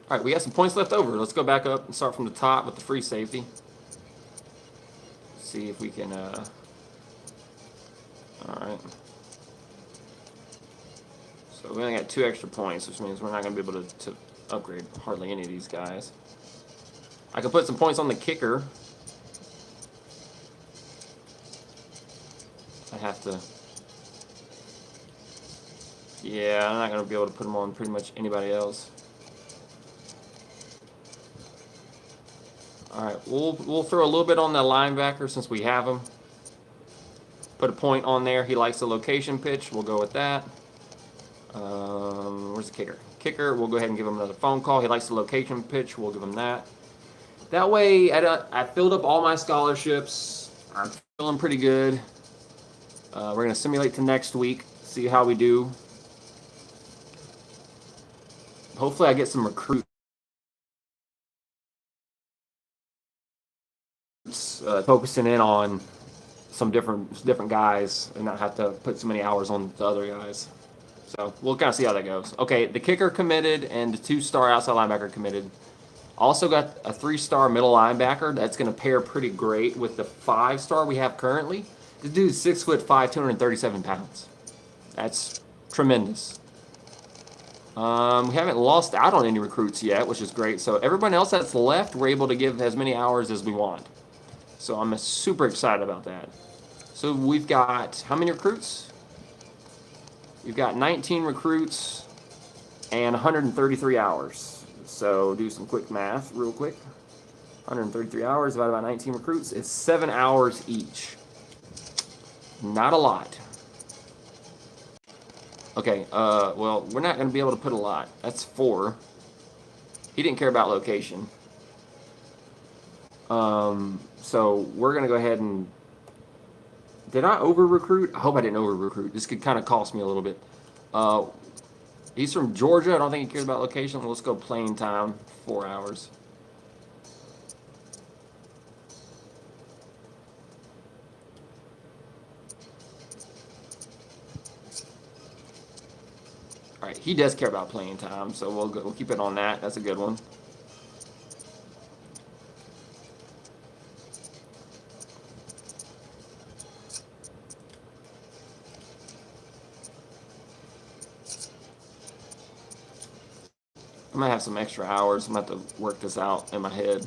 All right, we got some points left over. Let's go back up and start from the top with the free safety. See if we can. All right. So we only got 2 extra points, which means we're not going to be able to upgrade hardly any of these guys. I can put some points on the kicker. I have to. Yeah, I'm not going to be able to put them on pretty much anybody else. All right, we'll throw a little bit on the linebacker since we have him. Put a point on there. He likes the location pitch. We'll go with that. Where's the kicker? Kicker, we'll go ahead and give him another phone call. He likes the location pitch. We'll give him that. That way, I filled up all my scholarships. I'm feeling pretty good. We're going to simulate to next week, see how we do. Hopefully I get some recruits. Focusing in on some different guys and not have to put so many hours on the other guys. So we'll kind of see how that goes. Okay, the kicker committed and the 2-star outside linebacker committed. Also got a 3-star middle linebacker that's going to pair pretty great with the 5-star we have currently. This dude's 6'5", 237 pounds. That's tremendous. We haven't lost out on any recruits yet, which is great. So everyone else that's left, we're able to give as many hours as we want. So I'm super excited about that. So we've got how many recruits? We've got 19 recruits and 133 hours. So do some quick math real quick. 133 hours divided by 19 recruits is 7 hours each. Not a lot. Okay, well, we're not going to be able to put a lot. That's 4. He didn't care about location. So we're going to go ahead and... Did I over-recruit? I hope I didn't over-recruit. This could kind of cost me a little bit. He's from Georgia. I don't think he cares about location. Let's go playing time, 4 hours. All right, he does care about playing time, so we'll keep it on that. That's a good one. I might have some extra hours. I'm going to have to work this out in my head.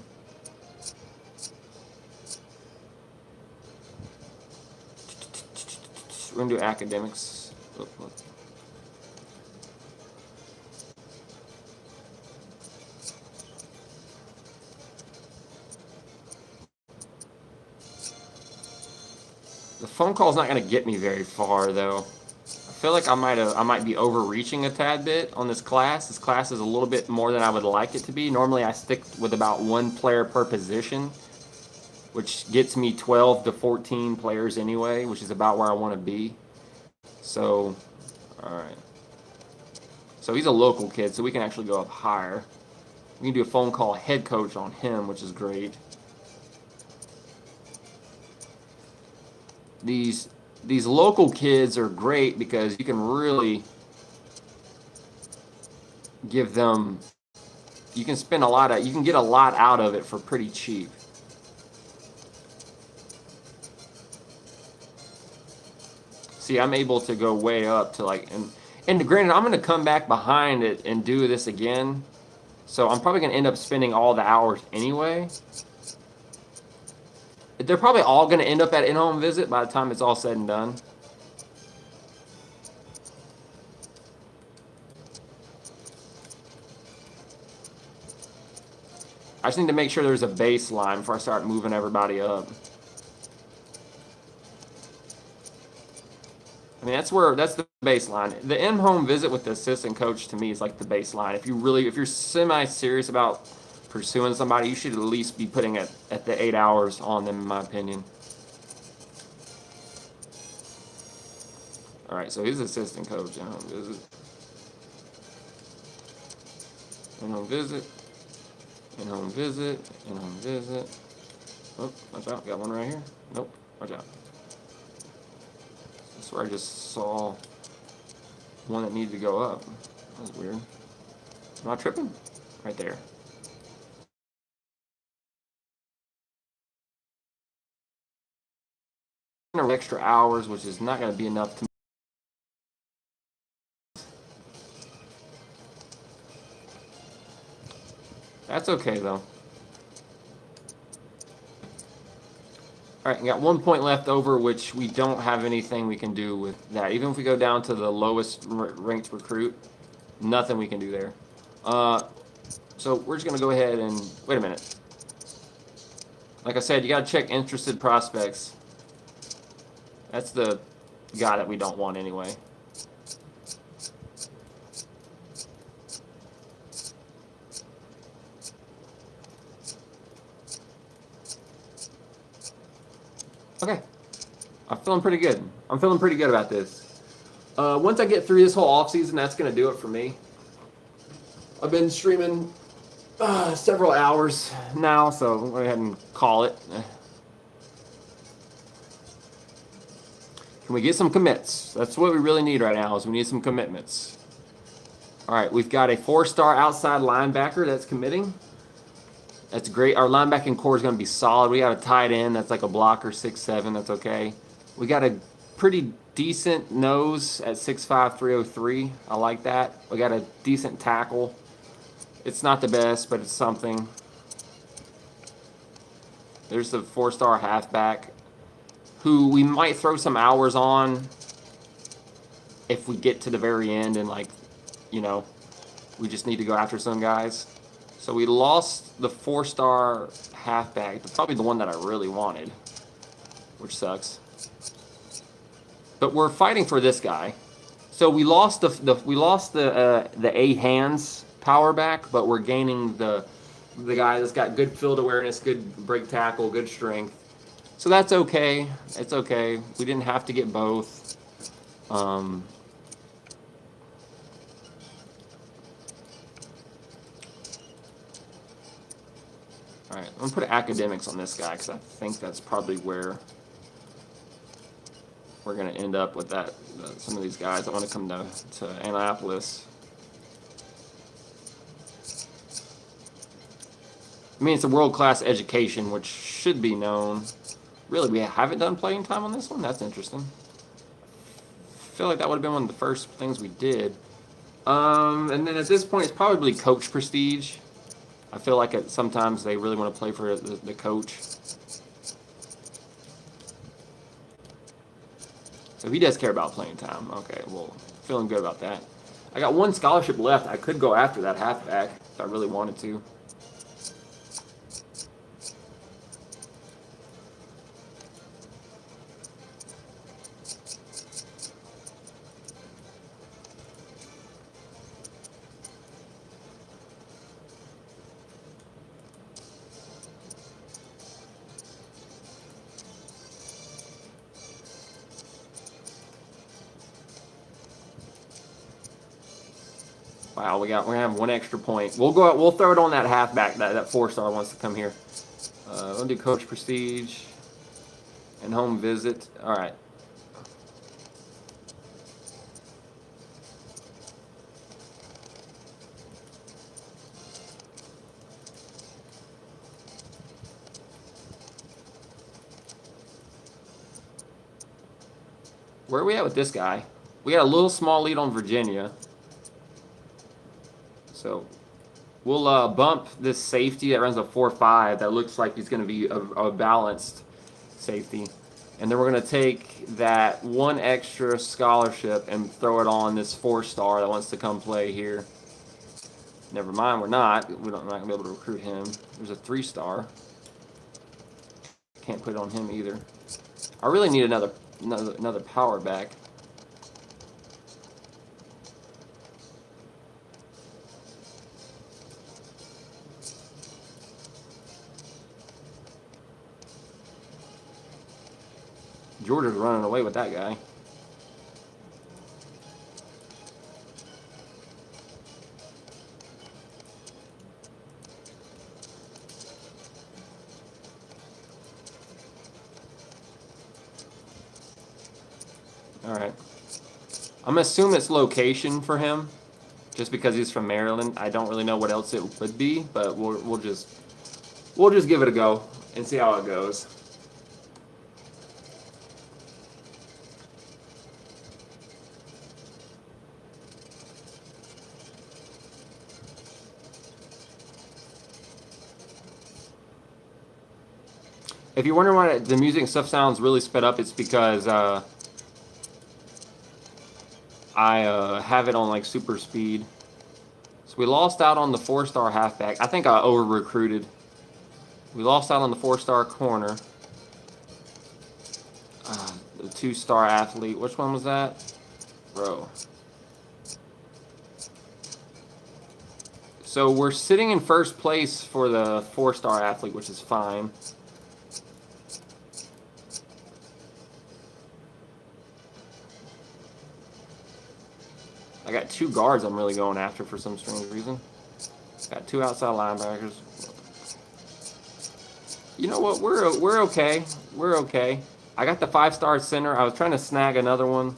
We're going to do academics. The phone call's not going to get me very far, though. I feel like I might be overreaching a tad bit on this class. This class is a little bit more than I would like it to be. Normally, I stick with about 1 player per position, which gets me 12 to 14 players anyway, which is about where I want to be. So, all right. So he's a local kid, so we can actually go up higher. We can do a phone call head coach on him, which is great. These local kids are great because you can really give them, you can spend you can get a lot out of it for pretty cheap. See, I'm able to go way up to like, and granted, I'm going to come back behind it and do this again. So I'm probably going to end up spending all the hours anyway. They're probably all going to end up at in-home visit by the time it's all said and done. I just need to make sure there's a baseline before I start moving everybody up. I mean, that's the baseline. The in-home visit with the assistant coach to me is like the baseline. If you're semi-serious about pursuing somebody, you should at least be putting it at the 8 hours on them, in my opinion. All right, so he's assistant coach. In-home visit. In-home visit. In-home visit. In-home visit. Oh, watch out. Got one right here. Nope. Watch out. That's where I just saw one that needed to go up. That was weird. Am I tripping? Right there. Extra hours, which is not going to be enough to. That's okay though. All right, got 1 point left over, which we don't have anything we can do with that. Even if we go down to the lowest ranked recruit, nothing we can do there. So we're just gonna go ahead and wait a minute. Like I said, you gotta check interested prospects. That's the guy that we don't want anyway. Okay. I'm feeling pretty good. I'm feeling pretty good about this. Once I get through this whole offseason, that's going to do it for me. I've been streaming several hours now, so we'll go ahead and call it. Can we get some commits? That's what we really need right now is we need some commitments. All right, we've got a 4-star outside linebacker that's committing. That's great. Our linebacking core is going to be solid. We got a tight end that's like a blocker, 6'7". That's okay. We got a pretty decent nose at 6'5", 303. I like that. We got a decent tackle. It's not the best, but it's something. There's the 4-star halfback, who we might throw some hours on if we get to the very end and, like, you know, we just need to go after some guys. So we lost the 4-star halfback, probably the one that I really wanted, which sucks. But we're fighting for this guy. So we lost the 8 hands power back, but we're gaining the guy that's got good field awareness, good break tackle, good strength. So that's okay. It's okay. We didn't have to get both. All right, I'm going to put academics on this guy because I think that's probably where we're going to end up with that. Some of these guys that want to come to Annapolis. I mean, it's a world-class education, which should be known. Really, we haven't done playing time on this one? That's interesting. I feel like that would have been one of the first things we did. And then at this point, it's probably coach prestige. I feel like sometimes they really want to play for the coach. So he does care about playing time. Okay, well, feeling good about that. I got one scholarship left. I could go after that halfback if I really wanted to. Wow, we're gonna have one extra point. We'll throw it on that halfback. That 4-star wants to come here. We'll do coach prestige and home visit. All right. Where are we at with this guy? We got a little small lead on Virginia. So we'll bump this safety that runs a 4.5. That looks like he's going to be a balanced safety. And then we're going to take that one extra scholarship and throw it on this 4-star that wants to come play here. Never mind, we're not. We're not going to be able to recruit him. There's a 3-star. Can't put it on him either. I really need another power back. Georgia's running away with that guy. All right. I'm gonna assume it's location for him, just because he's from Maryland. I don't really know what else it would be, but we'll just give it a go and see how it goes. If you're wondering why the music and stuff sounds really sped up, it's because I have it on like super speed. So we lost out on the 4-star halfback. I think I over-recruited. We lost out on the 4-star corner. The 2-star athlete. Which one was that? Bro. So we're sitting in first place for the 4-star athlete, which is fine. I got 2 guards I'm really going after for some strange reason. Got 2 outside linebackers. You know what? We're okay. We're okay. I got the 5-star center. I was trying to snag another one.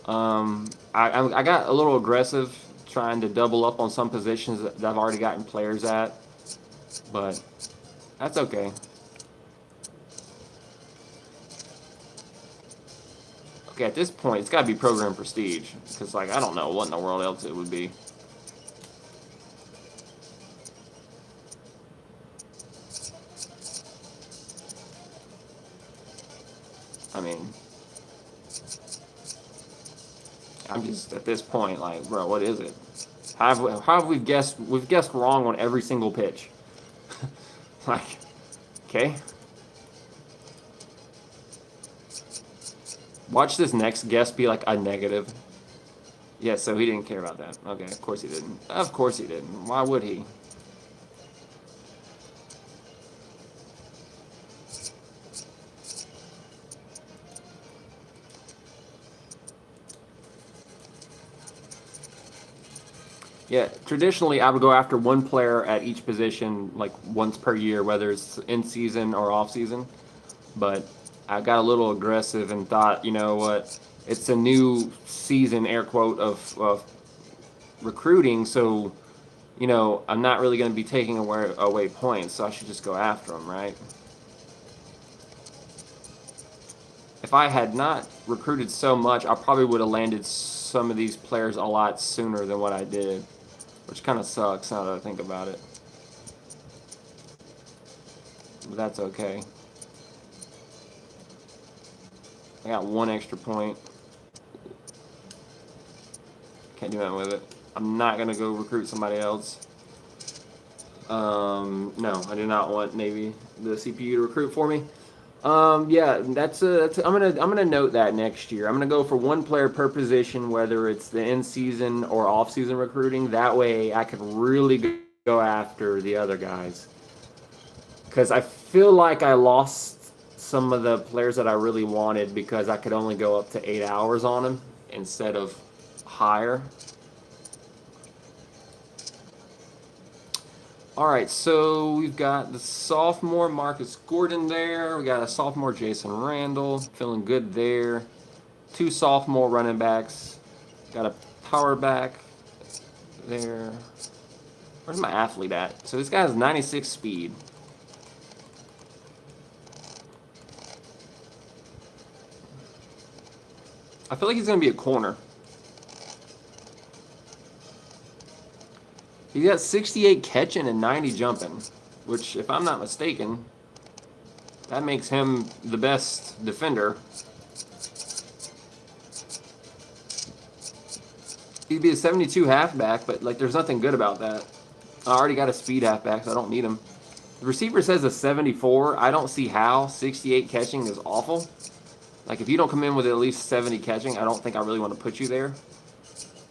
I got a little aggressive trying to double up on some positions that I've already gotten players at. But that's okay. Okay, at this point, it's got to be program prestige. Because, like, I don't know what in the world else it would be. I mean, I'm just, at this point, like, bro, what is it? How have we guessed? We've guessed wrong on every single pitch. Like, okay. Watch this next guess be like a negative. Yeah, so he didn't care about that. Okay, of course he didn't. Of course he didn't. Why would he? Yeah, traditionally I would go after one player at each position like once per year, whether it's in season or off season. But I got a little aggressive and thought, you know what, it's a new season, air quote, of recruiting, so, you know, I'm not really going to be taking away points, so I should just go after them, right? If I had not recruited so much, I probably would have landed some of these players a lot sooner than what I did, which kind of sucks now that I think about it. But that's okay. I got 1 extra point. Can't do nothing with it. I'm not going to go recruit somebody else. No, I do not want Navy, the CPU, to recruit for me. Yeah, I'm gonna note that next year. I'm gonna go for 1 player per position, whether it's the in-season or off-season recruiting. That way, I could really go after the other guys. Because I feel like I lost some of the players that I really wanted because I could only go up to 8 hours on them instead of higher. All right, so we've got the sophomore Marcus Gordon there. We got a sophomore Jason Randall, feeling good there. 2 sophomore running backs. Got a power back there. Where's my athlete at? So this guy has 96 speed. I feel like he's going to be a corner. He got 68 catching and 90 jumping, which, if I'm not mistaken, that makes him the best defender. He'd be a 72 halfback, but like, there's nothing good about that. I already got a speed halfback, so I don't need him. The receiver says a 74. I don't see how. 68 catching is awful. Like, if you don't come in with at least 70 catching, I don't think I really want to put you there.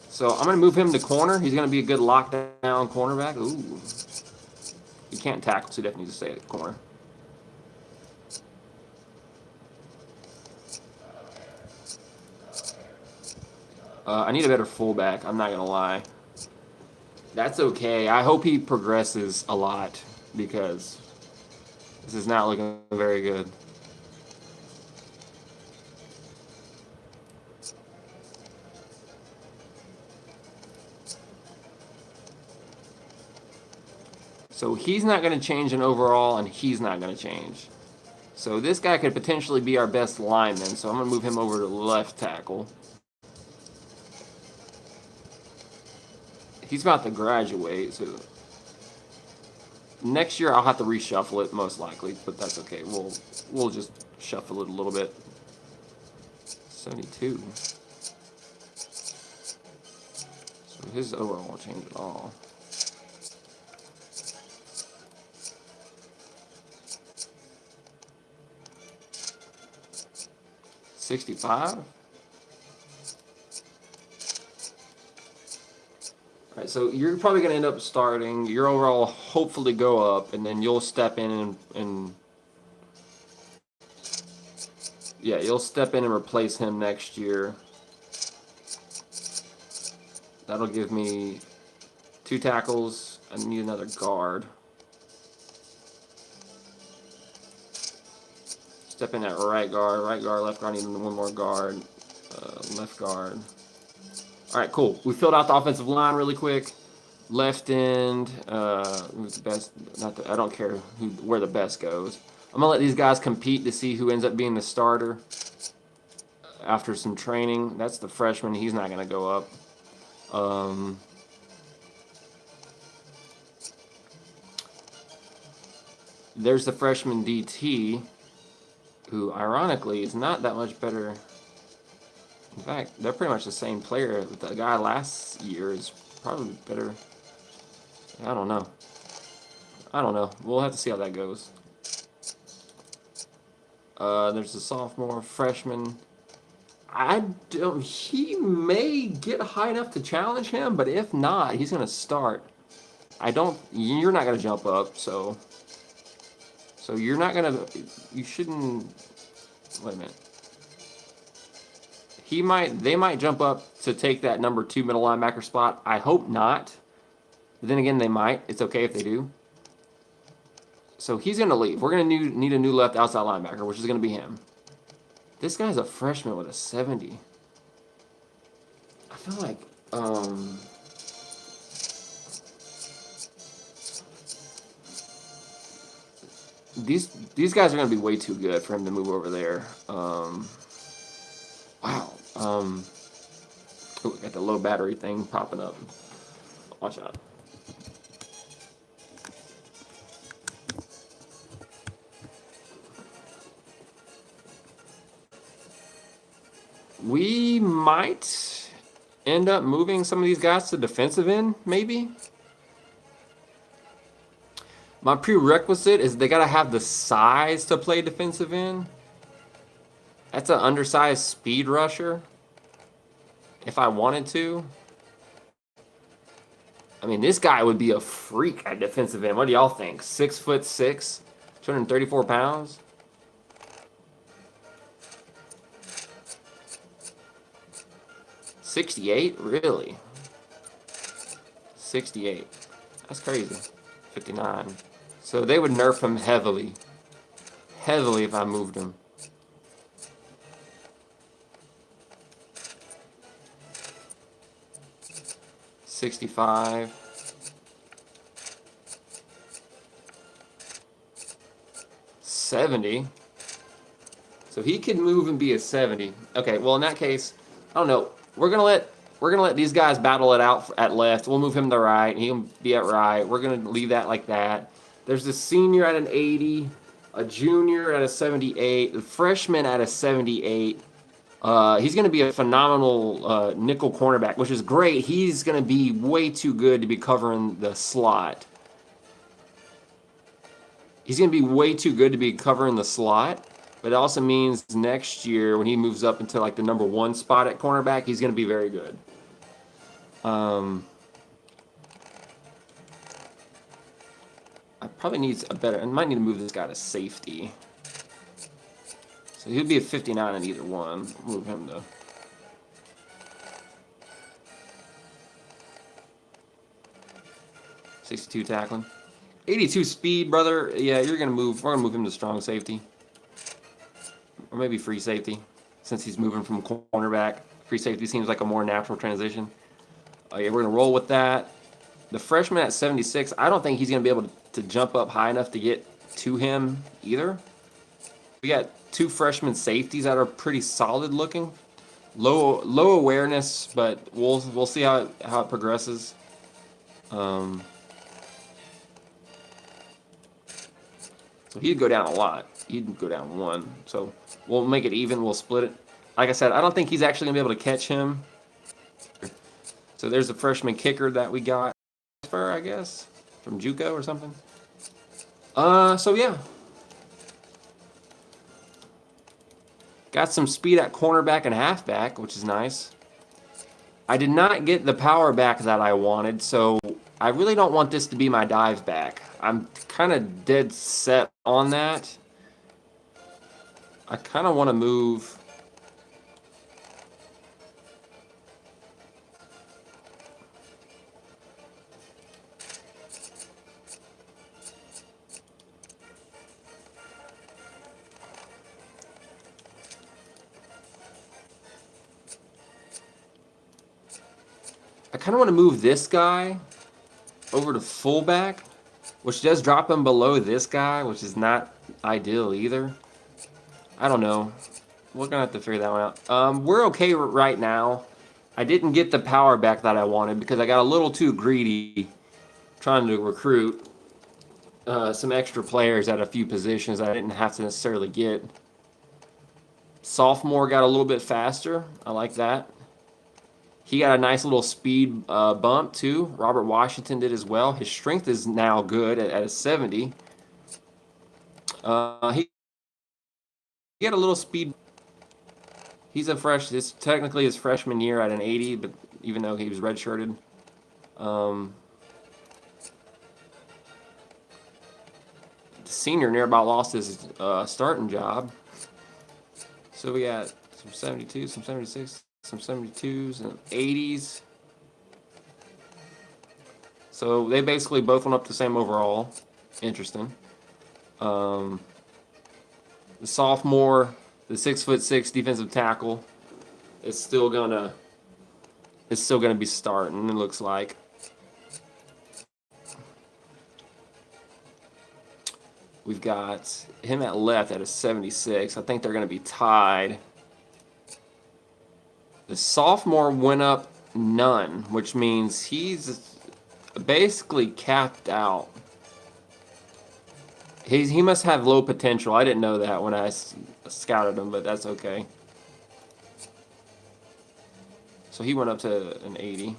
So I'm going to move him to corner. He's going to be a good lockdown cornerback. Ooh. He can't tackle, so he definitely needs to stay at corner. I need a better fullback. I'm not going to lie. That's okay. I hope he progresses a lot because this is not looking very good. So he's not going to change in overall, and he's not going to change. So this guy could potentially be our best lineman, so I'm going to move him over to left tackle. He's about to graduate, so next year I'll have to reshuffle it most likely, but that's okay. We'll just shuffle it a little bit. 72. So his overall won't change at all. $65. All right, so you're probably going to end up starting. Your overall hopefully go up, and then you'll step in and yeah, you'll step in and replace him next year. That'll give me 2 tackles. I need another guard. Step in at right guard, left guard, need 1 more guard, left guard. All right, cool. We filled out the offensive line really quick. Left end, who's the best? I don't care where the best goes. I'm gonna let these guys compete to see who ends up being the starter after some training. That's the freshman. He's not gonna go up. There's the freshman DT, who ironically is not that much better. In fact, they're pretty much the same player. The guy last year is probably better. I don't know. We'll have to see how that goes. There's a sophomore, freshman. He may get high enough to challenge him, but if not, he's gonna start. You're not gonna jump up, so you're not gonna. You shouldn't. Wait a minute. They might jump up to take that number 2 middle linebacker spot. I hope not. But then again, they might. It's okay if they do. So he's going to leave. We're going to need a new left outside linebacker, which is going to be him. This guy's a freshman with a 70. I feel like these guys are going to be way too good for him to move over there. Wow. Ooh, got the low battery thing popping up. Watch out. We might end up moving some of these guys to defensive end, maybe. My prerequisite is they got to have the size to play defensive end. That's an undersized speed rusher. If I wanted to. I mean, this guy would be a freak at defensive end. What do y'all think? 6'6", 234 pounds. $68? Really? 68. That's crazy. 59. So they would nerf him heavily. Heavily if I moved him. $65. $70. So he could move and be a 70. Okay, well in that case, I don't know. We're gonna let these guys battle it out at left. We'll move him to right. He'll be at right. We're gonna leave that like that. There's a senior at an 80, a junior at a 78, a freshman at a 78. He's going to be a phenomenal nickel cornerback, which is great. He's going to be way too good to be covering the slot. He's going to be way too good to be covering the slot. But it also means next year when he moves up into like the number 1 spot at cornerback, he's going to be very good. I probably need a better. I might need to move this guy to safety. So he'll be a 59 in either one. Move him to. .62 tackling. 82 speed, brother. Yeah, you're gonna move. We're gonna move him to strong safety, or maybe free safety, since he's moving from cornerback. Free safety seems like a more natural transition. Yeah, we're gonna roll with that. The freshman at 76, I don't think he's gonna be able to jump up high enough to get to him either. We got 2 freshman safeties that are pretty solid looking. Low awareness, but we'll see how it progresses. So he'd go down a lot. He'd go down 1. So we'll make it even. We'll split it. Like I said, I don't think he's actually gonna be able to catch him. So there's a freshman kicker that we got, I guess, from JUCO or something. So yeah. Got some speed at cornerback and halfback, which is nice. I did not get the power back that I wanted, so I really don't want this to be my dive back. I'm kind of dead set on that. I kind of want to move. I kind of want to move this guy over to fullback, which does drop him below this guy, which is not ideal either. I don't know. We're going to have to figure that one out. We're okay right now. I didn't get the power back that I wanted because I got a little too greedy trying to recruit some extra players at a few positions I didn't have to necessarily get. Sophomore got a little bit faster. I like that. He got a nice little speed bump, too. Robert Washington did as well. His strength is now good at a 70. He got a little speed. He's a fresh. This technically his freshman year at an 80, but even though he was redshirted. The senior near about lost his starting job. So we got some 72, some 76. Some 72s and 80s. So they basically both went up the same overall. Interesting. The sophomore, the 6'6" defensive tackle, is still gonna be starting. It looks like. We've got him at left at a 76. I think they're gonna be tied. The sophomore went up none, which means he's basically capped out. He must have low potential. I didn't know that when I scouted him, but that's okay. So he went up to an 80.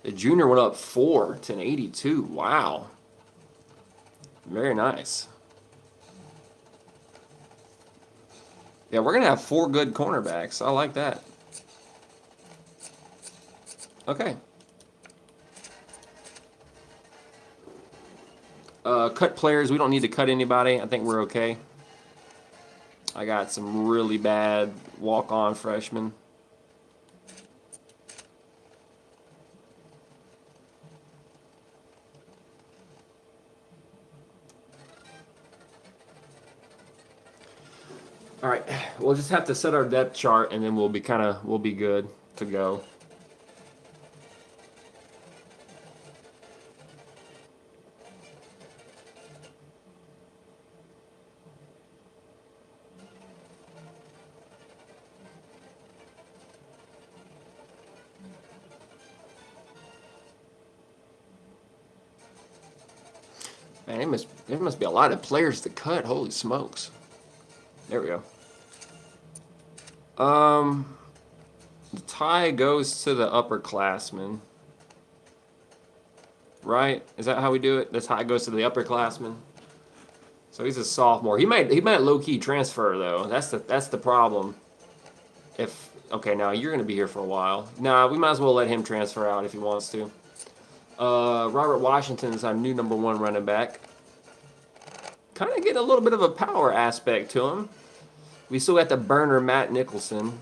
The junior went up 4 to an 82. Wow. Very nice. Yeah, we're going to have 4 good cornerbacks. I like that. Okay. Cut players. We don't need to cut anybody. I think we're okay. I got some really bad walk-on freshmen. All right, we'll just have to set our depth chart, and then we'll be good to go. Man, there must be a lot of players to cut. Holy smokes! There we go. The tie goes to the upperclassmen, right? Is that how we do it? The tie goes to the upperclassmen. So he's a sophomore. He might low key transfer though. That's the problem. Okay, now you're gonna be here for a while. Nah, we might as well let him transfer out if he wants to. Robert Washington is our new #1 running back. Kind of getting a little bit of a power aspect to him. We still got the burner Matt Nicholson.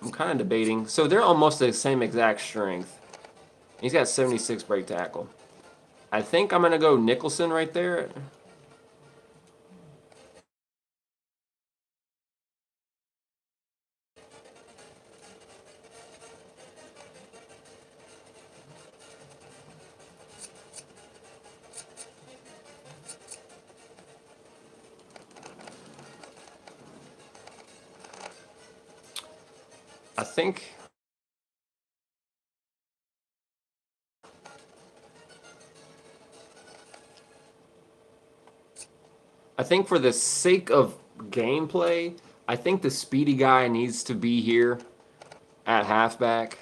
I'm kind of debating. So they're almost the same exact strength. He's got 76 break tackle. I think I'm going to go Nicholson right there. I think for the sake of gameplay, I think the speedy guy needs to be here at halfback.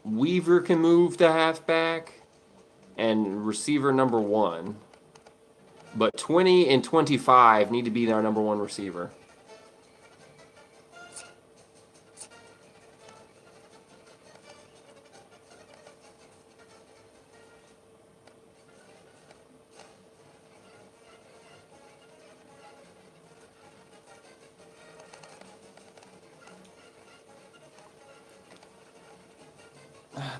Weaver can move to halfback and receiver #1. But 20 and 25 need to be our #1 receiver.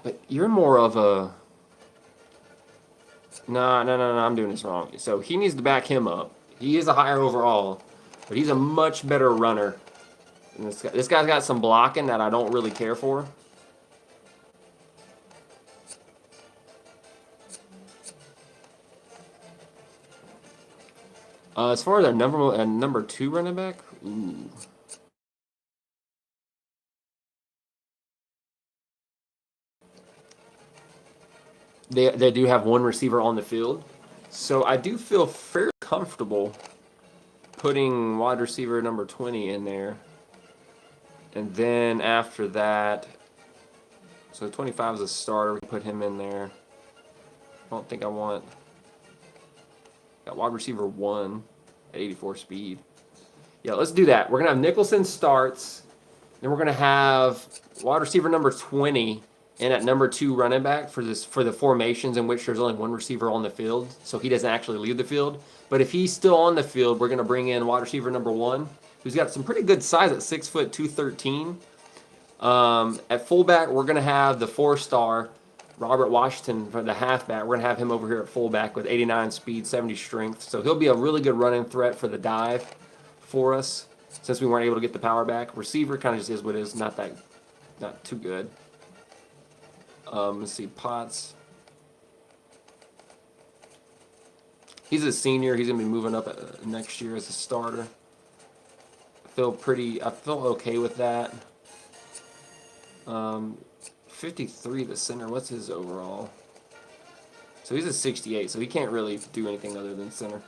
But you're more of a... No, I'm doing this wrong. So he needs to back him up. He is a higher overall, but he's a much better runner. And this guy's got some blocking that I don't really care for. As far as our number 2 running back, ooh. They do have 1 receiver on the field. So I do feel fairly comfortable putting wide receiver number 20 in there. And then after that, so 25 is a starter. We put him in there. I don't think I want... Got wide receiver 1 at 84 speed. Yeah, let's do that. We're going to have Nicholson starts. Then we're going to have wide receiver number 20 and at #2 running back for the formations in which there's only 1 receiver on the field, so he doesn't actually leave the field. But if he's still on the field, we're going to bring in wide receiver number 1, who's got some pretty good size at 6 foot 213. At fullback, we're going to have the 4-star Robert Washington for the halfback. We're going to have him over here at fullback with 89 speed, 70 strength. So he'll be a really good running threat for the dive for us since we weren't able to get the power back. Receiver kind of just is what it is, not too good. Let's see, Potts. He's a senior. He's going to be moving up next year as a starter. I feel okay with that. 53 the center. What's his overall? So he's a 68, so he can't really do anything other than center.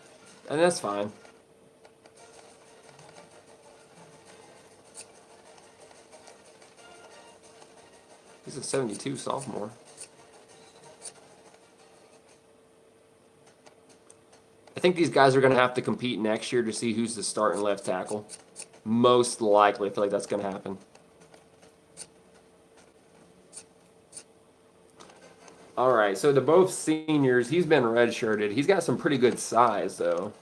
And that's fine. He's a 72 sophomore. I think these guys are going to have to compete next year to see who's the starting left tackle. Most likely, I feel like that's going to happen. All right, so they're both seniors. He's been redshirted. He's got some pretty good size, though.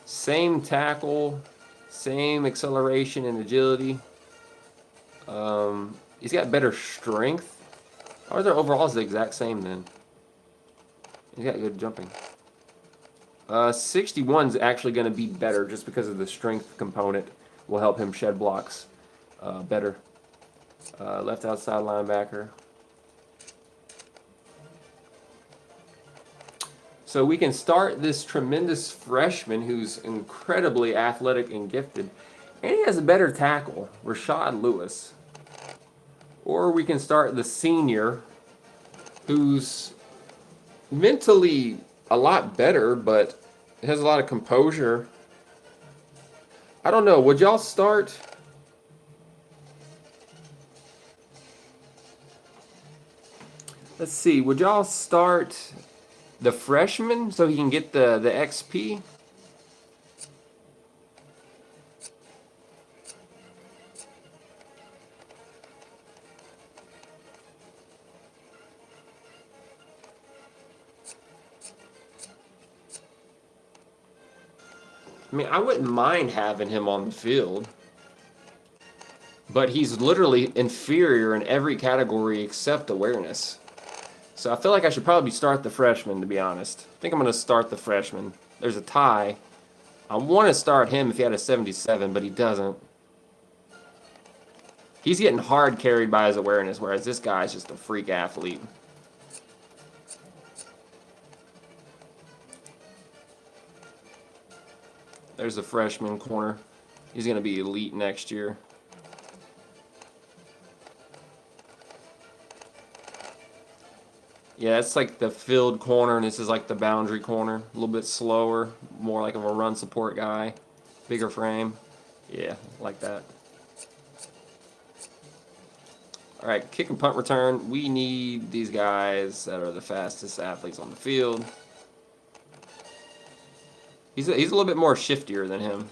Same tackle, same acceleration and agility. He's got better strength. Or their overall is the exact same then. He's got good jumping. 61's actually going to be better just because of the strength component. Will help him shed blocks better. Left outside linebacker. So we can start this tremendous freshman who's incredibly athletic and gifted. And he has a better tackle, Rashad Lewis. Or we can start the senior who's mentally a lot better, but has a lot of composure. I don't know. Would y'all start? Let's see. Would y'all start the freshman so he can get the XP? I mean, I wouldn't mind having him on the field, but he's literally inferior in every category except awareness. So I feel like I should probably start the freshman, to be honest. I think I'm going to start the freshman. There's a tie. I want to start him if he had a 77, but he doesn't. He's getting hard carried by his awareness, whereas this guy's just a freak athlete. There's the freshman corner. He's going to be elite next year. Yeah, it's like the field corner, and this is like the boundary corner. A little bit slower, more like of a run support guy. Bigger frame. Yeah, like that. All right, kick and punt return. We need these guys that are the fastest athletes on the field. He's a little bit more shiftier than him.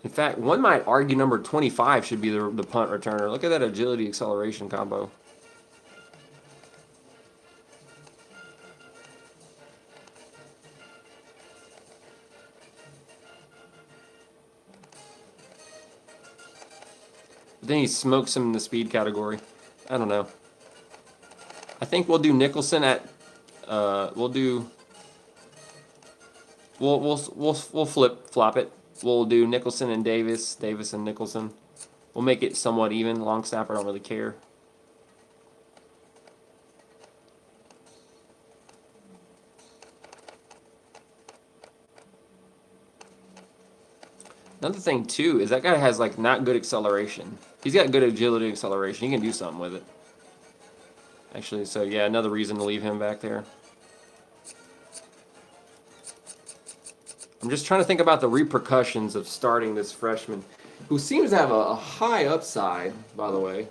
In fact, one might argue number 25 should be the punt returner. Look at that agility acceleration combo. But then he smokes him in the speed category. I don't know. I think we'll do Nicholson at we'll flop it. We'll do Nicholson and Davis and Nicholson. We'll make it somewhat even. Long snapper, I don't really care. Another thing too is that guy has like not good acceleration. He's got good agility and acceleration. He can do something with it. Actually, so yeah, another reason to leave him back there. I'm just trying to think about the repercussions of starting this freshman, who seems to have a high upside, by the way.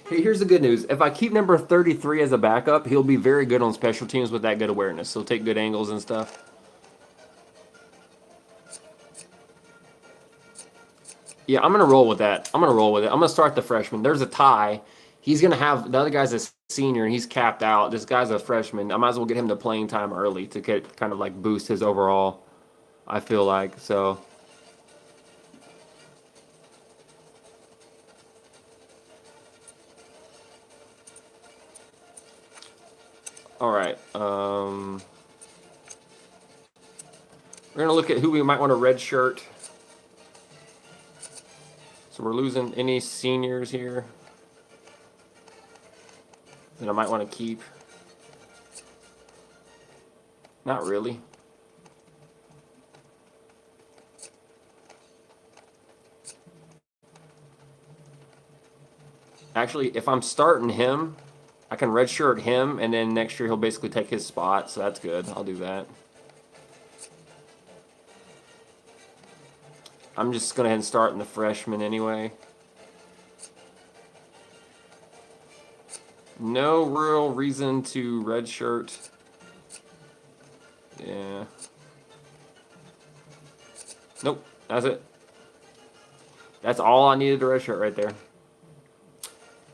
Hey, here's the good news. If I keep number 33 as a backup, he'll be very good on special teams with that good awareness. He'll take good angles and stuff. Yeah, I'm going to roll with that. I'm going to start the freshman. There's a tie. He's going to have – the other guy's a senior, and he's capped out. This guy's a freshman. I might as well get him to playing time early to get kind of like boost his overall, I feel like. So All right. We're gonna look at who we might want to redshirt. So we're losing any seniors here that I might want to keep. Not really. Actually, if I'm starting him, I can redshirt him, and then next year he'll basically take his spot, so that's good. I'll do that. I'm just going to go ahead and start in the freshman anyway. No real reason to redshirt. Yeah. Nope, that's it. That's all I needed to redshirt right there.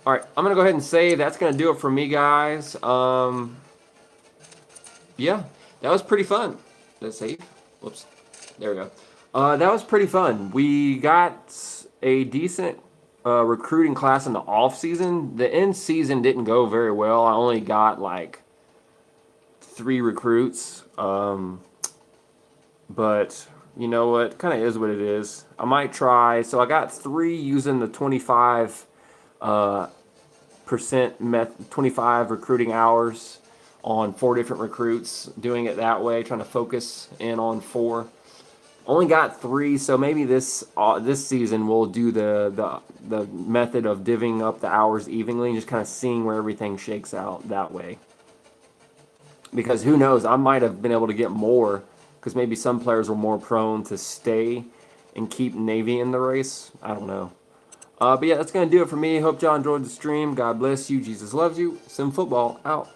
All right, I'm going to go ahead and save. That's going to do it for me, guys. Yeah, that was pretty fun. Let's save. Whoops. There we go. That was pretty fun. We got a decent recruiting class in the off season. The end season didn't go very well. I only got like 3 recruits. But you know what? Kind of is what it is. I might try. So I got 3 using the 25 25 recruiting hours on 4 different recruits, doing it that way, trying to focus in on 4. Only got 3, so maybe this season we'll do the method of divvying up the hours evenly and just kind of seeing where everything shakes out that way. Because who knows, I might have been able to get more because maybe some players were more prone to stay and keep Navy in the race. I don't know. But yeah, that's going to do it for me. Hope y'all enjoyed the stream. God bless you. Jesus loves you. Sim Football out.